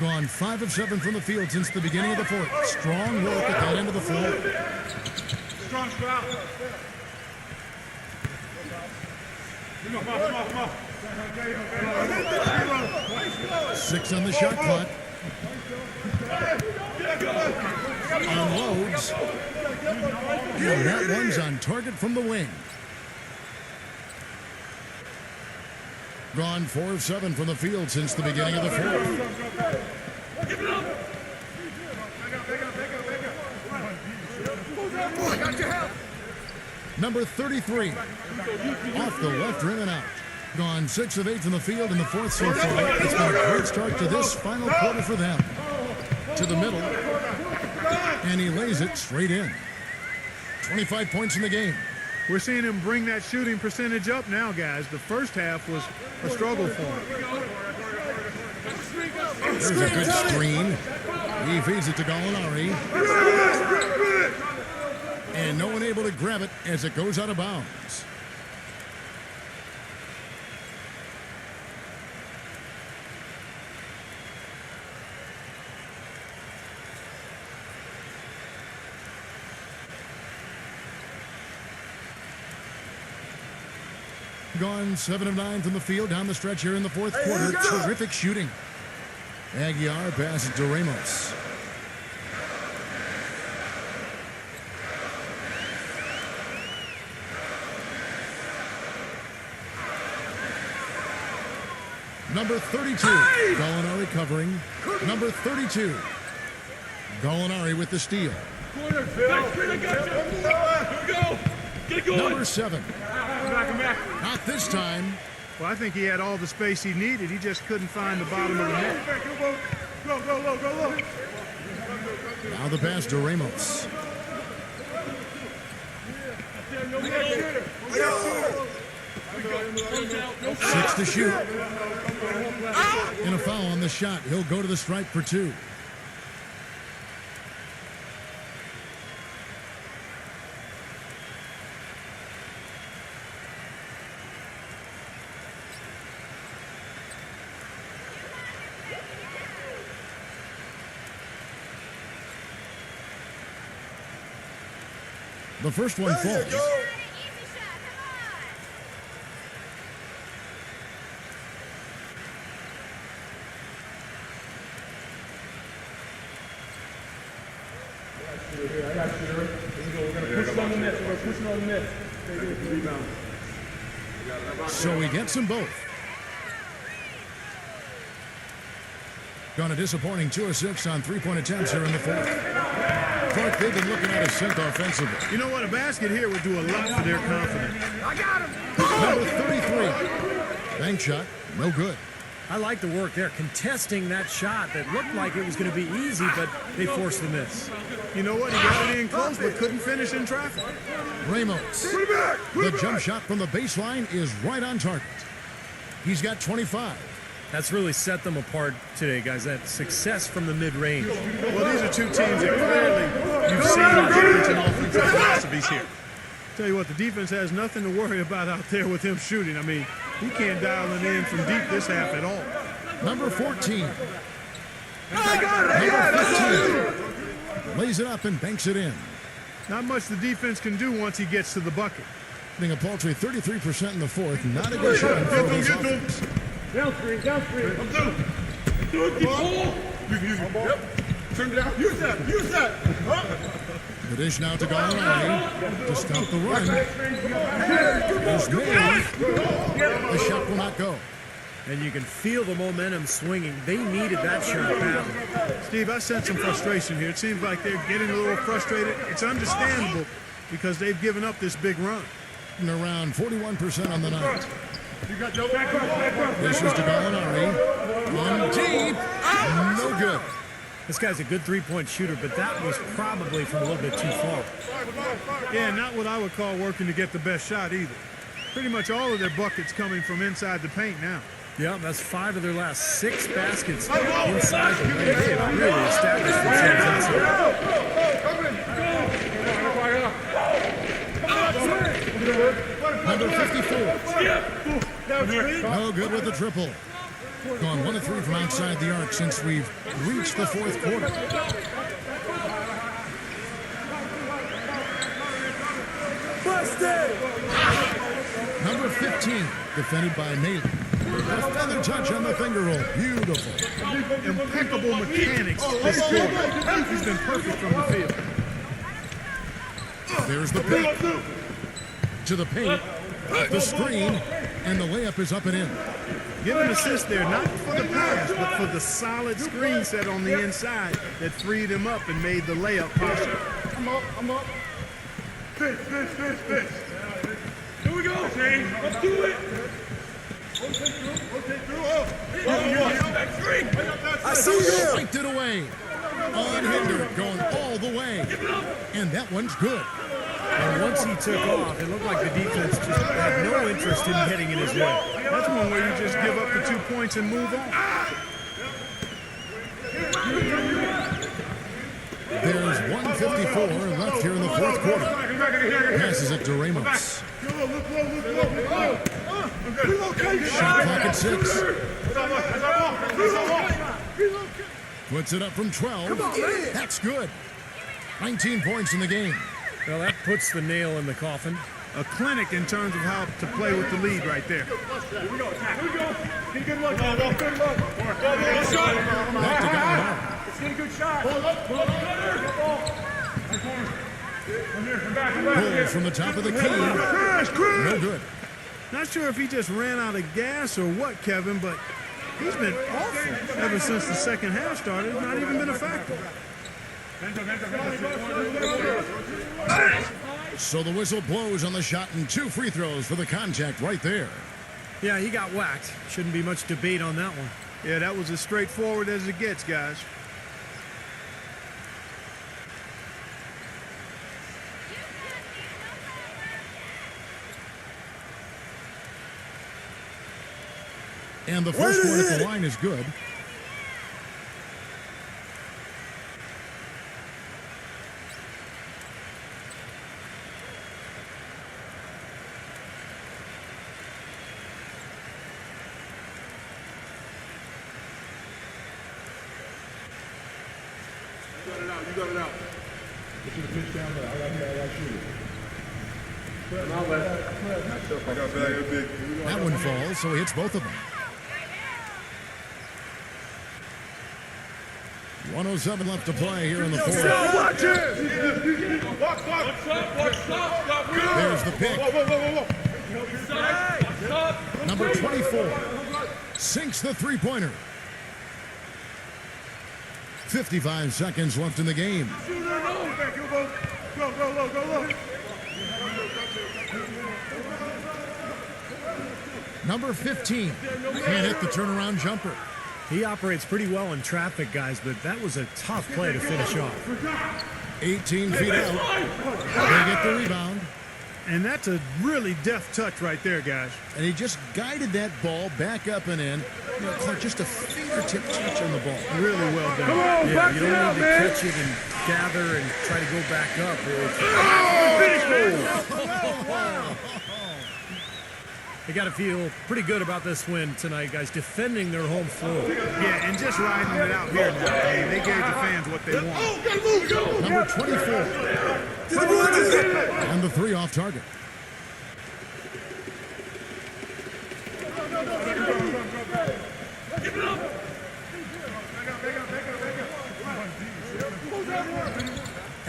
Gone 5 of 7 from the field since the beginning of the fourth. Strong work at that end of the floor. Strong foul. Come on. 6 on the shot clock. Unloads. And that one's on target from the wing. Gone 4 of 7 from the field since the beginning of the fourth. Number 33. Off the left rim and out. Gone 6 of 8 from the field in the fourth so far. It's been a great start to this final quarter for them. To the middle. And he lays it straight in. 25 points in the game. We're seeing him bring that shooting percentage up now, guys. The first half was a struggle for him. There's a good screen. He feeds it to Gallinari. And no one able to grab it as it goes out of bounds. Gone 7 of 9 from the field down the stretch here in the fourth quarter. Terrific shooting. Aguiar passes to Ramos. Number 32, Gallinari covering. Number 32, Gallinari with the steal. Number 7. Not this time. Well, I think he had all the space he needed. He just couldn't find the bottom of the net. Go. Now the pass to Ramos. Six to shoot. And a foul on the shot. He'll go to the stripe for 2. The first one falls. So he gets them both. Gone a disappointing 2 of 6 on 3-point attempts here in the fourth. Clark, they've been looking at a sync offensively. You know what? A basket here would do a lot for their confidence. I got him. Number 33. Bank shot, no good. I like the work there, contesting that shot that looked like it was going to be easy, but they forced the miss. You know what? He got it in close, but couldn't finish in traffic. Ramos. The jump shot from the baseline is right on target. He's got 25. That's really set them apart today, guys. That success from the mid-range. Well, these are two teams that clearly you've seen the difference in offensive philosophies here. Tell you what, the defense has nothing to worry about out there with him shooting. I mean, he can't dial it in from deep this half at all. Number 14. Number 15. Lays it up and banks it in. Not much the defense can do once he gets to the bucket. Hitting a paltry 33% in the fourth. Not a good shot for this offense. Down screen. I'm through. Do it, keep pull. Yep. Turn down. Use that. Huh? The dish now to Gallinari to stop the run. He's made. The shot will not go. And you can feel the momentum swinging. They needed that shot badly. Steve, I sense some frustration here. It seems like they're getting a little frustrated. It's understandable because they've given up this big run. And around 41% on the night. You got no back up. This is to Gallinari. On deep. No good. This guy's a good three-point shooter, but that was probably from a little bit too far. Yeah, not what I would call working to get the best shot either. Pretty much all of their buckets coming from inside the paint now. Yeah, that's 5 of their last 6 baskets inside the paint. They have really established themselves inside. Number 54. No good with the triple. Gone 1 of 3 from outside the arc since we've reached the fourth quarter. Busted! Number 15, defended by Maley. A feather touch on the finger roll. Beautiful. Impeccable mechanics this quarter. He's been perfect from the field. There's the pick. To the paint. The screen. And the layup is up and in. Get an assist there, not for the pass, but for the solid screen set on the inside that freed him up and made the layup possible. I'm up. Fish. Here we go, Shane. Let's do it. Rotate through. I see you. Flanked it away. Unhindered, going all the way. And that one's good. And once he took off, it looked like the defense just had no interest in getting in his way. That's one way you just give up the 2 points and move on. There's 1:54 left here in the fourth quarter. Passes it to Ramos. Shot clock at 6. Puts it up from 12. That's good. 19 points in the game. Well, that puts the nail in the coffin. A clinic in terms of how to play with the lead right there. Back to Gallinari. Pull from the top of the key. No good. Not sure if he just ran out of gas or what, Kevin, but he's been awful ever since the second half started. Not even been a factor. So the whistle blows on the shot and 2 free throws for the contact right there. Yeah, he got whacked. Shouldn't be much debate on that one. Yeah, that was as straightforward as it gets, guys. And the first one at the line is good. You got it out. Get you the pitch down there. I got shooter. That one falls, so he hits both of them. 1:07 left to play here in the fourth. Watch it! There's the pick. Number 24 sinks the three-pointer. 55 seconds left in the game. Go. Number 15 can't hit the turnaround jumper. He operates pretty well in traffic, guys, but that was a tough play to finish off. 18 feet out. They get the rebound. And that's a really deft touch right there, guys. And he just guided that ball back up and in. You know, Clark, just a fingertip touch on the ball. Really well done. Yeah, you don't need to catch it and gather and try to go back up. They got to feel pretty good about this win tonight, guys, defending their home floor. Yeah, and just riding it out here now. They gave the fans what they want. Number 24. And the 3 off target.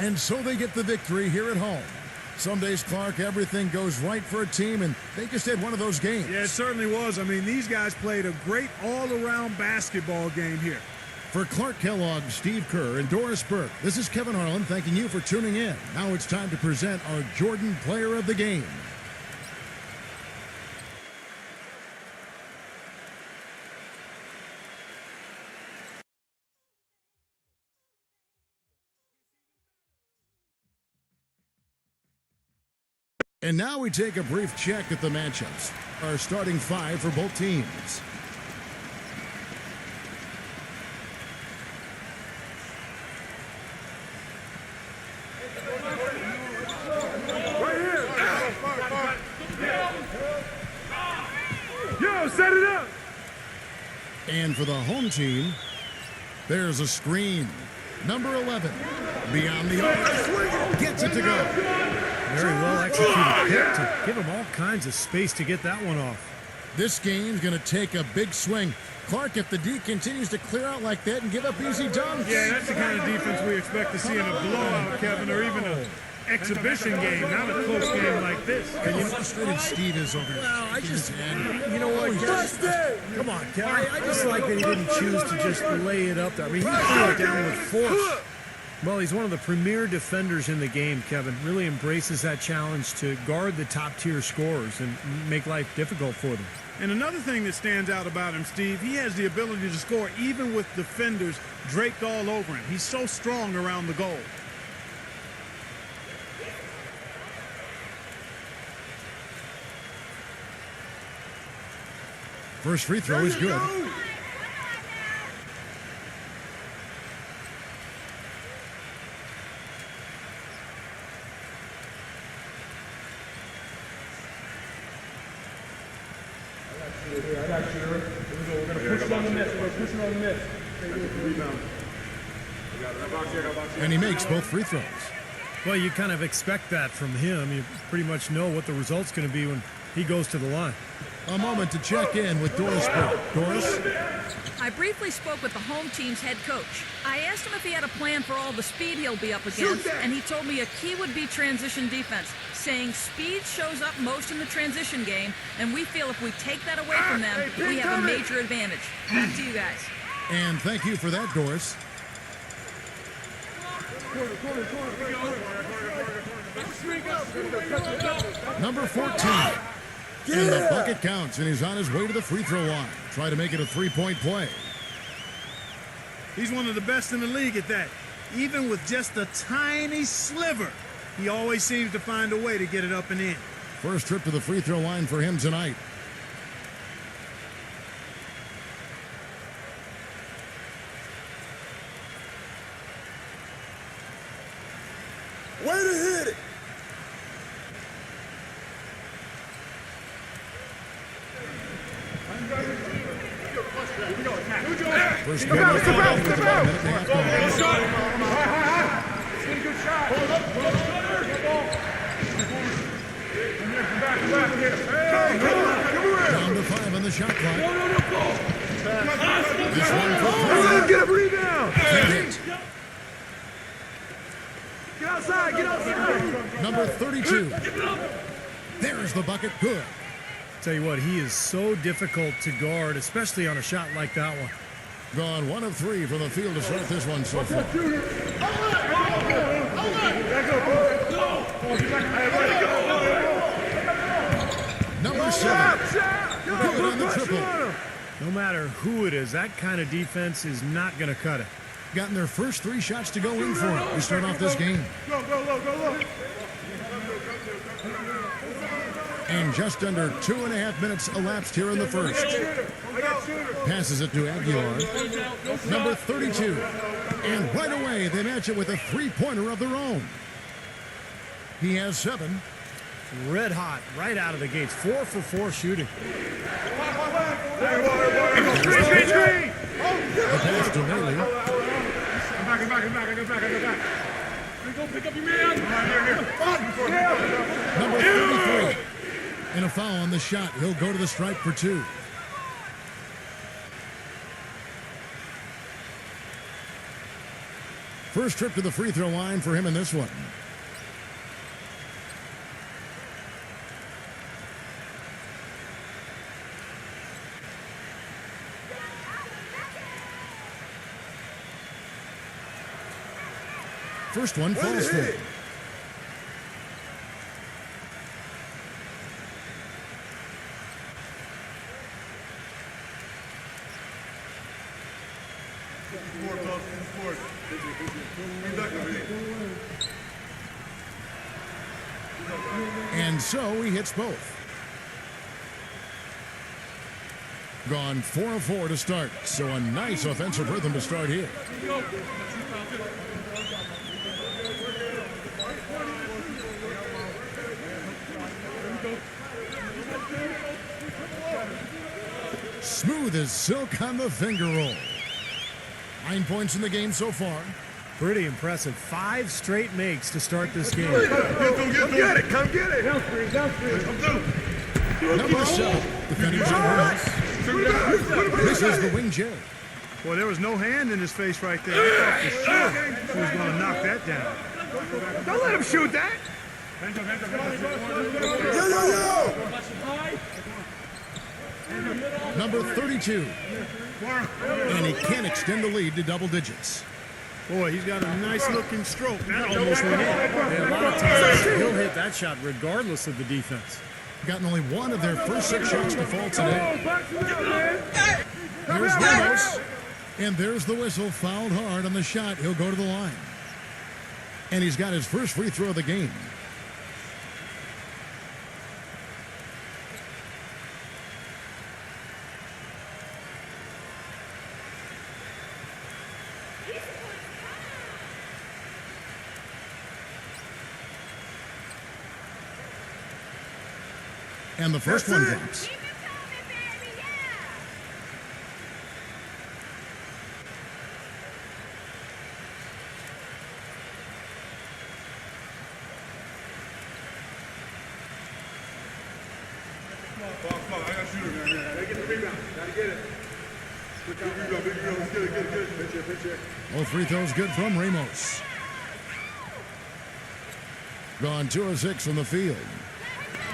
And so they get the victory here at home. Some days, Clark, everything goes right for a team, and they just had one of those games. Yeah, it certainly was. I mean, these guys played a great all-around basketball game here. For Clark Kellogg, Steve Kerr, and Doris Burke, this is Kevin Harlan thanking you for tuning in. Now it's time to present our Jordan Player of the Game. And now we take a brief check at the matchups. Our starting five for both teams. Right here. Yo, set it up. And for the home team, there's a screen. Number 11, beyond the arc, gets it to go. Very well executed pick to give him all kinds of space to get that one off. This game's going to take a big swing. Clark, if the D continues to clear out like that and give up easy dunks. Yeah, that's the kind of defense we expect to see in a blowout, Kevin, or even an exhibition game, not a close game like this. And you know how frustrated Steve is over this. Well, I just, you know what, come on, Kevin. I just like that he didn't choose to just lay it up there. I mean, he threw it down with force. Well, he's one of the premier defenders in the game, Kevin. Really embraces that challenge to guard the top-tier scorers and make life difficult for them. And another thing that stands out about him, Steve, he has the ability to score even with defenders draped all over him. He's so strong around the goal. First free throw is good. And he makes both free throws. Well, you kind of expect that from him. You pretty much know what the result's going to be when he goes to the line. A moment to check in with Doris Burke. Doris? I briefly spoke with the home team's head coach. I asked him if he had a plan for all the speed he'll be up against, and he told me a key would be transition defense, saying speed shows up most in the transition game, and we feel if we take that away from them, we have a major advantage. Back to you guys. And thank you for that, Doris. Number 14. And the bucket counts, and he's on his way to the free throw line. Try to make it a three-point play. He's one of the best in the league at that. Even with just a tiny sliver, he always seems to find a way to get it up and in. First trip to the free throw line for him tonight. Way to hit it. First game of the foul with about a minute and a half down to 5 on the shot clock. This one for 3. Get a rebound. Hit. Get outside. Get outside. Number 32. There's the bucket. Good. Tell you what, he is so difficult to guard, especially on a shot like that one. Gone 1 of 3 from the field to start this one so far. Number 7. Good on the triple. No matter who it is, that kind of defense is not going to cut it. Gotten their first 3 shots to go in for him. We start off this game. Go low. And just under 2.5 minutes elapsed here in the first. Passes it to Aguilar. Number 32. And right away, they match it with a three-pointer of their own. He has 7. Red hot right out of the gates. 4 for 4 shooting. The pass to Maley. Go pick up your man. Number 33. And a foul on the shot. He'll go to the stripe for 2. First trip to the free throw line for him in this one. First one falls for him. And so he hits both. Gone 4 of 4 to start. So a nice offensive rhythm to start here. Smooth as silk on the finger roll. 9 points in the game so far. Pretty impressive. 5 straight makes to start this game. Come get it. Come get it. Number 7, defending Gilas. This is the wing J. Well, there was no hand in his face right there. I thought for sure he was going to knock that down. Don't let him shoot that. Number 32. And he can't extend the lead to double digits. Boy, he's got a nice looking stroke. That almost went in. And a lot of times he'll hit that shot regardless of the defense. Gotten only 1 of their first 6 shots to fall today. Here's Ramos. And there's the whistle. Fouled hard on the shot. He'll go to the line. And he's got his first free throw of the game. And the first one drops. Come on, I got to shoot it, man. Gotta get the rebound. Gotta get it. Big rebound. Get it. Pitch it. All free throws good from Ramos. Gone 2 of 6 from the field.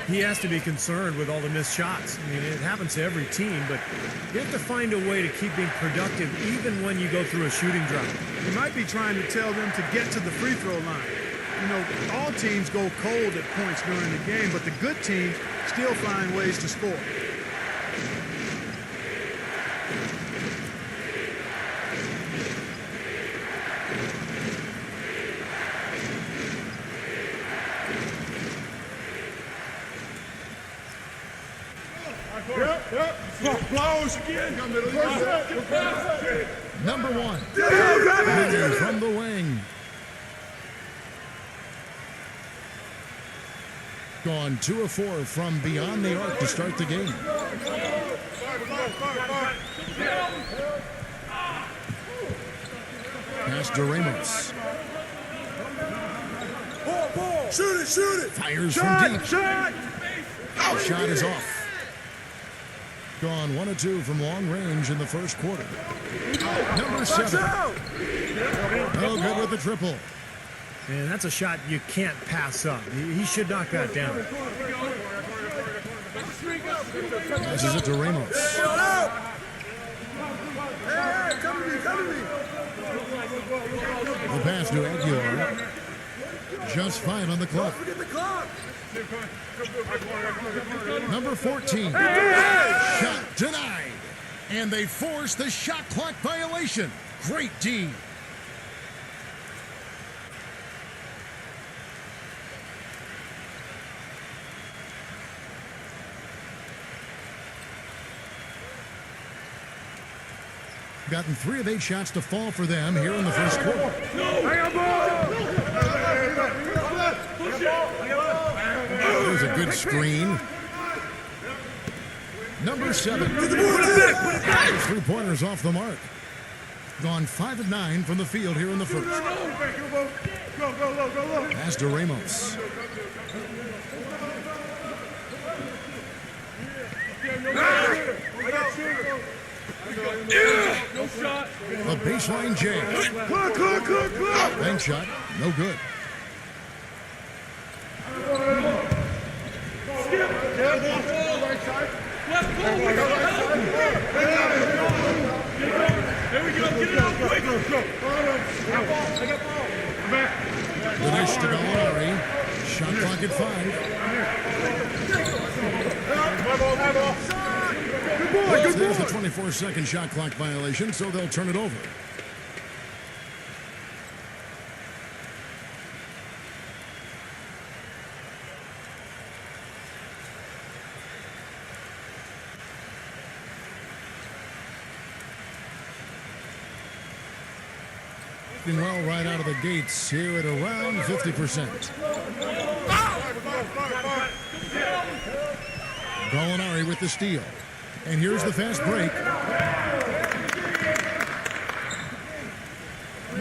He has to be concerned with all the missed shots. I mean, it happens to every team, but you have to find a way to keep being productive even when you go through a shooting drought. He might be trying to tell them to get to the free throw line. You know, all teams go cold at points during the game, but the good teams still find ways to score. Blows again. Number 1. Miller from the wing. Gone 2 of 4 from beyond the arc to start the game. Pass to Ramos. Shoot it. Fires from deep. Shot is off. Gone 1 of 2 from long range in the first quarter. Number 7. Oh, good with the triple. And that's a shot you can't pass up. He should knock that down. Passes it to Ramos. The pass to Aguilar. Just 5 on the clock. Number 14. Shot denied. And they force the shot clock violation. Great D. Gotten 3 of 8 shots to fall for them here in the first quarter. There's a good screen. Number 7. 3-pointers off the mark. Gone 5 of 9 from the field here in the first. Pass to Ramos. The baseline J. Bank shot, no good. The dish to Gallinari. Shot clock at 5. There's the 24-second shot clock violation, so they'll turn it over. Well, right out of the gates here at around 50%. Gallinari with the steal. And here's the fast break.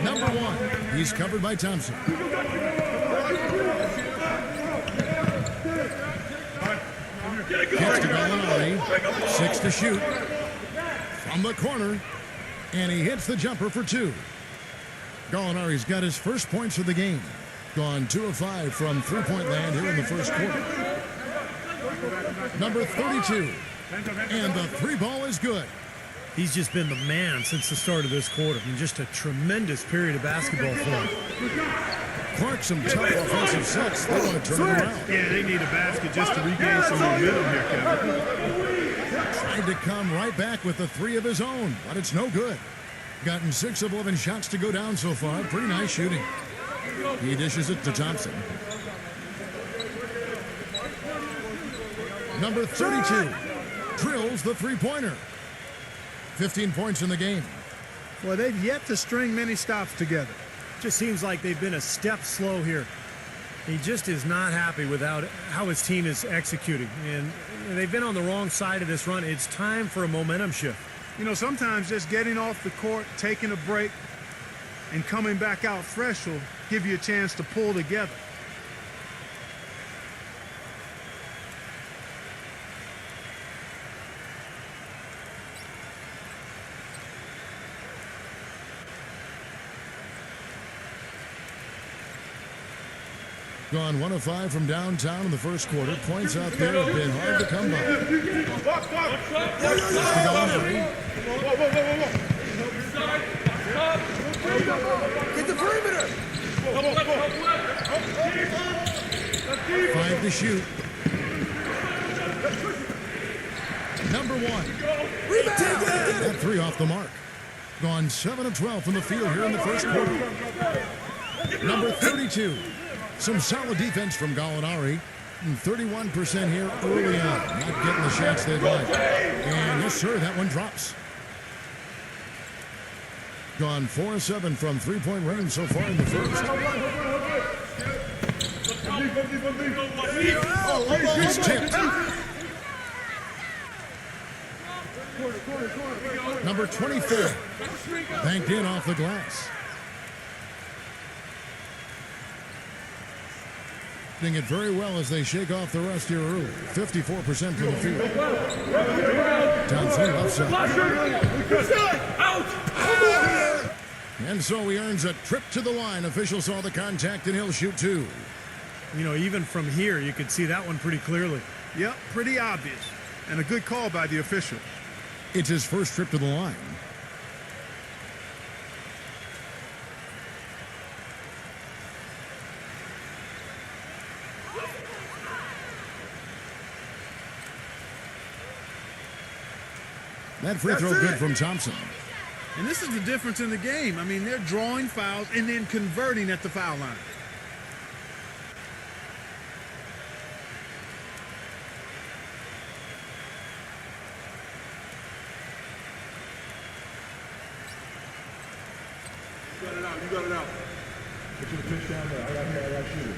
Number 1. He's covered by Thompson. Kicks to Gallinari. 6 to shoot. From the corner. And he hits the jumper for 2. Gallinari's got his first points of the game. Gone 2 of 5 from three-point land here in the first quarter. Number 32. And the 3 ball is good. He's just been the man since the start of this quarter. And just a tremendous period of basketball for him. Clark, some tough offensive sets. They want to turn it around. Yeah, they need a basket just to regain some momentum here, Kevin. Tried to come right back with the 3 of his own, but it's no good. Gotten 6 of 11 shots to go down so far. Pretty nice shooting. He dishes it to Thompson. Number 32 drills the three-pointer. 15 points in the game. Well, they've yet to string many stops together. Just seems like they've been a step slow here. He just is not happy with how his team is executing. And they've been on the wrong side of this run. It's time for a momentum shift. You know, sometimes just getting off the court, taking a break, and coming back out fresh will give you a chance to pull together. Gone 1 of 5 from downtown in the first quarter. Points out there have been hard to come by. Get the perimeter! 5 to shoot. Number 1. That 3 off the mark. Gone 7 of 12 from the field here in the first quarter. Number 32. Some solid defense from Gallinari. 31% here early on. Not getting the shots they'd like. And yes, sir, that one drops. Gone 4 of 7 from three-point range so far in the first. It's tipped. Number 24. Banked in off the glass. Doing it very well as they shake off the rust here early. 54% from the field. Thompson left side. And so he earns a trip to the line. Official saw the contact and he'll shoot 2. You know, even from here, you could see that one pretty clearly. Yep, pretty obvious. And a good call by the official. It's his first trip to the line. That free throw good from Thompson. And this is the difference in the game. I mean, they're drawing fouls and then converting at the foul line. You got it out. Get you the pitch down there. I got shooters.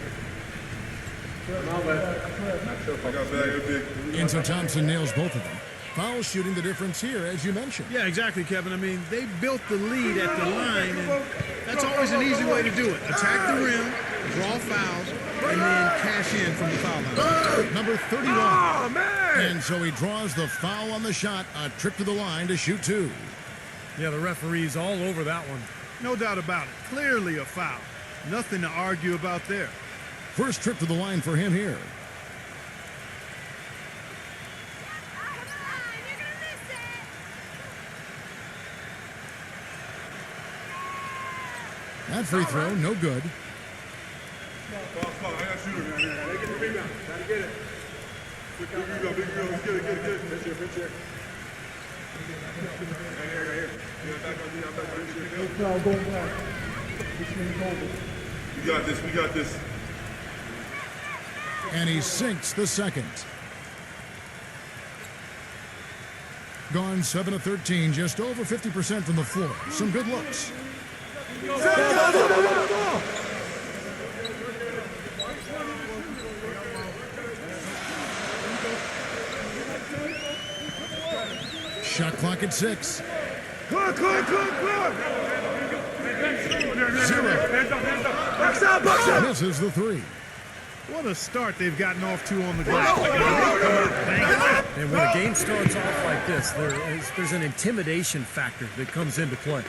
And so Thompson nails both of them. Foul shooting the difference here, as you mentioned. Yeah, exactly, Kevin. I mean, they built the lead at the line, and that's always an easy way to do it. Attack the rim, draw fouls, and then cash in from the foul line. Number 31. Oh, man! And so he draws the foul on the shot, a trip to the line to shoot 2. Yeah, the referee's all over that one. No doubt about it. Clearly a foul. Nothing to argue about there. First trip to the line for him here. That free throw, no good. I got a shooter, man. They get the rebound. Gotta get it. Big rebound. Get it. Pinch here. Here. We got this. And he sinks the second. Gone 7 of 13, just over 50% from the floor. Some good looks. Shot clock at 6. Clock. 0. Misses the 3. What a start they've gotten off to on the glass. And when a game starts off like this, there's an intimidation factor that comes into play.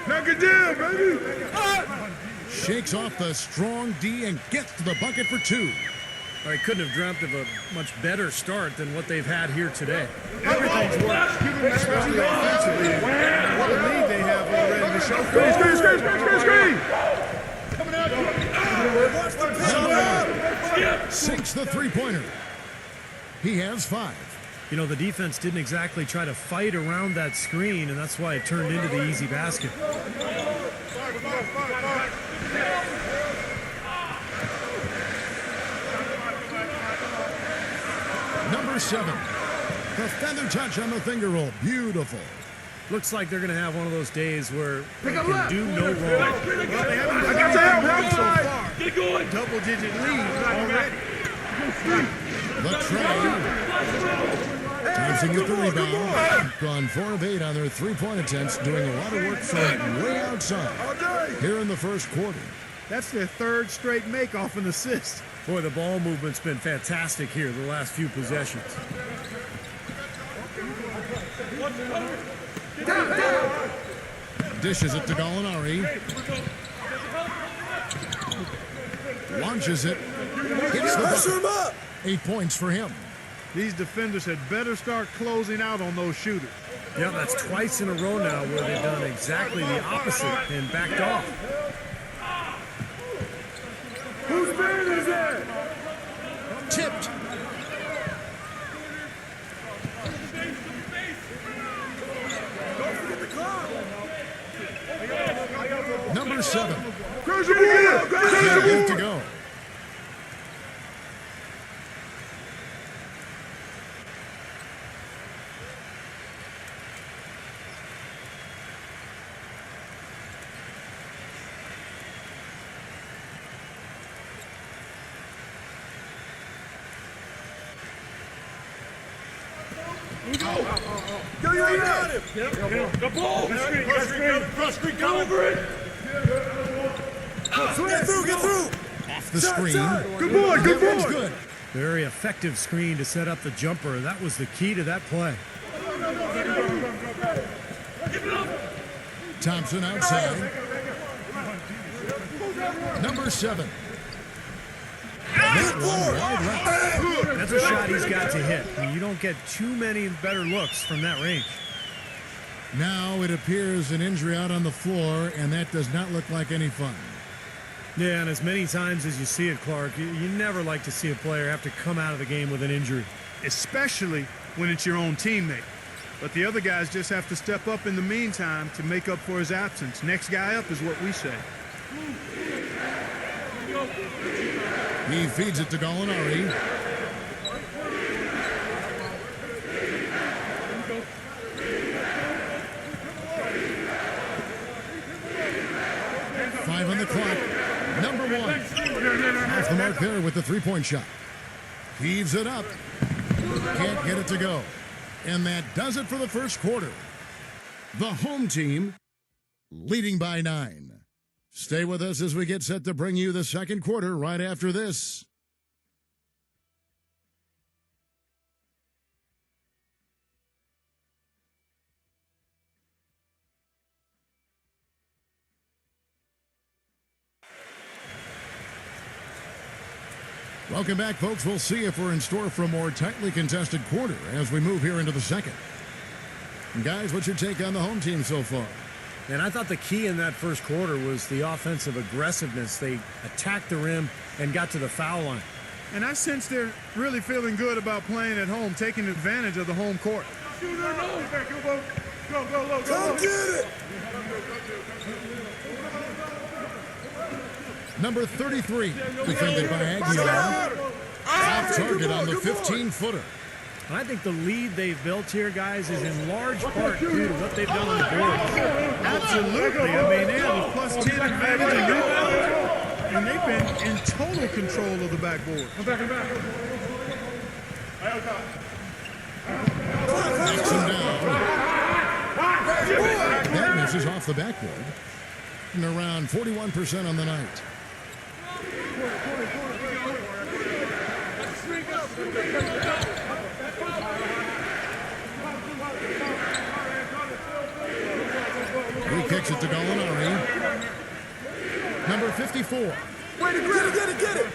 Knock it down, baby. Shakes off the strong D and gets to the bucket for 2. I couldn't have dreamt of a much better start than what they've had here today. Everything's worked, especially offensively. What a lead they have already to show for it. Screen. Sinks the three-pointer. He has 5. You know, the defense didn't exactly try to fight around that screen, and that's why it turned into the easy basket. Number 7. The feather touch on the finger roll. Beautiful. Looks like they're going to have one of those days where they can do no wrong. Well, they haven't done so far. Get going. Double-digit lead already. The tray. Thompson with the rebound. Gone 4 of 8 on their three-point attempts, doing a lot of work from way outside here in the first quarter. That's their third straight make off an assist. Boy, the ball movement's been fantastic here the last few possessions. Dishes it to Gallinari. Launches it. Hits the bucket. 8 points for him. These defenders had better start closing out on those shooters. Yeah, that's twice in a row now where they've done exactly the opposite and backed off. Whose man is that? Tipped. Number 7. Crash the ball. Good to go. The ball. Screen. Come over it. Get through. Off the screen. Good boy. Good. Very effective screen to set up the jumper. That was the key to that play. Thompson outside. Number 7. That one wide right. That's a shot he's got to hit. You don't get too many better looks from that range. Now it appears an injury out on the floor, and that does not look like any fun. Yeah, and as many times as you see it, Clark, you never like to see a player have to come out of the game with an injury. Especially when it's your own teammate. But the other guys just have to step up in the meantime to make up for his absence. Next guy up is what we say. He feeds it to Gallinari. Five on the clock. Number 1. Off the mark there with the three-point shot. Heaves it up. Can't get it to go. And that does it for the first quarter. The home team leading by 9. Stay with us as we get set to bring you the second quarter right after this. Welcome back, folks. We'll see if we're in store for a more tightly contested quarter as we move here into the second. And guys, what's your take on the home team so far? And I thought the key in that first quarter was the offensive aggressiveness. They attacked the rim and got to the foul line. And I sense they're really feeling good about playing at home, taking advantage of the home court. Come get it! Number 33, defended by Aguilar. Off target on the 15-footer. I think the lead they've built here, guys, is in large part due to what they've done on the board. Absolutely. I mean, they have a plus 10 advantage in rebounds, and they've been in total control of the backboard. Knocks him down. That misses off the backboard. And around 41% on the night. He kicks it to Gallinari. Number 54. Get it!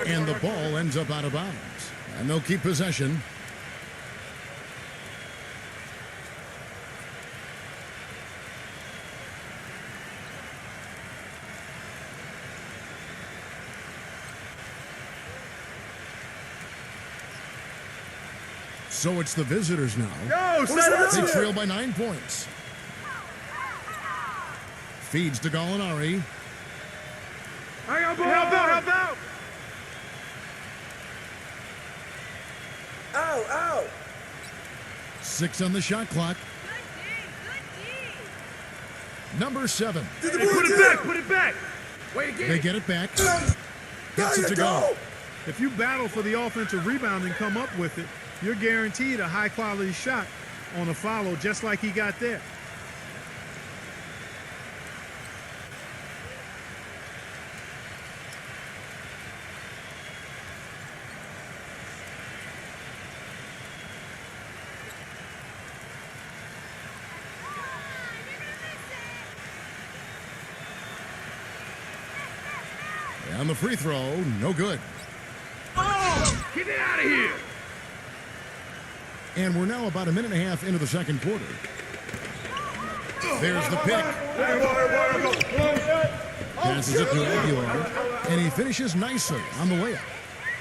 And the ball ends up out of bounds. And they'll keep possession. So it's the visitors now. They trail by 9 points. Feeds to Gallinari. Help out! Ow! 6 on the shot clock. Number 7. Put it back! They get it back. Gets it to go. If you battle for the offensive rebound and come up with it, you're guaranteed a high-quality shot on a follow, just like he got there. And the free throw, no good. Get it out of here! And we're now about a minute and a half into the second quarter. There's the pick. Passes it to Aguilar, and he finishes nicely on the layup.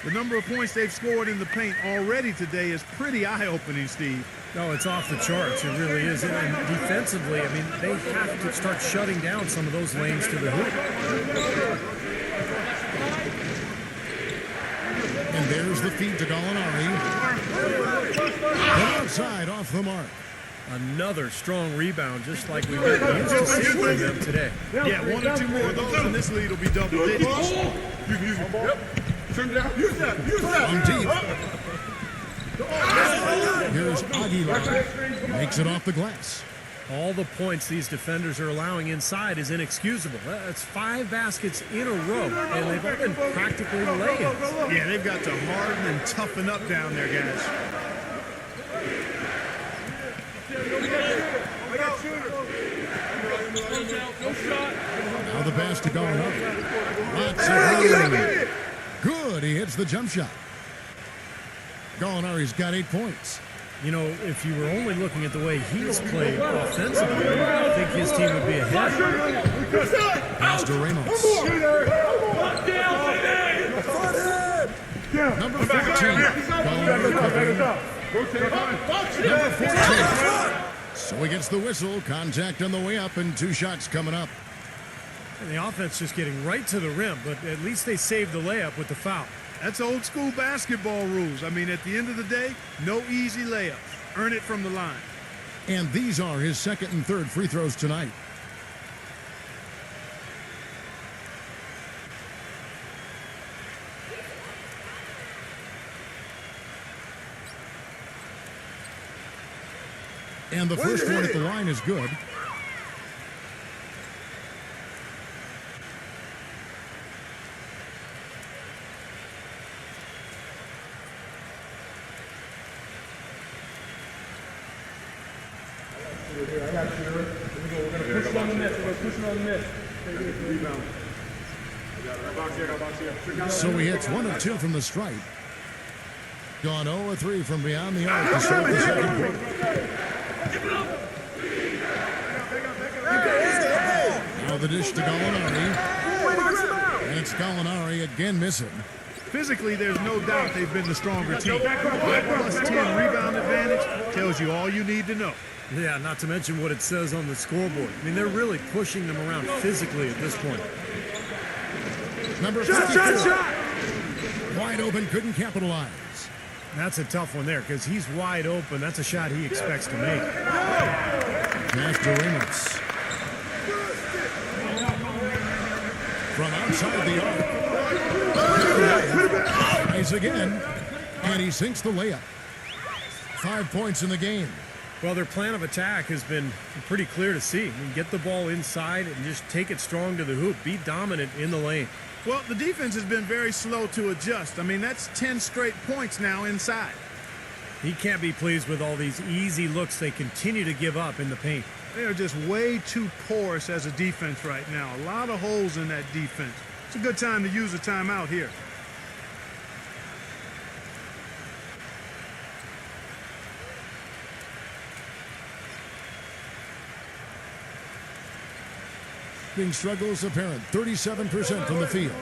The number of points they've scored in the paint already today is pretty eye-opening, Steve. No, it's off the charts. It really is. And defensively, I mean, they have to start shutting down some of those lanes to the hoop. And there's the feed to Gallinari. And outside, off the mark. Another strong rebound, just like we used to see from them today. Yeah, 1 or 2 more of those, and this lead will be double digits. Turn it down. Use that. On deep. Here's Aguilar. Makes it off the glass. All the points these defenders are allowing inside is inexcusable. That's 5 baskets in a row, and they've all been practically lay-ins. Yeah, they've got to harden and toughen up down there, guys. Now the pass to Gallinari. Lots of room. Good, he hits the jump shot. Gallinari's got 8 points. You know, if you were only looking at the way he's played offensively, I think his team would be ahead. Pass to Ramos. Number 14. Number 14. So he gets the whistle. Contact on the way up and 2 shots coming up. And the offense just getting right to the rim, but at least they saved the layup with the foul. That's old school basketball rules. I mean, at the end of the day, no easy layups. Earn it from the line. And these are his second and third free throws tonight. And the first one at the line is good. I got you. Here we go. We're going to push it on the net. We're going to push it on the net. Rebound. So he hits 1 of 2 from the stripe. Gone 0 of 3 from beyond the arc to start the second quarter. Now the dish to Gallinari. And it's Gallinari again missing. Physically, there's no doubt they've been the stronger team. That +10 rebound advantage tells you all you need to know. Yeah, not to mention what it says on the scoreboard. I mean, they're really pushing them around physically at this point. Number 54. Wide open, couldn't capitalize. That's a tough one there because he's wide open. That's a shot he expects to make. Pass to Ramos. From outside the arc. Tries again. And he sinks the layup. 5 points in the game. Well, their plan of attack has been pretty clear to see. I mean, get the ball inside and just take it strong to the hoop. Be dominant in the lane. Well, the defense has been very slow to adjust. I mean, that's 10 straight points now inside. He can't be pleased with all these easy looks they continue to give up in the paint. They are just way too porous as a defense right now. A lot of holes in that defense. It's a good time to use a timeout here. Struggles apparent. 37% from the field.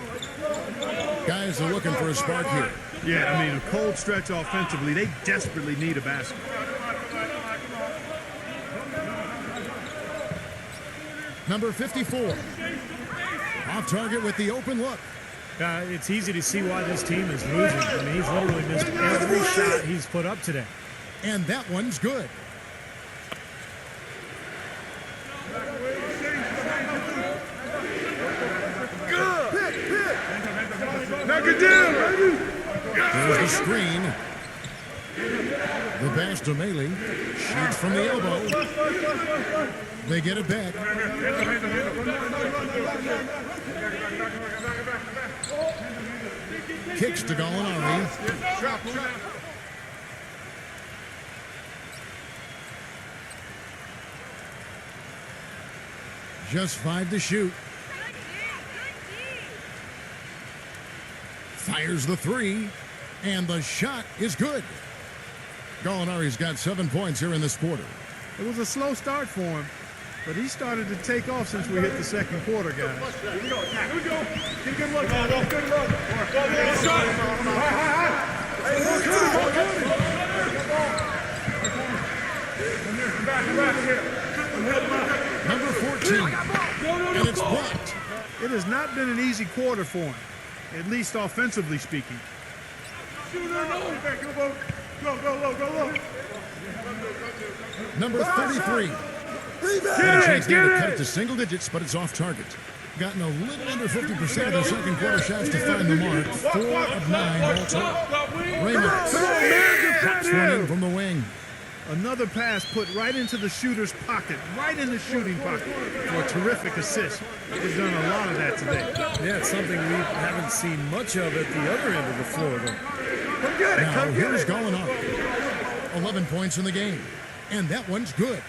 Guys are looking for a spark here. Yeah, I mean, a cold stretch offensively. They desperately need a basket. Number 54. Off target with the open look. It's easy to see why this team is losing. I mean, he's literally missed every shot he's put up today. And that one's good. Knock it down, baby! There's the screen. The pass to Mealy. Shoots from the elbow. They get it back. Kicks to Gallinari. Just 5 to shoot. Fires the 3, and the shot is good. Gallinari's got 7 points here in this quarter. It was a slow start for him, but he started to take off since we hit the second quarter, guys. Here we go. Get a good look. Good look. Number 14, and it's blocked. It has not been an easy quarter for him, at least offensively speaking. Go. Number 33. Had a chance there to cut it to single digits, but it's off target. Gotten a little under 50% of the second quarter shots to find the mark. 4 of 9 all total. Ramos drops one in from the wing. Another pass put right into the shooter's pocket, right in the shooting pocket for a terrific assist. He's done a lot of that today. Yeah, it's something we haven't seen much of at the other end of the floor, though. Now here's Gallinari. 11 points in the game. And that one's good.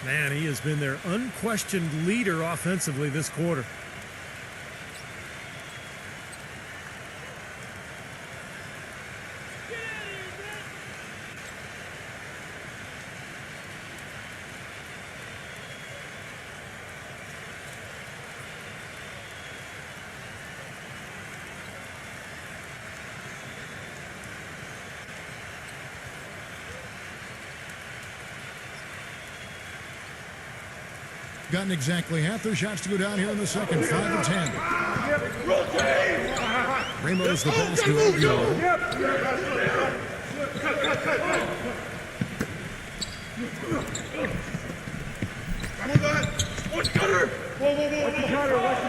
Man, he has been their unquestioned leader offensively this quarter. Gotten exactly half their shots to go down here in the second. 5 of 10. Ramos the pass to Oviedo.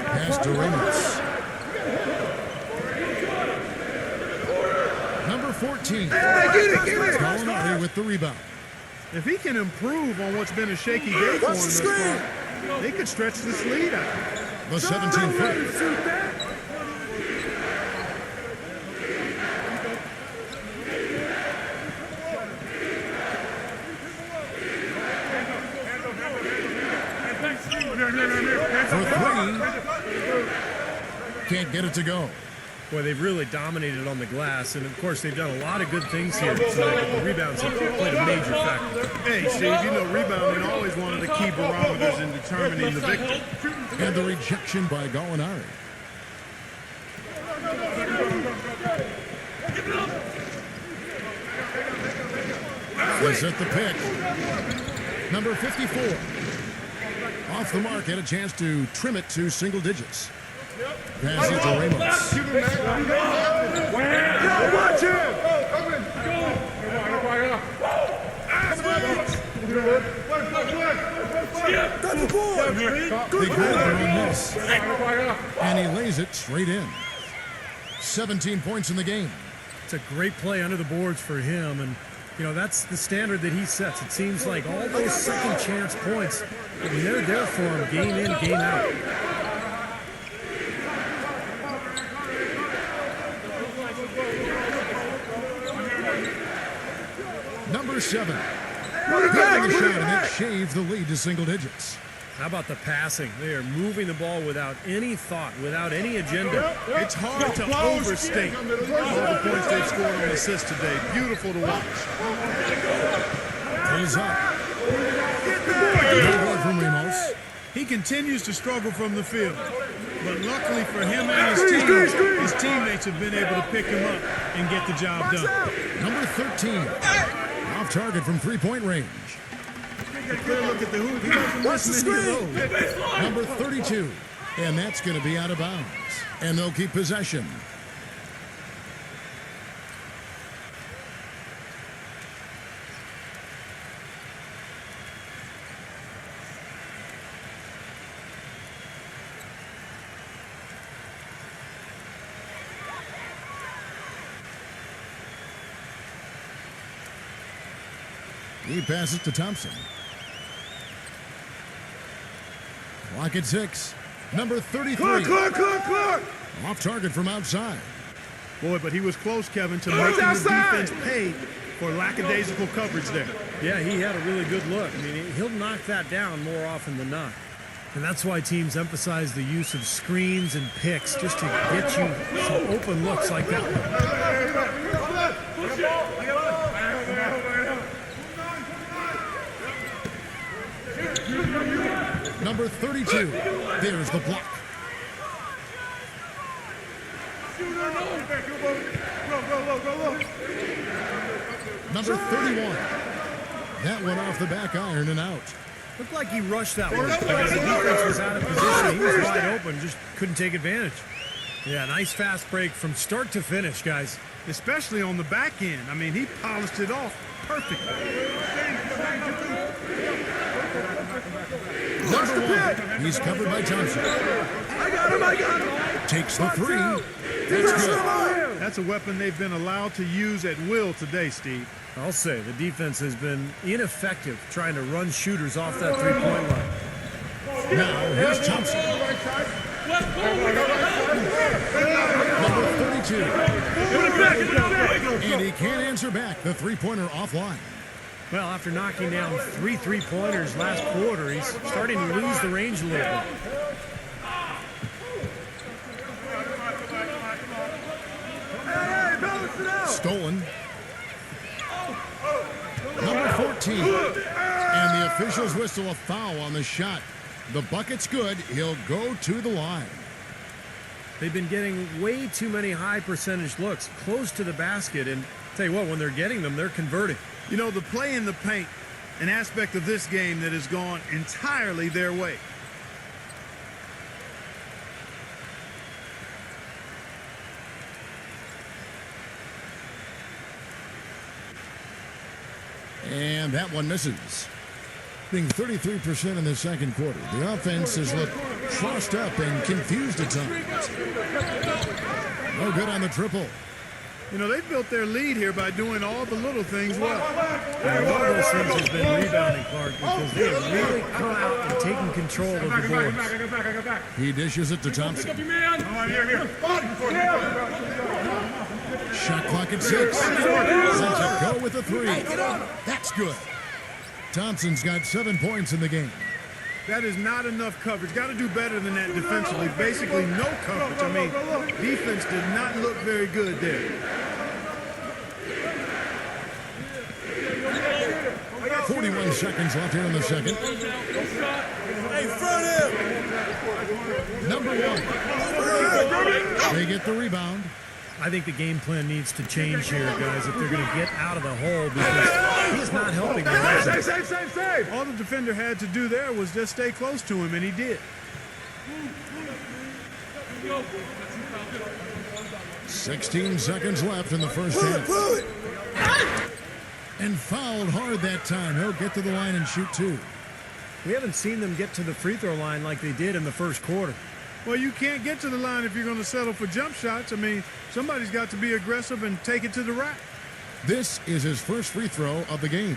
Pass to Ramos. Number 14. Gallinari with the rebound. If he can improve on what's been a shaky day for him this far, they could stretch this lead out. The 17-footer. For 3. Can't get it to go. Boy, they've really dominated on the glass, and of course they've done a lot of good things here tonight, but the rebounds have played a major factor. Hey, Steve, you know rebounding always one of the key barometers in determining the victory. And the rejection by Gallinari. Is at the pick. Number 54. Off the mark, had a chance to trim it to single digits. Pass it to Ramos. Watch him! They grab her on this. And he lays it straight in. 17 points in the game. It's a great play under the boards for him, and you know, that's the standard that he sets. It seems like all those second chance points, I mean, they're there for him game in, game out. Number 7. Getting the shot, and that shaves the lead to single digits. How about the passing? They are moving the ball without any thought, without any agenda. It's hard to overstate all the points they've scored on assists today. Beautiful to watch. Pulls up. No good from Ramos. He continues to struggle from the field. But luckily for him and his teammates have been able to pick him up and get the job done. Number 13. Off target from three-point range. A clear look at the hoop. He doesn't miss any of those. Number 32. And that's going to be out of bounds. And they'll keep possession. He passes to Thompson. Clock at 6. Number 33. Clark! Off target from outside. Boy, but he was close, Kevin, to making the defense pay for lackadaisical coverage there. Yeah, he had a really good look. I mean, he'll knock that down more often than not. And that's why teams emphasize the use of screens and picks, just to get you some open looks like that one. Number 32. There's the block. Number 31. That one off the back iron and out. Looked like he rushed that one because the defense was out of position. He was wide open, just couldn't take advantage. Yeah, nice fast break from start to finish, guys. Especially on the back end. I mean, he polished it off perfectly. Number 1. He's covered by Johnson. I got him! Takes the three. That's good. That's a weapon they've been allowed to use at will today, Steve. I'll say the defense has been ineffective trying to run shooters off that three-point line. Now, here's Thompson. Number 32. And he can't answer back. The three-pointer offline. Well, after knocking down 3 three-pointers last quarter, he's starting to lose the range a little bit. Stolen. Number 14. And the officials whistle a foul on the shot. The bucket's good. He'll go to the line. They've been getting way too many high-percentage looks close to the basket, and tell you what, when they're getting them, they're converting. You know, the play in the paint, an aspect of this game that has gone entirely their way. And that one misses. Being 33% in the second quarter. The offense has looked crossed up and confused at times. No good on the triple. You know, they built their lead here by doing all the little things well. And one of those things has been rebounding, Clark, because they have really come out and taken control of the boards. He dishes it to Thompson. Shot clock at 6. Sets a go with a 3. That's good. Thompson's got 7 points in the game. That is not enough coverage. Got to do better than that defensively. Basically no coverage. I mean, defense did not look very good there. 41 seconds left here in the second. Hey, front him! Number one. They get the rebound. I think the game plan needs to change here, guys, if they're going to get out of the hole, because he's not helping them. Save! All the defender had to do there was just stay close to him, and he did. 16 seconds left in the first half. And fouled hard that time. He'll get to the line and shoot two. We haven't seen them get to the free throw line like they did in the first quarter. Well, you can't get to the line if you're going to settle for jump shots. I mean, somebody's got to be aggressive and take it to the rack. This is his first free throw of the game.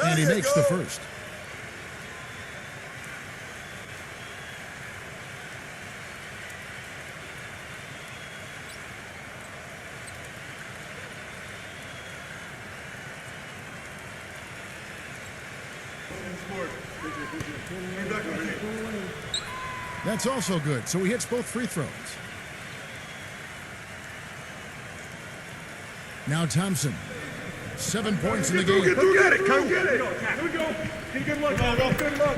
And he makes the first. That's also good. So he hits both free throws. Now Thompson. 7 points in the game. Come get it! Come get it! Here we go. Good luck. Good luck.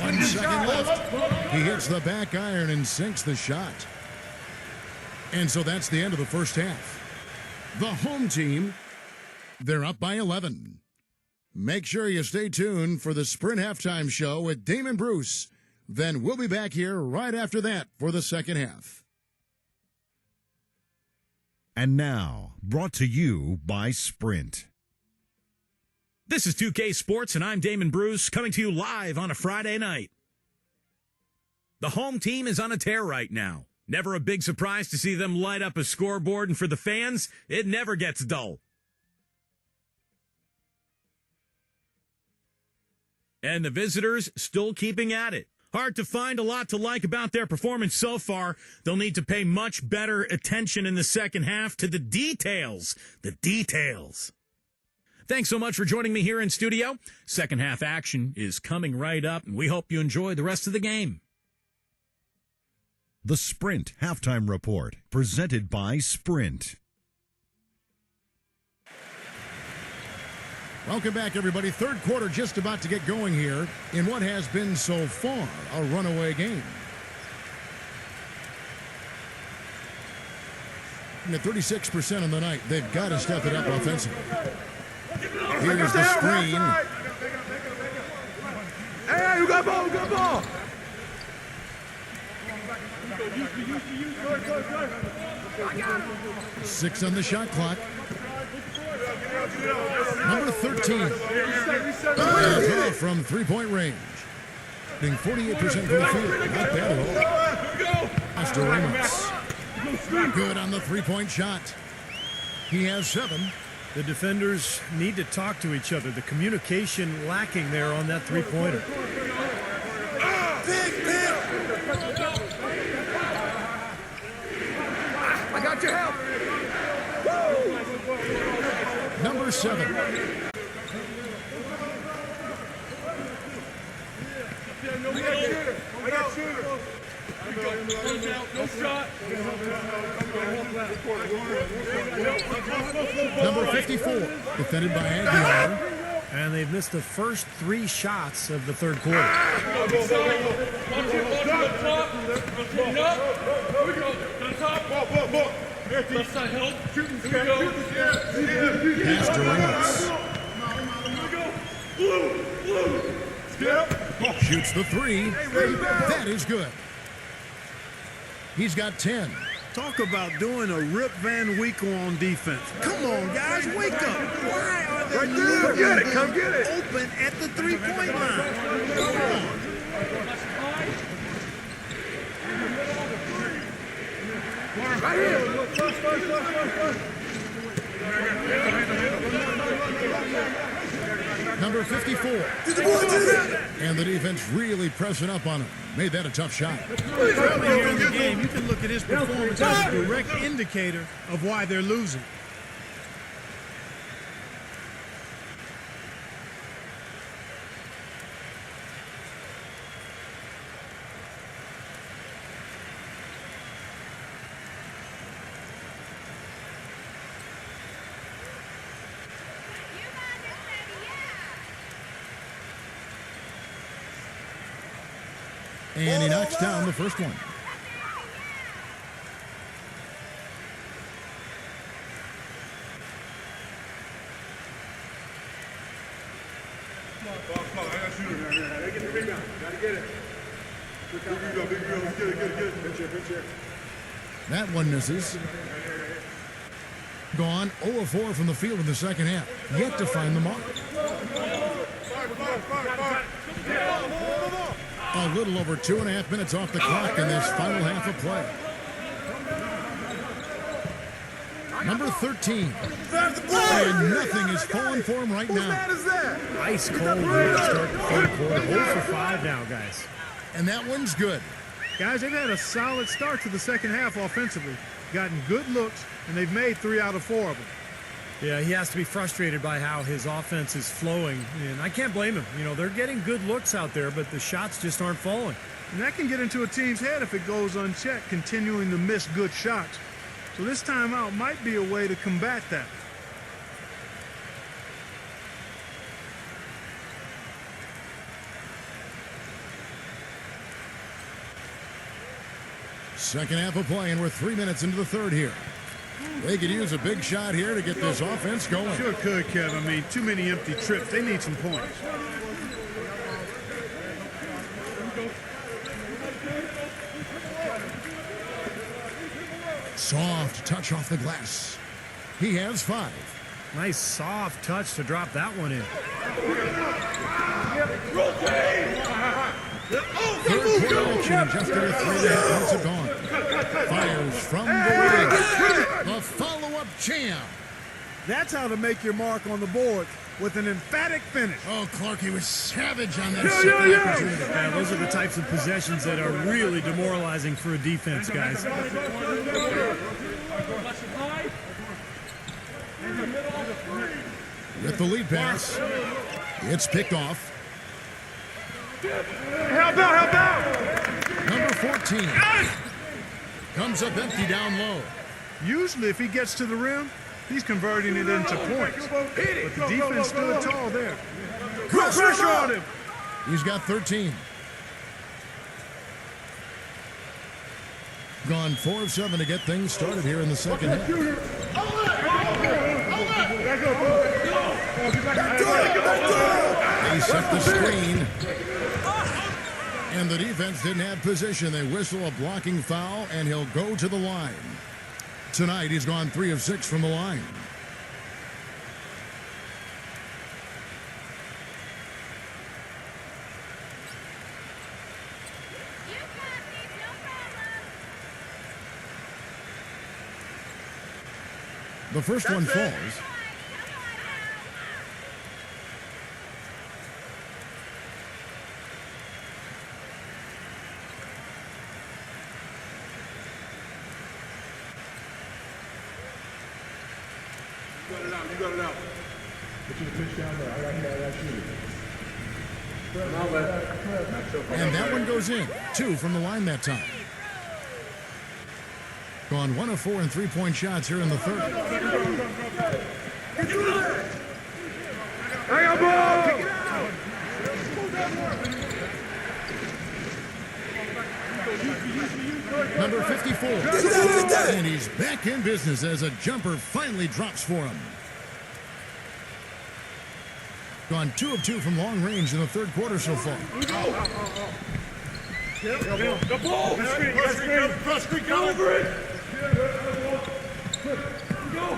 1 second left. He hits the back iron and sinks the shot. And so that's the end of the first half. The home team, they're up by 11. Make sure you stay tuned for the Sprint Halftime Show with Damon Bruce. Then we'll be back here right after that for the second half. And now, brought to you by Sprint. This is 2K Sports, and I'm Damon Bruce, coming to you live on a Friday night. The home team is on a tear right now. Never a big surprise to see them light up a scoreboard, and for the fans, it never gets dull. And the visitors still keeping at it. Hard to find a lot to like about their performance so far. They'll need to pay much better attention in the second half to the details. The details. Thanks so much for joining me here in studio. Second half action is coming right up, and we hope you enjoy the rest of the game. The Sprint Halftime Report, presented by Sprint. Welcome back, everybody. Third quarter just about to get going here in what has been so far a runaway game. And at 36% on the night, they've got to step it up offensively. Here's the screen. Hey, you got ball, you got ball. 6 on the shot clock. Number 13. From three-point range. Being 48% from the field. Not bad at all. Master Ramos. Good on the three-point shot. He has 7. The defenders need to talk to each other. The communication lacking there on that three-pointer. I got your help. Number 7. Number 54, defended by Aguilar. And they've missed the first 3 shots of the third quarter. Pass to Ramos. Shoots the 3. That is good. He's got 10. Talk about doing a Rip Van Winkle on defense. Come on, guys, wake up. Why are they Come get it. open at the three-point line? Come on. Right here. Number 54. And the defense really pressing up on him. Made that a tough shot. Early here in the game, you can look at his performance as a direct indicator of why they're losing. And he knocks down the first one. Come on, I got shooter down here. Gotta get the rebound. Gotta get it. Big rebound, big rebound. Let's get it, get it. Pinch here. That one misses. Gone 0 of 4 from the field in the second half. Yet to find the mark. A little over 2.5 minutes off the clock in this final half of play. Number 13. And nothing is falling for him right now. Ice cold here to start the third quarter. 0 for 5 now, guys. And that one's good. Guys, they've had a solid start to the second half offensively. Gotten good looks, and they've made 3 out of 4 of them. Yeah, he has to be frustrated by how his offense is flowing, and I can't blame him. You know, they're getting good looks out there, but the shots just aren't falling. And that can get into a team's head if it goes unchecked, continuing to miss good shots. So this timeout might be a way to combat that. Second half of play, and we're 3 minutes into the third here. They could use a big shot here to get this offense going. Sure could, Kev. I mean, too many empty trips. They need some points. Soft touch off the glass. He has 5. Nice soft touch to drop that one in. Third quarter action just under 3.5 minutes have gone. Fires from the wing. The follow-up jam. That's how to make your mark on the board, with an emphatic finish. Oh, Clark, he was savage on that second opportunity. Yeah, those are the types of possessions that are really demoralizing for a defense, guys. With the lead pass, it's picked off. Help out! Number 14 comes up empty down low. Usually, if he gets to the rim, he's converting it into points. But the defense stood tall there. Put pressure on him. He's got 13. Gone 4 of 7 to get things started here in the second half. They set the screen. And the defense didn't have position. They whistle a blocking foul, and he'll go to the line. Tonight, he's gone 3 of 6 from the line. The first one falls. You got it out. Put your pitch down there. I got shooter. And that one goes in. 2 from the line that time. Gone 1 of 4 in 3-point shots here in the third. I got ball! Number 54. And he's back in business as a jumper finally drops for him. Gone 2 of 2 from long range in the third quarter so far. The ball! Press screen, go over it! Go!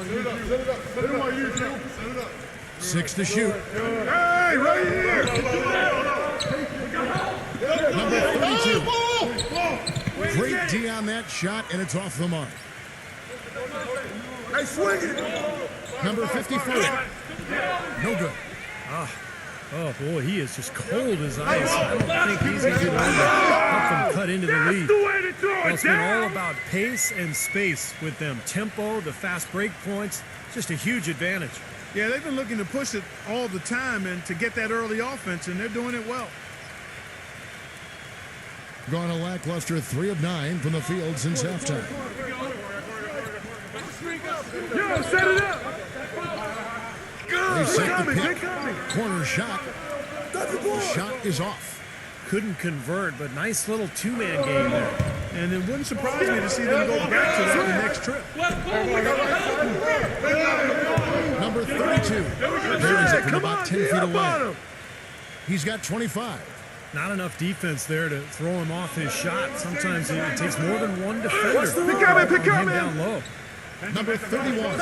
Set it up, you two. Set it up. 6 to shoot. Hey, right here! Number 32. Great D on that shot, and it's off the mark. Hey, swing it! Number 54. No good. Oh, boy, he is just cold as ice. I don't think he's going to be the one to help them cut into the lead. Well, it's been all about pace and space with them. Tempo, the fast break points, just a huge advantage. Yeah, they've been looking to push it all the time and to get that early offense, and they're doing it well. Gone a lackluster 3 of 9 from the field since halftime. Yo, set it up. They set the pick. Corner shot. The shot is off. Couldn't convert, but nice little two-man game there. And it wouldn't surprise me to see them go back to that the next trip. Number 32. Carries it from about 10 feet away. He's got 25. Not enough defense there to throw him off his shot. Sometimes it takes more than one defender to Pick him up, down low. Number 31.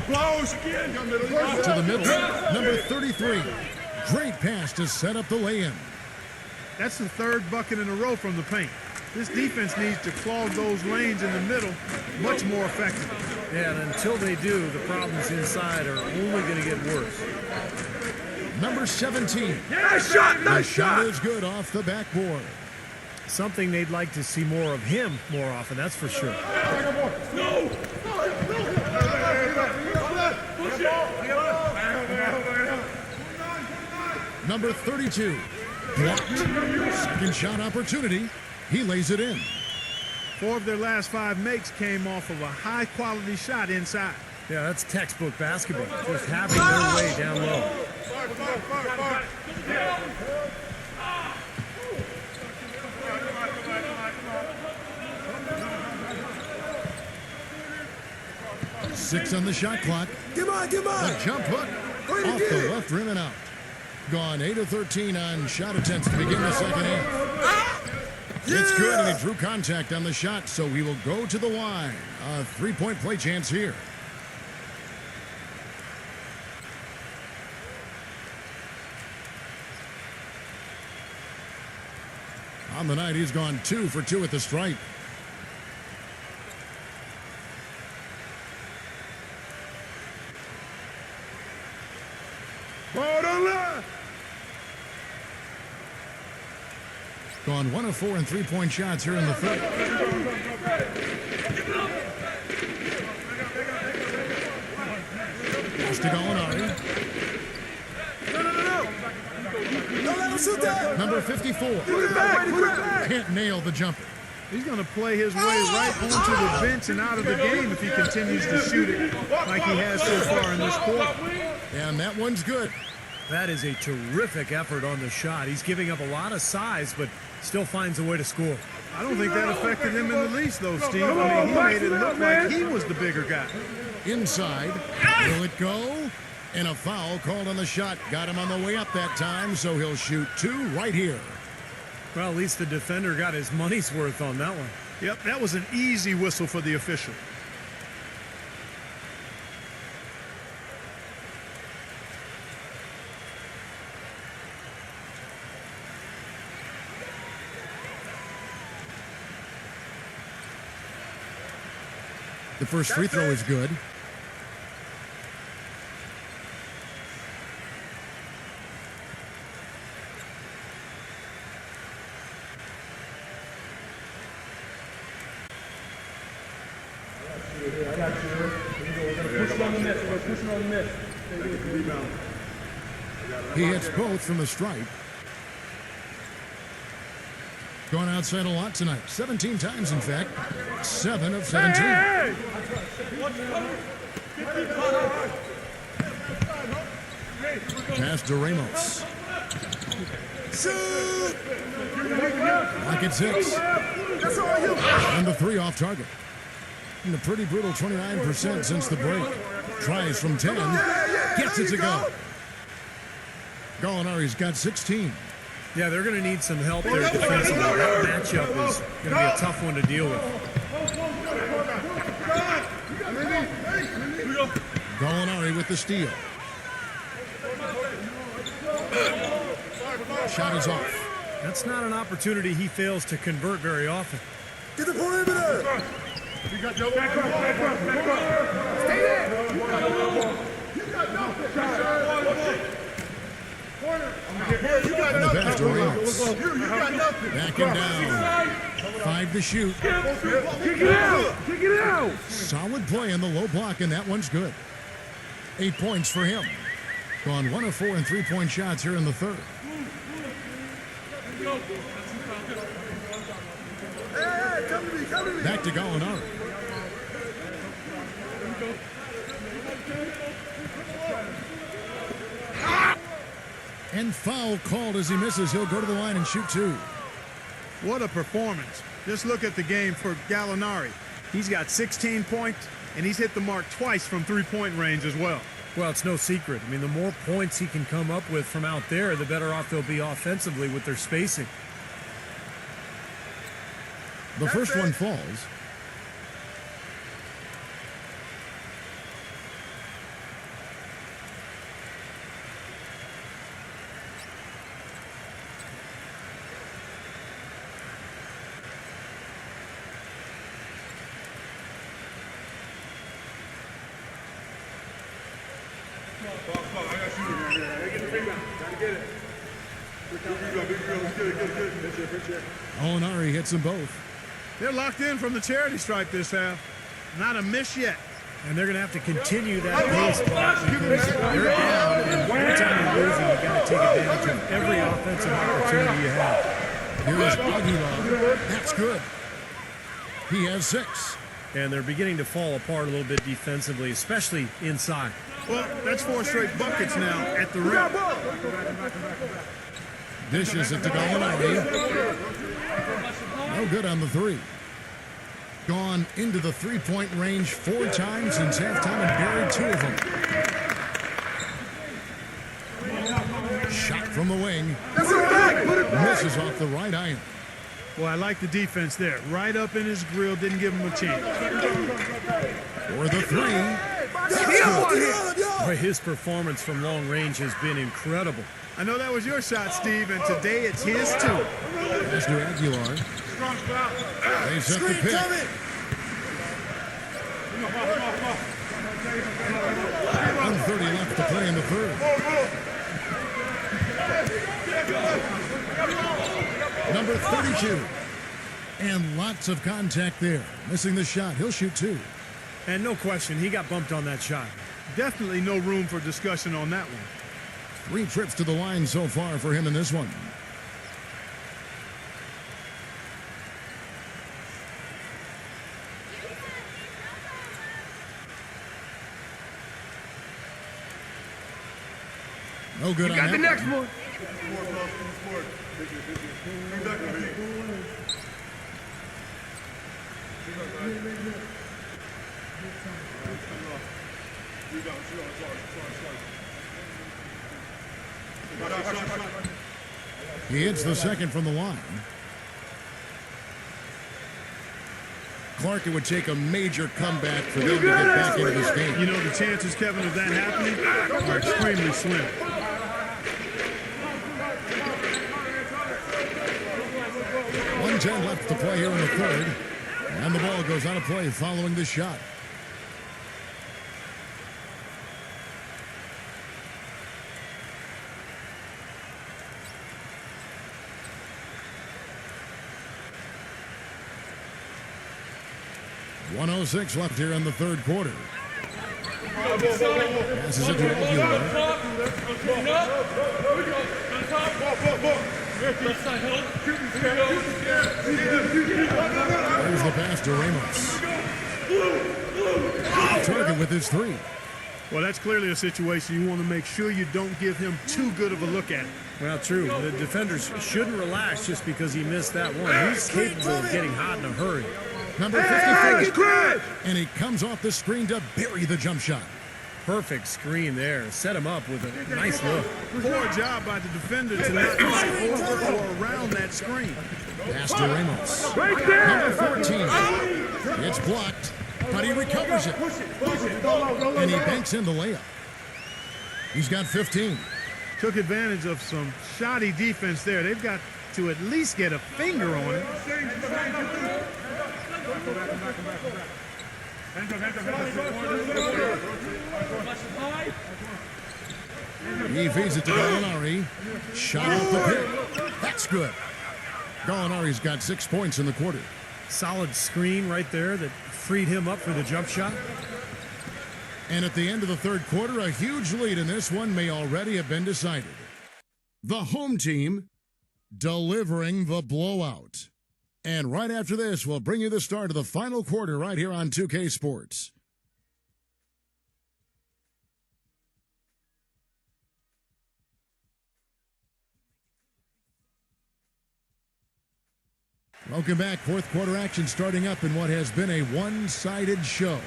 Blows again. To the middle. Number 33. Great pass to set up the lay-in. That's the third bucket in a row from the paint. This defense needs to clog those lanes in the middle much more effectively. Yeah, and until they do, the problems inside are only going to get worse. Number 17. Nice shot. The shot is good off the backboard. Something they'd like to see more of him more often, that's for sure. Number 32. Blocked. Second shot opportunity. He lays it in. 4 of their last 5 makes came off of a high-quality shot inside. Yeah, that's textbook basketball, just having their way down low. Six on the shot clock. Come on. The jump hook off the left rim and out. Gone 8 of 13 on shot attempts to begin the second half. It's good, and he drew contact on the shot, so he will go to the line. A 3-point play chance here. On the night, he's gone 2 for 2 at the stripe. Ball on line. Gone 1 of 4 in 3-point shots here in the third. Pass to Gallinari. Don't let him shoot that. Number 54. Put it back. Can't nail the jumper. He's going to play his way right onto the bench and out of the game if he continues to shoot it like he has so far in this quarter. And that one's good. That is a terrific effort on the shot. He's giving up a lot of size, but still finds a way to score. I don't think that affected him in the least, though, Steve. I mean, he made it look like he was the bigger guy. Inside. Will it go? And a foul called on the shot. Got him on the way up that time, so he'll shoot 2 right here. Well, at least the defender got his money's worth on that one. Yep, that was an easy whistle for the official. The first free throw is good. He hits both from the stripe. Going outside a lot tonight. 17 times, in fact. 7 of 17. Pass to Ramos. Like it's 6. And the 3 off target. And a pretty brutal 29% since the break. Tries from 10. Gets it to go. Gallinari's got 16. Yeah, they're going to need some help there defensively. That matchup is going to be a tough one to deal with. Gallinari with the steal. Shot is off. That's not an opportunity he fails to convert very often. Get the perimeter. You got double. Back up. Stay there. You got nothing. Corner. You got nothing. You got nothing. Back him down. 5 to shoot. Kick it out. Kick it out. Solid play in the low block, and that one's good. 8 points for him. Gone 1 of 4 in 3-point shots here in the third. Back to Gallinari. And foul called as he misses. He'll go to the line and shoot 2. What a performance. Just look at the game for Gallinari. He's got 16 points, and he's hit the mark twice from 3-point range as well. Well, it's no secret. I mean, the more points he can come up with from out there, the better off they'll be offensively with their spacing. The first one falls. Gallinari hits them both. They're locked in from the charity stripe this half. Not a miss yet. And they're going to have to continue that pace, Bob, because they're down, and every time you're losing, you've got to take advantage of every offensive opportunity you have. Here's Aguilar. That's good. He has 6. And they're beginning to fall apart a little bit defensively, especially inside. Well, that's 4 straight buckets now at the rim. Dishes it to Gallinari. No good on the 3. Gone into the 3-point range 4 times since halftime and buried 2 of them. Shot from the wing. Misses off the right iron. Well, I like the defense there. Right up in his grill, didn't give him a chance. For the 3. Boy, his performance from long range has been incredible. I know that was your shot, Steve, and today it's his too. Pass to Aguilar. They set the pick. 1:30 left to play in the third. Number 32. And lots of contact there. Missing the shot. He'll shoot 2. And no question, he got bumped on that shot. Definitely no room for discussion on that one. 3 trips to the line so far for him in this one. No good on that. Got the next one. He hits the second from the line. Clark, it would take a major comeback for them to get back into this game. You know, the chances, Kevin, of that happening are extremely slim. .110 left to play here in the third. And the ball goes out of play following this shot. .106 left here in the third quarter. Passes it to Aguilar. There's the pass to Ramos. Target with his 3. Well, that's clearly a situation you want to make sure you don't give him too good of a look at it. Well, true. The defenders shouldn't relax just because he missed that one. He's capable of getting hot in a hurry. Number 54. And he comes off the screen to bury the jump shot. Perfect screen there. Set him up with a nice look. Poor job by the defender to not go over or around that screen. Pass to Ramos. Right there. Number 14. It's blocked, but he recovers it. And he banks in the layup. He's got 15. Took advantage of some shoddy defense there. They've got to at least get a finger on it. He feeds it to Gallinari. Shot off the pick. That's good. Gallinari's got 6 points in the quarter. Solid screen right there that freed him up for the jump shot. And at the end of the third quarter, a huge lead in this one may already have been decided. The home team delivering the blowout. And right after this, we'll bring you the start of the final quarter right here on 2K Sports. Welcome back. Fourth quarter action starting up in what has been a one-sided show.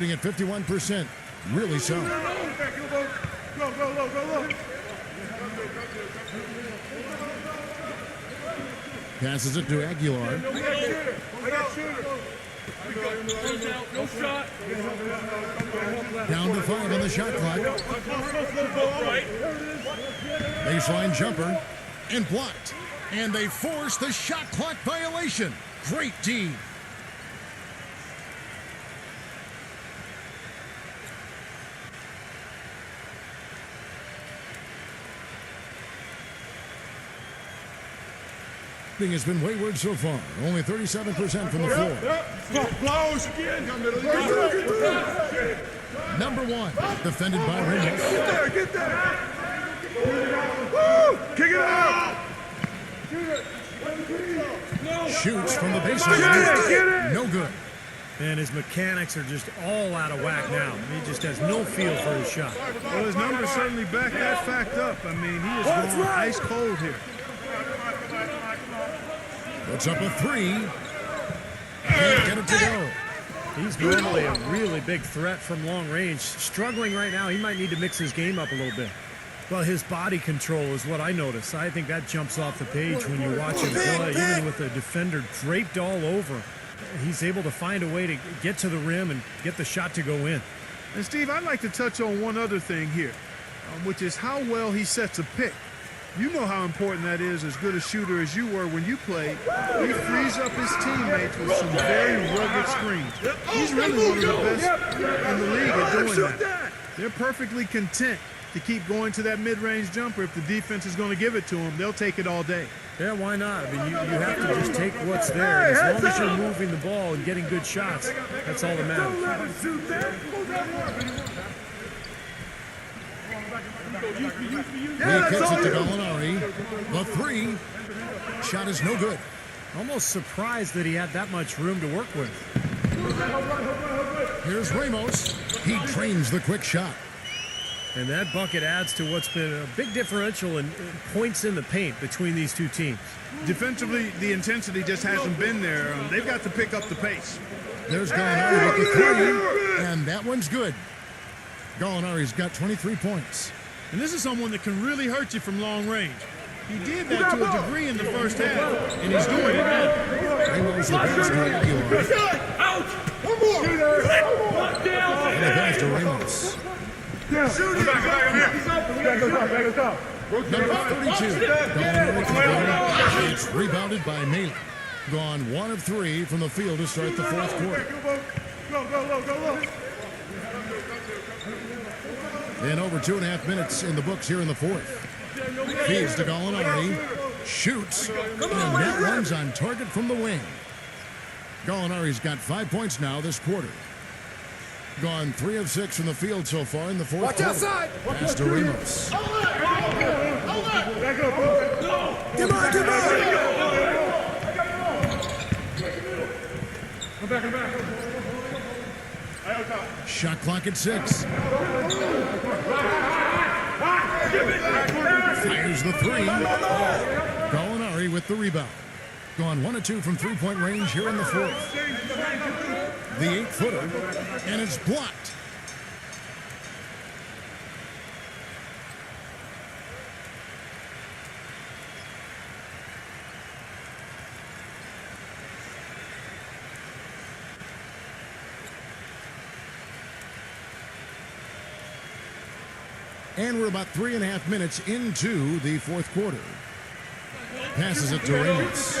At 51%, really solid. Go. Passes it to Aguilar. No shot. Down to 5 on the shot clock. Baseline jumper and blocked. And they force the shot clock violation. Great D. Has been wayward so far. Only 37% from the floor. Close again. Number 1, defended by Ramos. Get there. Woo! Kick it out. Shoots from the baseline. Get it. No good. And his mechanics are just all out of whack now. He just has no feel for his shot. Well, his numbers certainly back that fact up. I mean, he is going ice cold here. Puts up a 3. Can't get it to go. He's normally a really big threat from long range. Struggling right now. He might need to mix his game up a little bit. Well, his body control is what I notice. I think that jumps off the page when you watch him play. Even with a defender draped all over, he's able to find a way to get to the rim and get the shot to go in. And, Steve, I'd like to touch on one other thing here, which is how well he sets a pick. You know how important that is, as good a shooter as you were when you played. He frees up his teammates with some very rugged screens. He's really one of the best in the league at doing that. They're perfectly content to keep going to that mid-range jumper. If the defense is going to give it to them, they'll take it all day. Yeah, why not? I mean, you have to just take what's there. As long as you're moving the ball and getting good shots, that's all that matters. He kicks it to Gallinari. The 3. Shot is no good. Almost surprised that he had that much room to work with. Here's Ramos. He drains the quick shot. And that bucket adds to what's been a big differential in points in the paint between these two teams. Defensively, the intensity just hasn't been there. They've got to pick up the pace. There's Gallinari with the 3. And that one's good. Gallinari's got 23 points. And this is someone that can really hurt you from long range. He did that to a degree in the first half, and he's doing it now. Ramos the pass to Aguilar. Out. One more. And the pass to Ramos. Number 32. Gallinari to the rim. It's rebounded by Malin. Gone 1 of 3 from the field to start the fourth quarter. Go. And over 2.5 minutes in the books here in the fourth. Feeds to Gallinari. Shoots. And that one's on target from the wing. Gallinari's got 5 points now this quarter. Gone 3 of 6 from the field so far in the fourth quarter. Outside. Pass to Ramos. Come back. Shot clock at 6. Fires the 3. Gallinari with the rebound. Gone 1 of 2 from three-point range here in the fourth. The 8-footer, and it's blocked. And we're about 3.5 minutes into the fourth quarter. Passes it to Ramos.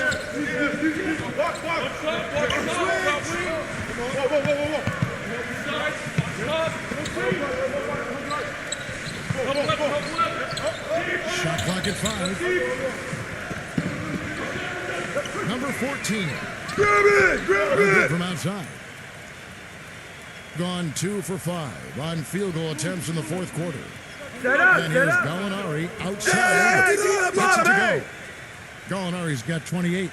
Shot clock at 5. Number 14. Grab it! Grab it! From outside. Gone 2 for 5 on field goal attempts in the fourth quarter. And here's Gallinari outside. Gets it to go. Gallinari's got 28.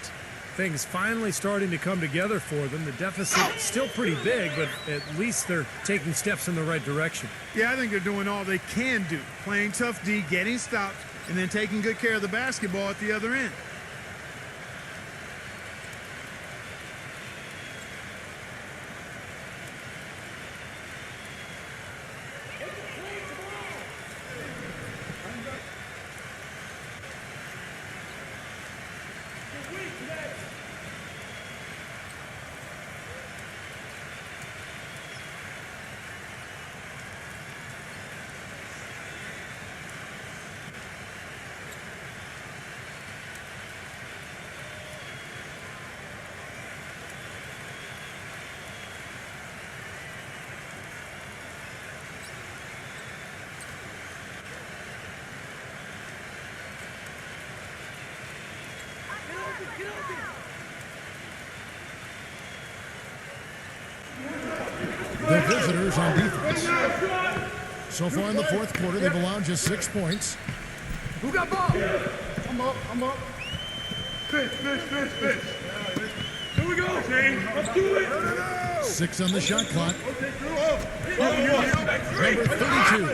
Things finally starting to come together for them. The deficit still pretty big, but at least they're taking steps in the right direction. Yeah, I think they're doing all they can do. Playing tough D, getting stops, and then taking good care of the basketball at the other end. The visitors on defense. So far in the fourth quarter, they've allowed just 6 points. Who got ball? I'm up. Fish. Here we go, Shane. Let's do it. 6 on the shot clock. Number 32.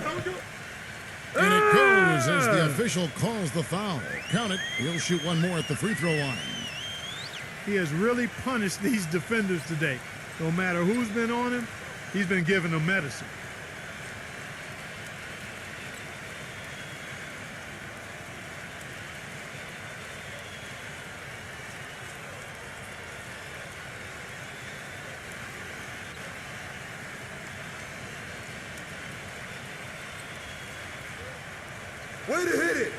And it goes as the official calls the foul. Count it. He'll shoot one more at the free throw line. He has really punished these defenders today. No matter who's been on him, he's been giving them medicine. Way to hit it.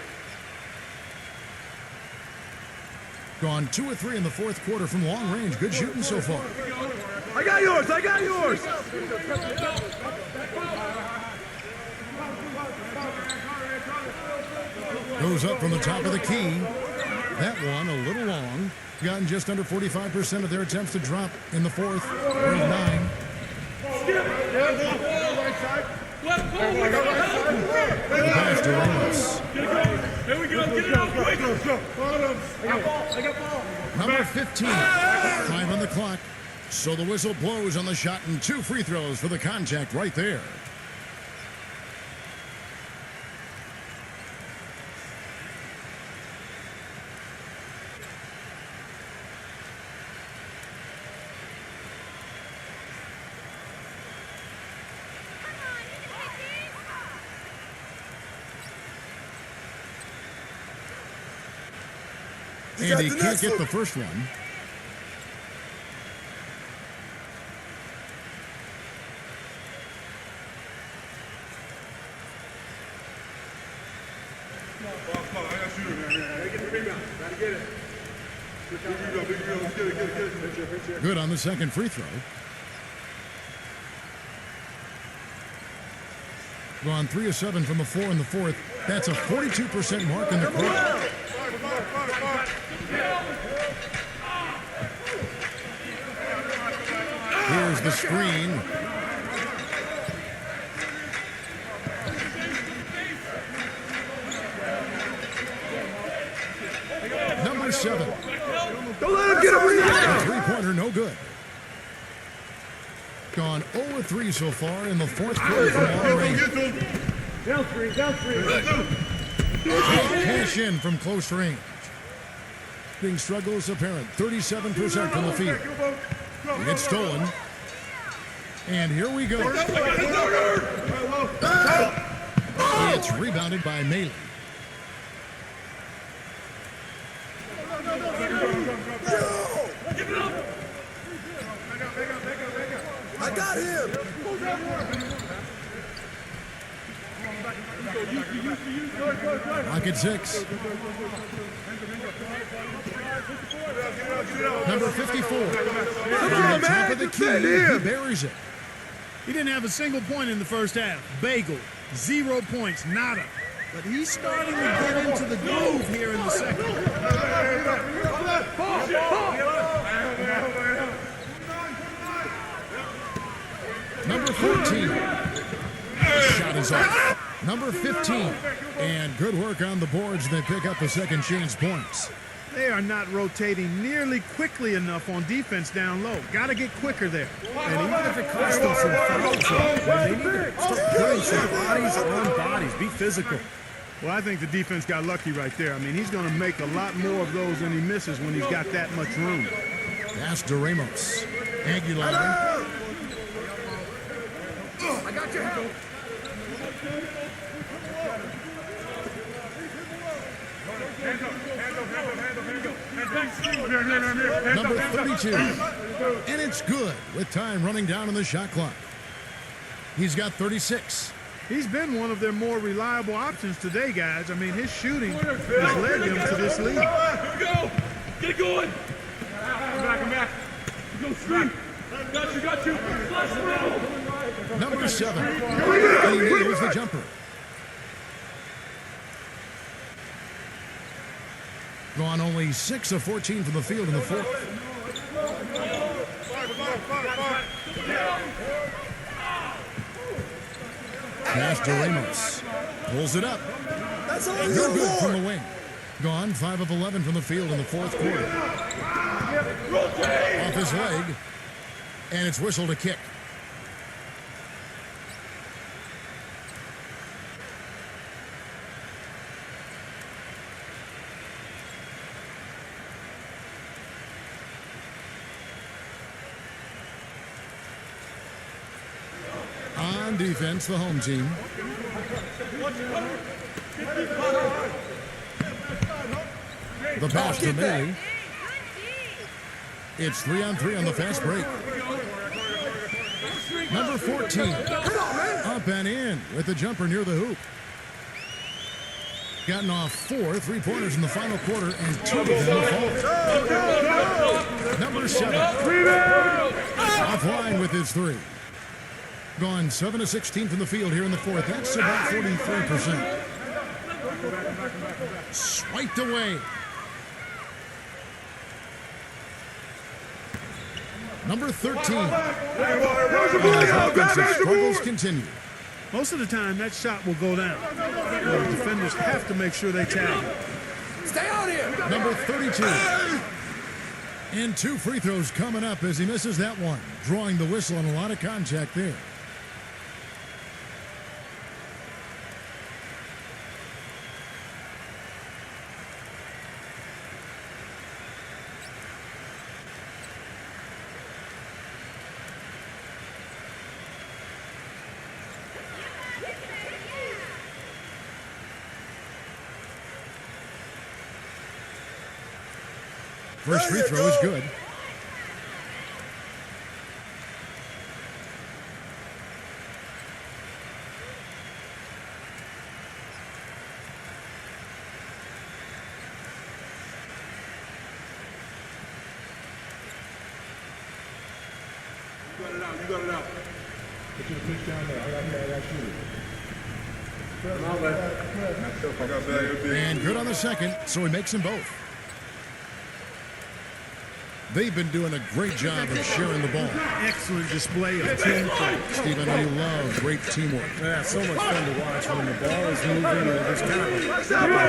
Gone 2 or 3 in the fourth quarter from long range. Good shooting so far. I got yours. Goes up from the top of the key. That one a little long. Gotten just under 45% of their attempts to drop in the fourth. 9. The pass to Ramos. There we go. Get it out quick. I got ball. Number 15. 5 on the clock. So the whistle blows on the shot and 2 free throws for the contact right there. And he can't get the first one. Good on the second free throw. Gone 3 of 7 from the floor in the fourth. That's a 42% mark in the quarter. Here's the screen. Number 7. Don't let him get a rebound. Three-pointer, no good. Gone 0-3 so far in the fourth quarter from long range. Down screen. Cash in from close range. Being struggles apparent. 37% from the field. It's stolen. And here we go. It's rebounded by Mealy. I got him. Lock at 6. Number 54. From the top of the key, he buries it. He didn't have a single point in the first half. Bagel, 0 points, nada. But he's starting to get into the groove here in the second. Number 14. Shot is off. Number 15. And good work on the boards. They pick up the second chance points. They are not rotating nearly quickly enough on defense down low. Got to get quicker there. And even if it costs them some fouls, they need to start putting some bodies on bodies. Be physical. Well, I think the defense got lucky right there. I mean, he's going to make a lot more of those than he misses when he's got that much room. Pass to Ramos. Aguilar. I got you. Number 32. And it's good with time running down on the shot clock. He's got 36. He's been one of their more reliable options today, guys. I mean, his shooting has led them to this lead. Here we go. Get it going. Come back. Go straight. Got you. Number 7. He nails the jumper. Gone only 6 of 14 from the field in the fourth. Pass to Ramos. Pulls it up. That's all No good from the wing. Gone 5 of 11 from the field in the fourth quarter. Off his leg. And it's whistled a kick. On defense, the home team. The pass to May. It's 3-on-3 on the fast break. Number 14. Up and in with the jumper near the hoop. Gotten off 4 3-pointers in the final quarter and 2 of them fall. Number 7. Offline with his 3. Gone 7 of 16 from the field here in the fourth. That's about 43%. Swiped away. Number 13. As offensive struggles continue. Most of the time, that shot will go down. Well, the defenders have to make sure they tag it. Stay out here. Number 32. And 2 free throws coming up as he misses that one. Drawing the whistle on a lot of contact there. First free throw is good. You got it out. Put your fish down there. I got shooters. And good on the second, so he makes them both. They've been doing a great job of sharing the ball. Excellent display of team play. Steve, I know you love great teamwork. Yeah, so much fun to watch when the ball is moving. There's kind of a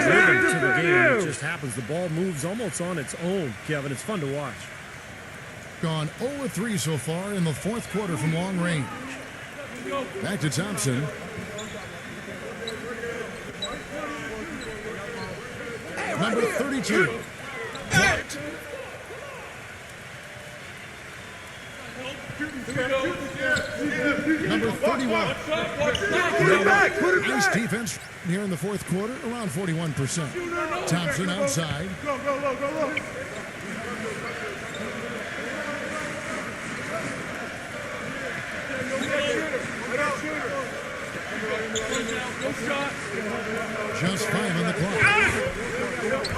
rhythm to the game. It just happens. The ball moves almost on its own, Kevin. It's fun to watch. Gone 0-3 so far in the fourth quarter from long range. Back to Thompson. Number 32. Blocked. Number 31. Nice defense here in the fourth quarter, around 41%. Thompson outside. Go. Just 5 on the clock.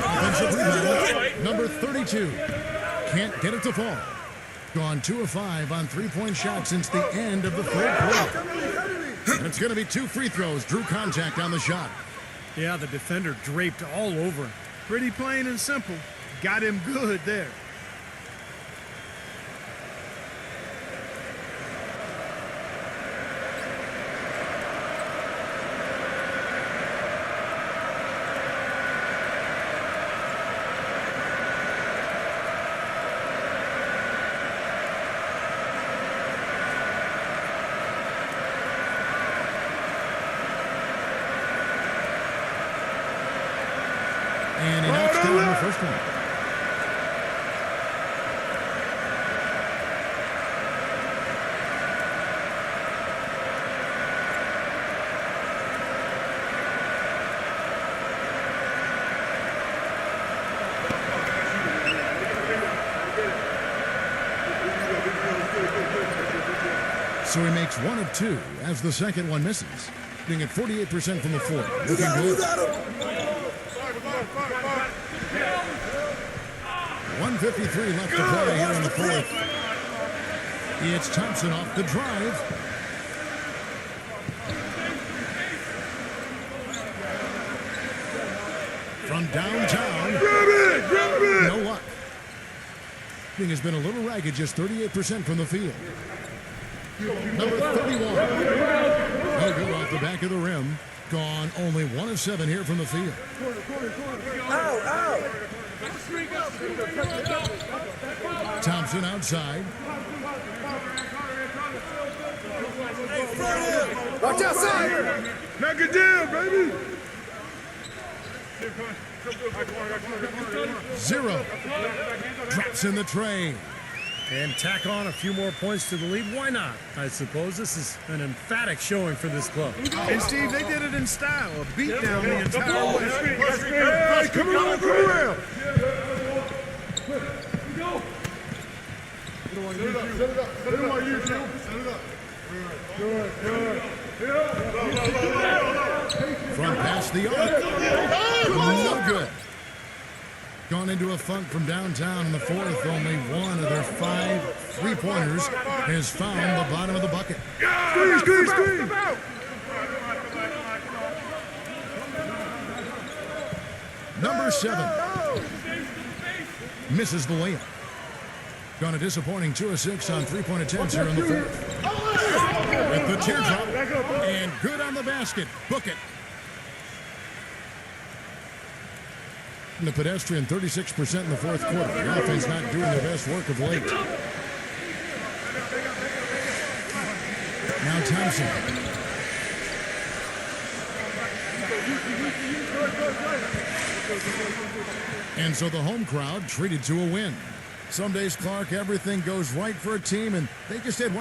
Offensive rebound, number 32. Can't get it to fall. Gone 2 of 5 on three-point shots since the end of the third quarter. And it's going to be 2 free throws. Drew contact on the shot. Yeah, the defender draped all over him. Pretty plain and simple. Got him good there. And he knocks down the first one. So he makes 1 of 2 as the second one misses, being at 48% from the floor. Looking good. 1:53 left to play here in the fourth. It's Thompson off the drive. From downtown. No luck. Thing has been a little ragged, just 38% from the field. Number 31. No good off the back of the rim. Gone only 1 of 7 here from the field. Thompson outside. Watch outside! Knock it down, baby! 0. Drops in the tray. And tack on a few more points to the lead. Why not? I suppose this is an emphatic showing for this club. And Steve, they did it in style. A beat down the entire way. Hey, come around, come around! Set it up, set it up. Set it up, you two. Set it up. Good, good. From past the arc. No good. Gone into a funk from downtown in the fourth. Only 1 of their 5 three-pointers has found the bottom of the bucket. Squeeze, squeeze, squeeze! Number 7. Misses the layup. Gone a disappointing 2 of 6 on three-point attempts here in the fourth. With the teardrop. And good on the basket. Book it. The pedestrian 36% in the fourth quarter. The offense not doing their best work of late. Now Thompson. And so the home crowd treated to a win. Some days, Clark, everything goes right for a team, and they just had one.